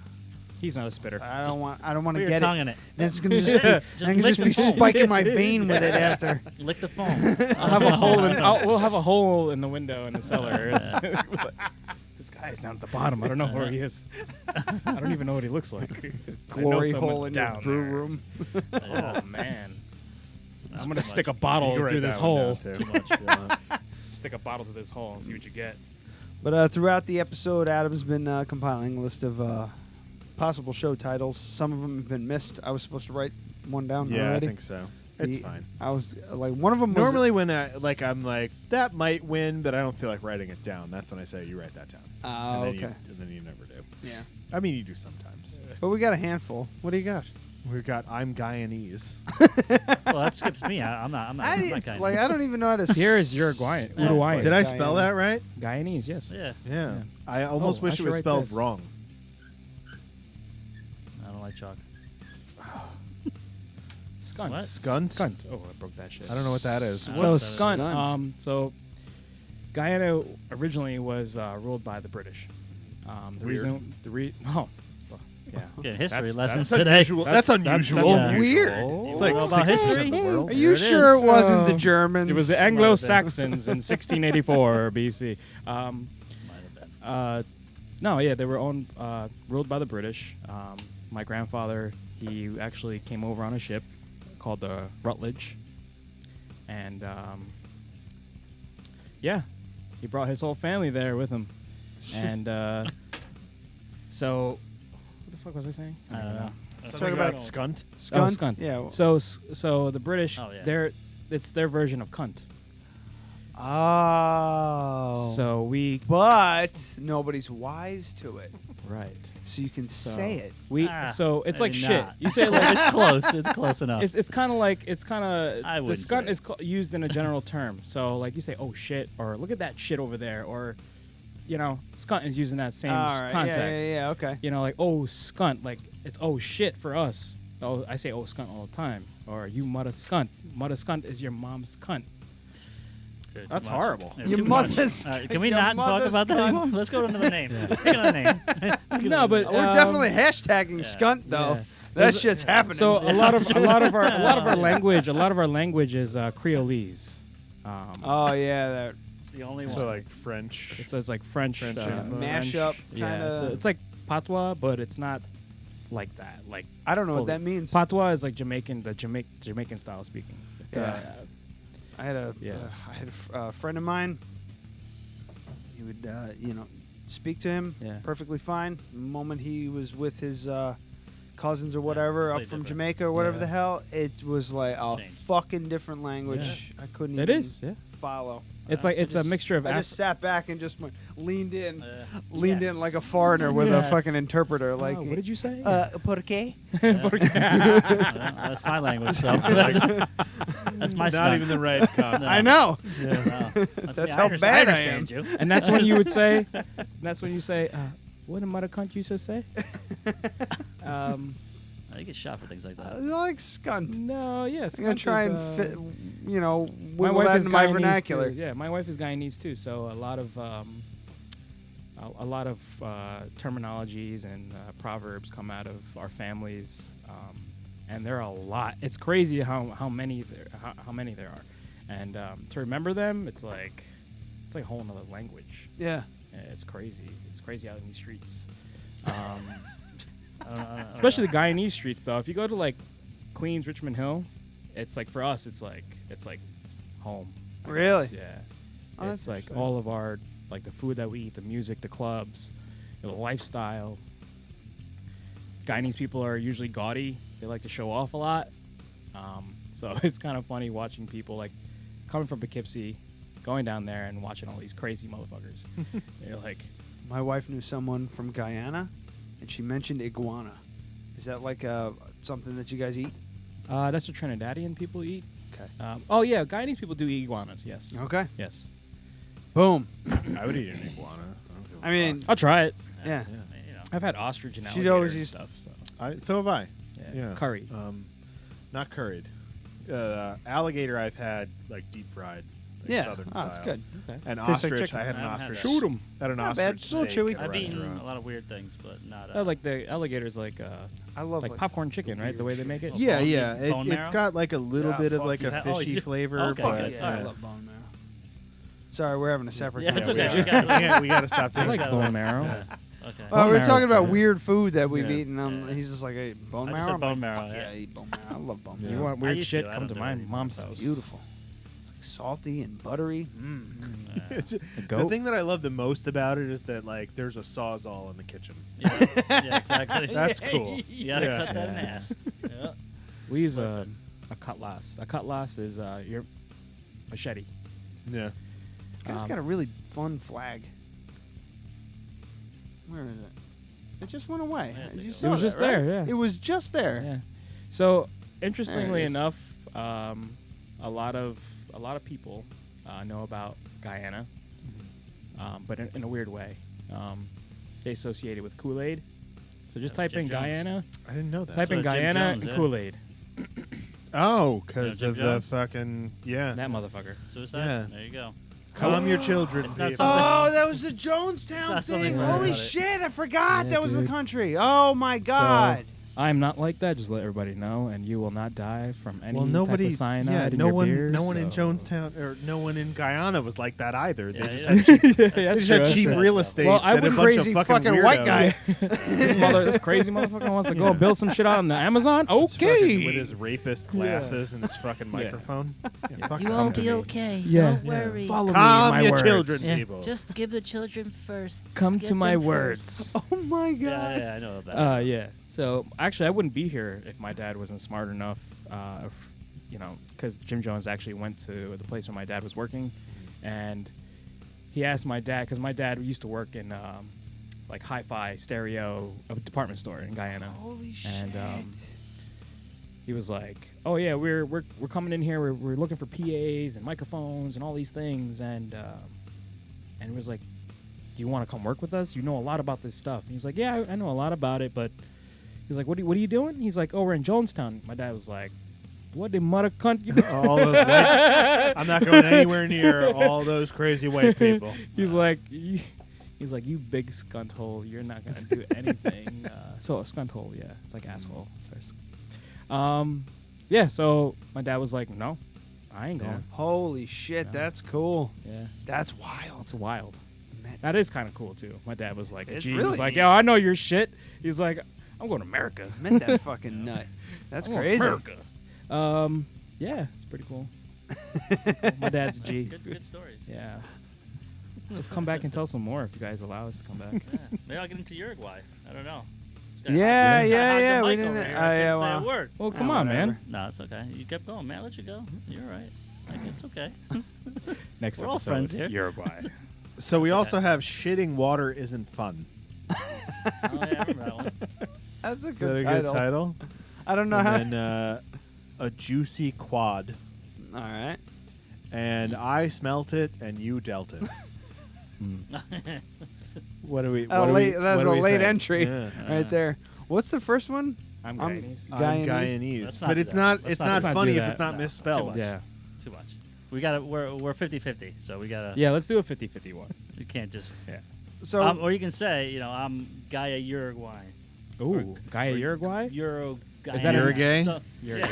L: He's not a spitter.
B: I don't want to
K: Put your
B: get
K: tongue
B: it.
K: in it.
B: Then it's gonna just be. I can
K: lick
B: just be
K: the foam.
B: spiking my vein with it after.
K: Lick the foam.
L: I'll have a hole in. We'll have a hole in the window in the cellar. This guy's down at the bottom. I don't know where he is. I don't even know what he looks like.
B: Glory
L: I know
B: hole
L: someone's
B: in your
L: down
B: brew
L: there.
B: room.
L: Oh man! I'm gonna
K: too
L: stick
K: much.
L: a bottle
C: You can
L: through
C: write
L: this
C: that one
L: hole.
C: down, too.
K: Too much. Yeah.
L: Stick a bottle through this hole and see what you get.
B: But throughout the episode, Adam's been compiling a list of possible show titles. Some of them have been missed. I was supposed to write one down
C: Yeah,
B: already.
C: I think so. It's fine.
B: I was like, one of them was
C: Normally, when I'm like, that might win, but I don't feel like writing it down. That's when I say you write that down.
B: Oh,
C: and then
B: okay.
C: and then you never do.
B: Yeah.
C: I mean, you do sometimes.
B: But we got a handful. What do you got?
C: We've got I'm Guyanese.
K: Well, that skips me. I'm not Guyanese.
B: Like I don't even know how to.
L: Here is Uruguayan. Uruguayan.
C: Did I spell that right?
L: Guyanese, yes.
K: Yeah.
C: I almost wish it was spelled wrong.
K: I don't like chalk.
L: Skunt.
K: What?
C: Skunt?
L: Oh, I broke that shit.
C: I don't know what that is.
L: So skunt. So Guyana originally was ruled by the British.
K: Getting history lessons
C: that's
K: today.
C: Unusual. That's unusual.
B: That's weird.
C: It's like
K: about
C: 60%
K: history.
C: of the world.
B: Are you sure it wasn't the Germans?
L: It was the Anglo-Saxons in 1684 BC. No, yeah, they were ruled by the British. My grandfather, he actually came over on a ship called the Rutledge, and he brought his whole family there with him, and so what the fuck was I saying?
K: I don't know.
C: Talking about skunt.
L: Skunt.
B: Yeah.
L: So the British, it's their version of cunt.
B: Oh.
L: So
B: but nobody's wise to it.
L: Right.
B: So you can say it.
L: So it's like shit.
K: Not.
L: You say it like
K: it's close. It's close enough.
L: It's kind of the
K: wouldn't
L: skunt
K: say
L: is used in a general term. So like you say, oh shit, or look at that shit over there, or skunt is used in that same context.
B: Yeah, okay.
L: Like oh skunt, like it's oh shit for us. Oh, I say oh skunt all the time, or you mudda skunt. Mudda skunt is your mom's cunt.
C: That's horrible.
B: Your mother's.
K: Can we not talk about that anymore? Let's go to another name. Pick another name.
L: No, but
B: we're definitely hashtagging skunt though.
L: Yeah.
B: That shit's happening.
L: So a lot of our language is Creolese.
B: Oh yeah, that.
K: It's the only one.
C: So like French.
L: So it's like French
B: mashup kind of.
L: It's like patois, but it's not like that. Like
B: I don't know what that means.
L: Patois is like Jamaican, the Jamaican style speaking.
B: Yeah. I had a friend of mine. He would, speak to him perfectly fine. The moment he was with his cousins or whatever up from Jamaica or whatever the hell, it was like a fucking different language. I couldn't even follow.
L: It's like it's a mixture of.
B: I just sat back and just leaned in like a foreigner with a fucking interpreter. Like,
L: what did you say?
B: Por qué?
K: That's my language. So that's my.
C: Not even the right.
B: I know.
K: Yeah, no.
B: That's how bad I am.
K: You.
L: And that's when you would say. That's when you say. What a mother cunt used to say?
K: I get shot for things like that.
B: I like skunt.
L: No, yes.
B: I'm gonna try and fit,
L: my wife
B: that
L: is
B: in my
L: Guyanese
B: vernacular.
L: Too. Yeah, my wife is Guyanese too. So a lot of terminologies and proverbs come out of our families, and there are a lot. It's crazy how many there are, and to remember them, it's like a whole nother language.
B: Yeah.
L: It's crazy. It's crazy out in these streets. Especially the Guyanese streets, though. If you go to like Queens, Richmond Hill, it's like for us, it's like home.
B: Really?
L: Yeah.
B: Oh,
L: it's like all of our the food that we eat, the music, the clubs, the lifestyle. Guyanese people are usually gaudy. They like to show off a lot. So it's kind of funny watching people like coming from Poughkeepsie, going down there and watching all these crazy motherfuckers. You're like,
B: my wife knew someone from Guyana, and she mentioned iguana. Is that like something that you guys eat?
L: That's what Trinidadian people eat.
B: Okay.
L: Oh yeah, Guyanese people do eat iguanas. Yes.
B: Okay.
L: Yes.
B: Boom.
C: I would eat an iguana.
B: I mean,
L: I'll try it.
B: Yeah.
L: I've had ostrich and
B: She'd
L: alligator
B: always
L: and
B: used
L: stuff.
C: So have I.
L: Yeah. Curry.
C: Not curried. Alligator I've had like deep fried. Like southern style.
B: That's good.
L: Okay.
C: And
B: Tastes like
C: ostrich,
B: chicken.
C: I had an
K: I haven't
C: ostrich.
K: had
L: Shoot 'em.
C: Had an
B: Not
C: ostrich
B: bad. It's a little
C: steak
B: chewy.
C: at a
K: I've eaten
C: restaurant.
K: a lot of weird things, but not.
L: Like the alligator's like
B: I love
L: like popcorn chicken, right? The way they make it.
C: Yeah,
K: bone-
C: yeah.
K: bone
C: It's
K: marrow?
C: got like a little
B: Yeah,
C: bit of
B: fuck
C: like
K: yeah.
C: a
K: Oh, you
C: fishy
K: do?
C: flavor.
K: Okay,
C: but
K: good.
B: Yeah, I love bone marrow. Sorry, we're having a separate.
K: Yeah, it's
B: conversation.
K: okay.
C: we gotta stop
L: I
C: doing
L: like
C: that.
L: bone marrow.
K: Okay.
B: Well, we were
L: Bone
B: talking
L: marrow's
B: about
L: good.
B: weird food that we've
C: Yeah.
B: eaten. He's just like, hey, bone
K: I
B: marrow.
K: just said
B: I'm
K: bone
B: like,
K: marrow,
B: fuck
K: yeah.
B: I eat bone marrow. I love bone
C: Yeah.
B: marrow.
L: You want
K: I
L: weird
K: used
L: shit?
K: to. I
L: Come
K: don't
L: to
K: do
L: my
K: it anymore.
L: mom's house.
B: Beautiful, salty and buttery.
C: The
L: goat?
C: thing that I love the most about it is that like there's a sawzall in the kitchen.
K: Yeah, exactly.
C: That's cool.
K: You gotta
C: Yeah.
K: cut that in half. Yeah.
L: We use a cutlass. A cutlass is your machete.
C: Yeah.
B: You guys got a really fun flag. Where is it? It just went away.
K: Yeah,
B: You
K: it
B: saw
L: was
B: that,
L: just
B: right?
L: there, yeah.
B: It was just there.
L: Yeah. So interestingly enough, a lot of people know about Guyana, but in a weird way. They associate it with Kool-Aid. So just type in Guyana.
C: I didn't know that.
L: Type in Guyana and Kool-Aid.
C: Oh, because of the fucking
L: that motherfucker.
K: Suicide.
C: Yeah.
K: There you go.
C: Calm your children.
B: Oh, that was the Jonestown thing. Holy shit, I forgot that was the country. Oh my god.
L: So, I'm not like that. Just let everybody know, and you will not die from any type of cyanide in
C: no
L: your
C: one,
L: beer.
C: no one in Jonestown or no one in Guyana was like that either. They just
L: had
C: cheap real estate.
B: Well, I
C: was
B: a crazy fucking white guy.
L: this crazy motherfucker wants to go build some shit out on the Amazon. Okay,
C: with his rapist glasses and his fucking microphone.
R: You will be okay.
L: Yeah.
R: Don't worry.
L: Follow
C: Calm
L: me in my
C: your
L: words.
C: children, people.
R: Just give the children first.
L: Come
R: Get
L: to my
R: them
L: words.
R: first.
B: Oh my god.
K: Yeah, I know about that.
L: Yeah. So actually, I wouldn't be here if my dad wasn't smart enough. Because Jim Jones actually went to the place where my dad was working, and he asked my dad, because my dad used to work in like hi-fi stereo department store in Guyana.
B: Holy shit.
L: And he was like, "Oh yeah, we're coming in here. We're looking for PAs and microphones and all these things." And he was like, "Do you want to come work with us? You know a lot about this stuff." And he's like, "Yeah, I know a lot about it, but." He's like, what are you doing? He's like, oh, we're in Jonestown. My dad was like, what the mother cunt?
C: All those white, I'm not going anywhere near all those crazy white people.
L: He's like, you big scunt hole. You're not gonna do anything. So a scunt hole, yeah, it's like asshole. Yeah. So my dad was like, no, I ain't going.
B: Holy shit, that's cool.
L: Yeah,
B: that's wild.
L: It's wild. That is kind of cool too. My dad was like,
B: It's
L: he
B: really
L: was like,
B: neat.
L: yo, I know your shit. He's like, I'm going to America.
B: Meant that fucking nut. That's
L: I'm going
B: crazy.
L: to America. Yeah, it's pretty cool. My dad's a G.
K: Good stories.
L: Yeah. Let's come back and tell some more if you guys allow us to come back.
K: Yeah. Maybe I'll get into Uruguay. I don't know.
B: Yeah. We
K: We
B: didn't.
K: didn't say a word.
L: Well, come on, man.
K: No, it's okay. You kept going, man. I'll let you go. You're all right. Like, it's okay.
L: Next
K: We're all
L: episode,
K: friends here.
L: Uruguay.
C: So we also have shitting water isn't fun.
K: Oh yeah, I remember that one.
B: That's a
C: Is
B: good
C: that a
B: title.
C: good title?
B: I don't know
C: and
B: how.
C: then a juicy quad.
B: All right.
C: And I smelt it and you dealt it. What do we? What do we
B: That's
C: what do
B: a
C: we
B: late
C: think?
B: entry
C: Yeah.
B: right there. What's the first one?
L: I'm Guyanese.
C: I'm Guyanese,
K: Let's
C: but
K: not do
C: it's
K: that.
C: not.
K: Let's
C: It's
K: not
C: not
K: do that.
C: funny
L: do
C: if
L: that.
C: it's not
K: No,
C: misspelled.
L: Yeah.
K: Too much. We got to we're 50-50, so we got to.
L: Yeah, let's do a 50-50 one.
K: You can't just.
L: Yeah.
B: So
K: or you can say, I'm Gaia Uruguay.
L: Ooh, Gaia Uruguay?
K: Euro.
L: Is that
C: Uruguay?
K: So,
L: Uruguay.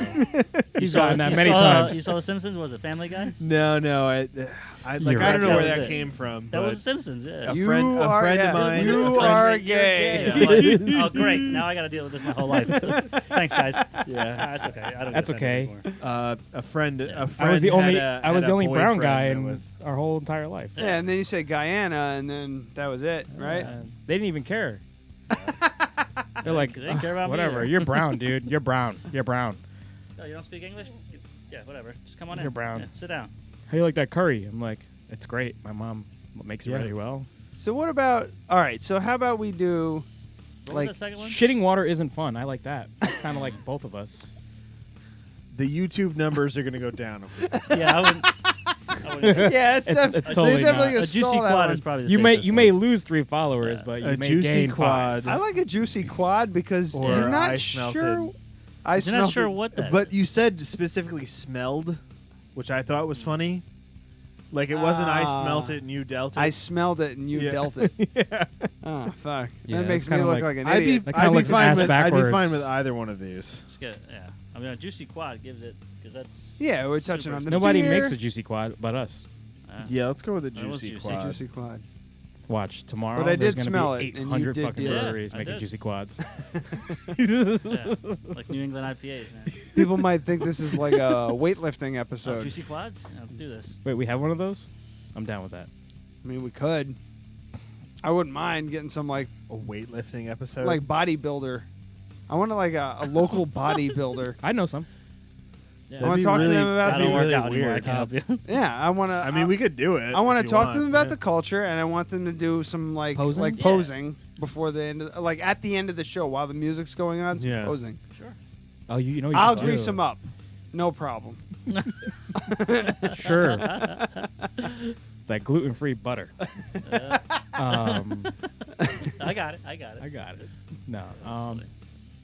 L: He's
K: saw-
L: gotten that
K: you
L: many
K: saw-
L: times.
K: You saw The Simpsons? Was it Family Guy?
C: No. I don't know
K: That
C: where
K: was
C: that
K: it.
C: came from.
K: That
C: but
K: was The Simpsons, yeah.
C: A friend of mine.
B: You are gay.
K: Yeah, I'm like, oh, great. Now I got to deal with this my whole life. Thanks, guys.
C: Yeah.
K: That's okay. I don't
L: That's
K: get offended
L: okay.
K: anymore.
C: A friend. A friend.
L: I was the only
C: had a
L: brown guy
C: boyfriend that
L: in
C: was-
L: our whole entire life.
B: Yeah, and then you say Guyana, and then that was it, right?
L: They didn't even care. They're like,
K: They didn't care about me
L: whatever.
K: either."
L: You're brown, dude. You're brown. You're brown.
K: Oh, you don't speak English? Yeah, whatever. Just come on in.
L: You're brown.
K: Yeah, sit down.
L: How you like that curry? I'm like, it's great. My mom makes it
C: Yeah.
L: really well.
B: So what about? All right. So how about we do?
K: What
B: like
K: was that second one?
L: Shitting water isn't fun. I like that. It's kind of like both of us.
C: The YouTube numbers are going to go down.
K: Yeah, I wouldn't.
B: Yeah, it's
L: totally
B: definitely
L: not.
K: A juicy quad is probably the
L: You may
K: safest
L: may
K: one.
L: lose 3 followers, but
C: A
L: you may
C: juicy
L: gain
C: quad.
L: 5.
B: I like a juicy quad because
C: Or
B: you're not
C: I smelt
B: sure.
C: it.
B: I
K: You're not
B: smelled
K: sure
B: it.
K: what that
C: But you said specifically smelled, which I thought was funny. Like it wasn't I smelt it and you dealt it.
B: I smelled it and you
C: Yeah.
B: dealt it.
C: Yeah.
B: Oh fuck!
L: Yeah,
B: that makes
L: it's
B: me
L: kinda
B: look
L: like-
B: like an
C: I'd be,
B: idiot.
L: That kinda
C: I'd be
L: looks
C: fine
L: ass
C: with I'd be fine
L: backwards.
C: with either one of these.
K: Just get, yeah. I mean, a juicy quad gives it because that's.
B: Yeah, we're touching
K: super
B: on the
L: Nobody
B: beer.
L: makes a juicy quad but us.
C: Yeah, let's go with the
K: That was
C: juicy
K: juicy.
C: quad.
B: Juicy quad.
L: Watch tomorrow.
B: But I
L: there's
B: did
L: gonna
B: smell
L: be
B: it, and you
L: 800
B: did
L: fucking
B: deal it.
L: breweries
K: I
L: making
K: did.
L: juicy quads.
K: Yeah, like New England IPAs, man.
B: People might think this is like a weightlifting
K: Oh,
B: episode.
K: juicy quads? Yeah, let's do this.
L: Wait, we have one of those? I'm down with that.
B: I mean, we could. I wouldn't mind getting some like
C: A weightlifting episode.
B: bodybuilder. I want like a local bodybuilder.
L: I know some.
K: Yeah.
B: I want to talk to them about
K: I
B: the
K: don't work
C: really
K: out anymore. I
C: weird.
K: can't help you.
B: Yeah, I want to.
C: I mean, we could do it.
B: I want
C: if
B: to
C: you
B: talk to them about
C: yeah.
B: the culture, and I want them to do some like
L: Posing?
K: Yeah.
B: posing before the end, like at the end of the show while the music's going on. Some
C: Yeah.
B: posing.
K: Sure.
L: Oh, you know.
B: I'll grease them up. No problem.
L: Sure. That gluten-free butter.
K: I got it.
L: No.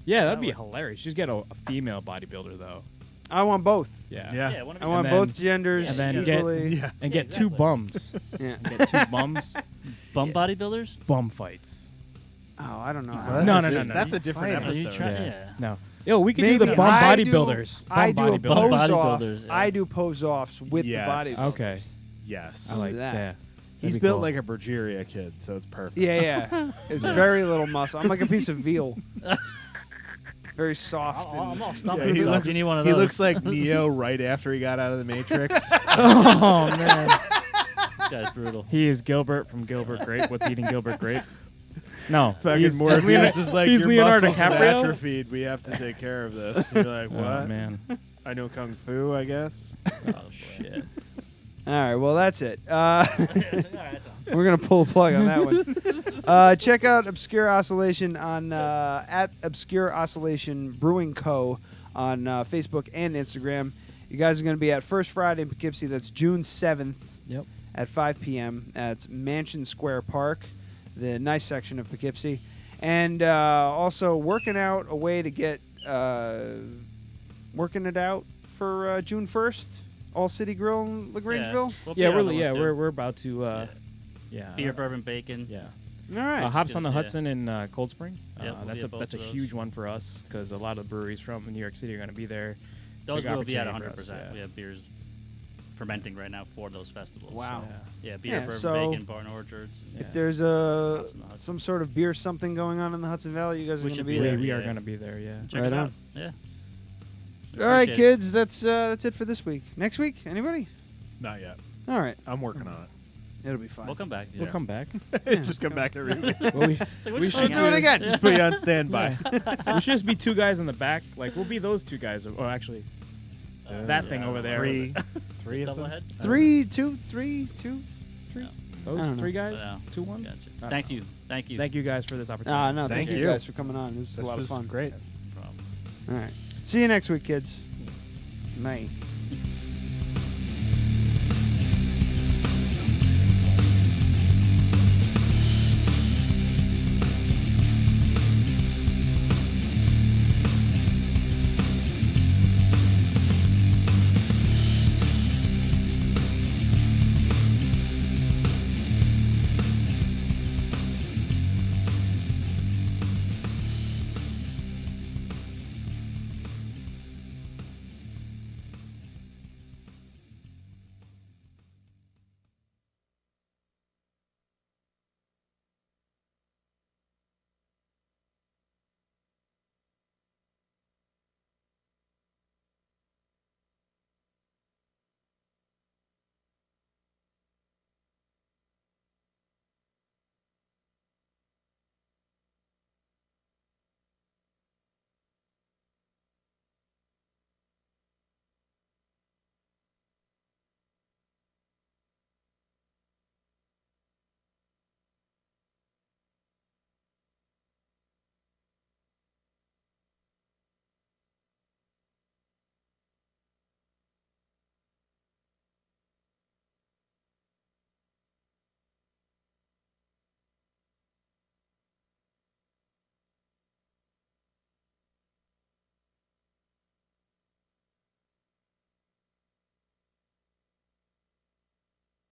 L: Yeah, that'd be hilarious. Just get a female bodybuilder though.
B: I want both.
L: Yeah.
B: I want both genders
L: and then
B: equally.
L: Get two bums.
B: Yeah.
L: Get two bums.
K: Bum bodybuilders?
L: Bum fights.
B: Oh, I don't know.
L: No.
C: That's a different episode.
L: No. Yo, we can do the bum bodybuilders.
B: I do a
L: bum
B: pose off.
K: bodybuilders, yeah.
B: I do pose offs with the bodybuilders.
L: Okay.
C: Yes.
L: I like
B: that.
L: that.
C: He's built like a Bergeria kid, so it's perfect.
B: Yeah. It's very little muscle. I'm like a piece of veal. Very soft.
K: I'm all stumped.
C: He
K: He
C: looks like Neo right after he got out of the Matrix.
L: Oh man.
K: This guy's brutal.
L: He is Gilbert from Gilbert Grape. What's eating Gilbert Grape? No.
C: Fucking Morpheus is like,
L: he's
C: your
L: Leonardo
C: muscles have
L: DiCaprio?
C: atrophied. We have to take care of this. You're like, what?
L: Oh man.
C: I know Kung Fu, I guess.
K: Oh, shit.
B: All right, well, that's it. We're going to pull a plug on that one. Check out Obscure Oscillation on at Obscure Oscillation Brewing Co. on Facebook and Instagram. You guys are going to be at First Friday in Poughkeepsie. That's June 7th at 5 p.m. It's Mansion Square Park, the nice section of Poughkeepsie. And also working out a way to get working it out for June 1st. All City Grill in LaGrangeville.
L: We're about to.
K: Beer, bourbon, bacon.
L: Yeah.
B: All right.
L: Hops on the Hudson in Cold Spring.
K: Yep, we'll
L: that's a huge one for us because a lot of the breweries from New York City are going to be there.
K: Those
L: Big
K: will be at
L: opportunity for
K: 100%.
L: us,
K: We have beers fermenting right now for those festivals.
B: Wow.
K: So, beer, bourbon, bacon, barn orchards.
B: If there's some sort of beer something going on in the Hudson Valley, you guys are going to be there.
L: We are going to be there. Yeah.
K: Check us out. Yeah.
B: All right, kids. That's it for this week. Next week, anybody?
C: Not yet.
B: All right.
C: I'm working on it.
B: It'll be fine.
K: We'll come back.
L: We'll come back.
C: Just come back every week.
B: We should do it again.
C: Just put you on standby.
L: We should just be two guys in the back. Like we'll be those two guys. Oh, actually, that thing over there.
C: Three of them.
B: 3, 2, 3, 2, 3.
L: Those three guys.
K: No.
L: 2, 1.
K: Gotcha. Thank you.
L: Thank you guys for this opportunity.
B: No, thank you guys for coming on. This is a lot of fun.
C: Great.
B: All right. See you next week, kids. Night.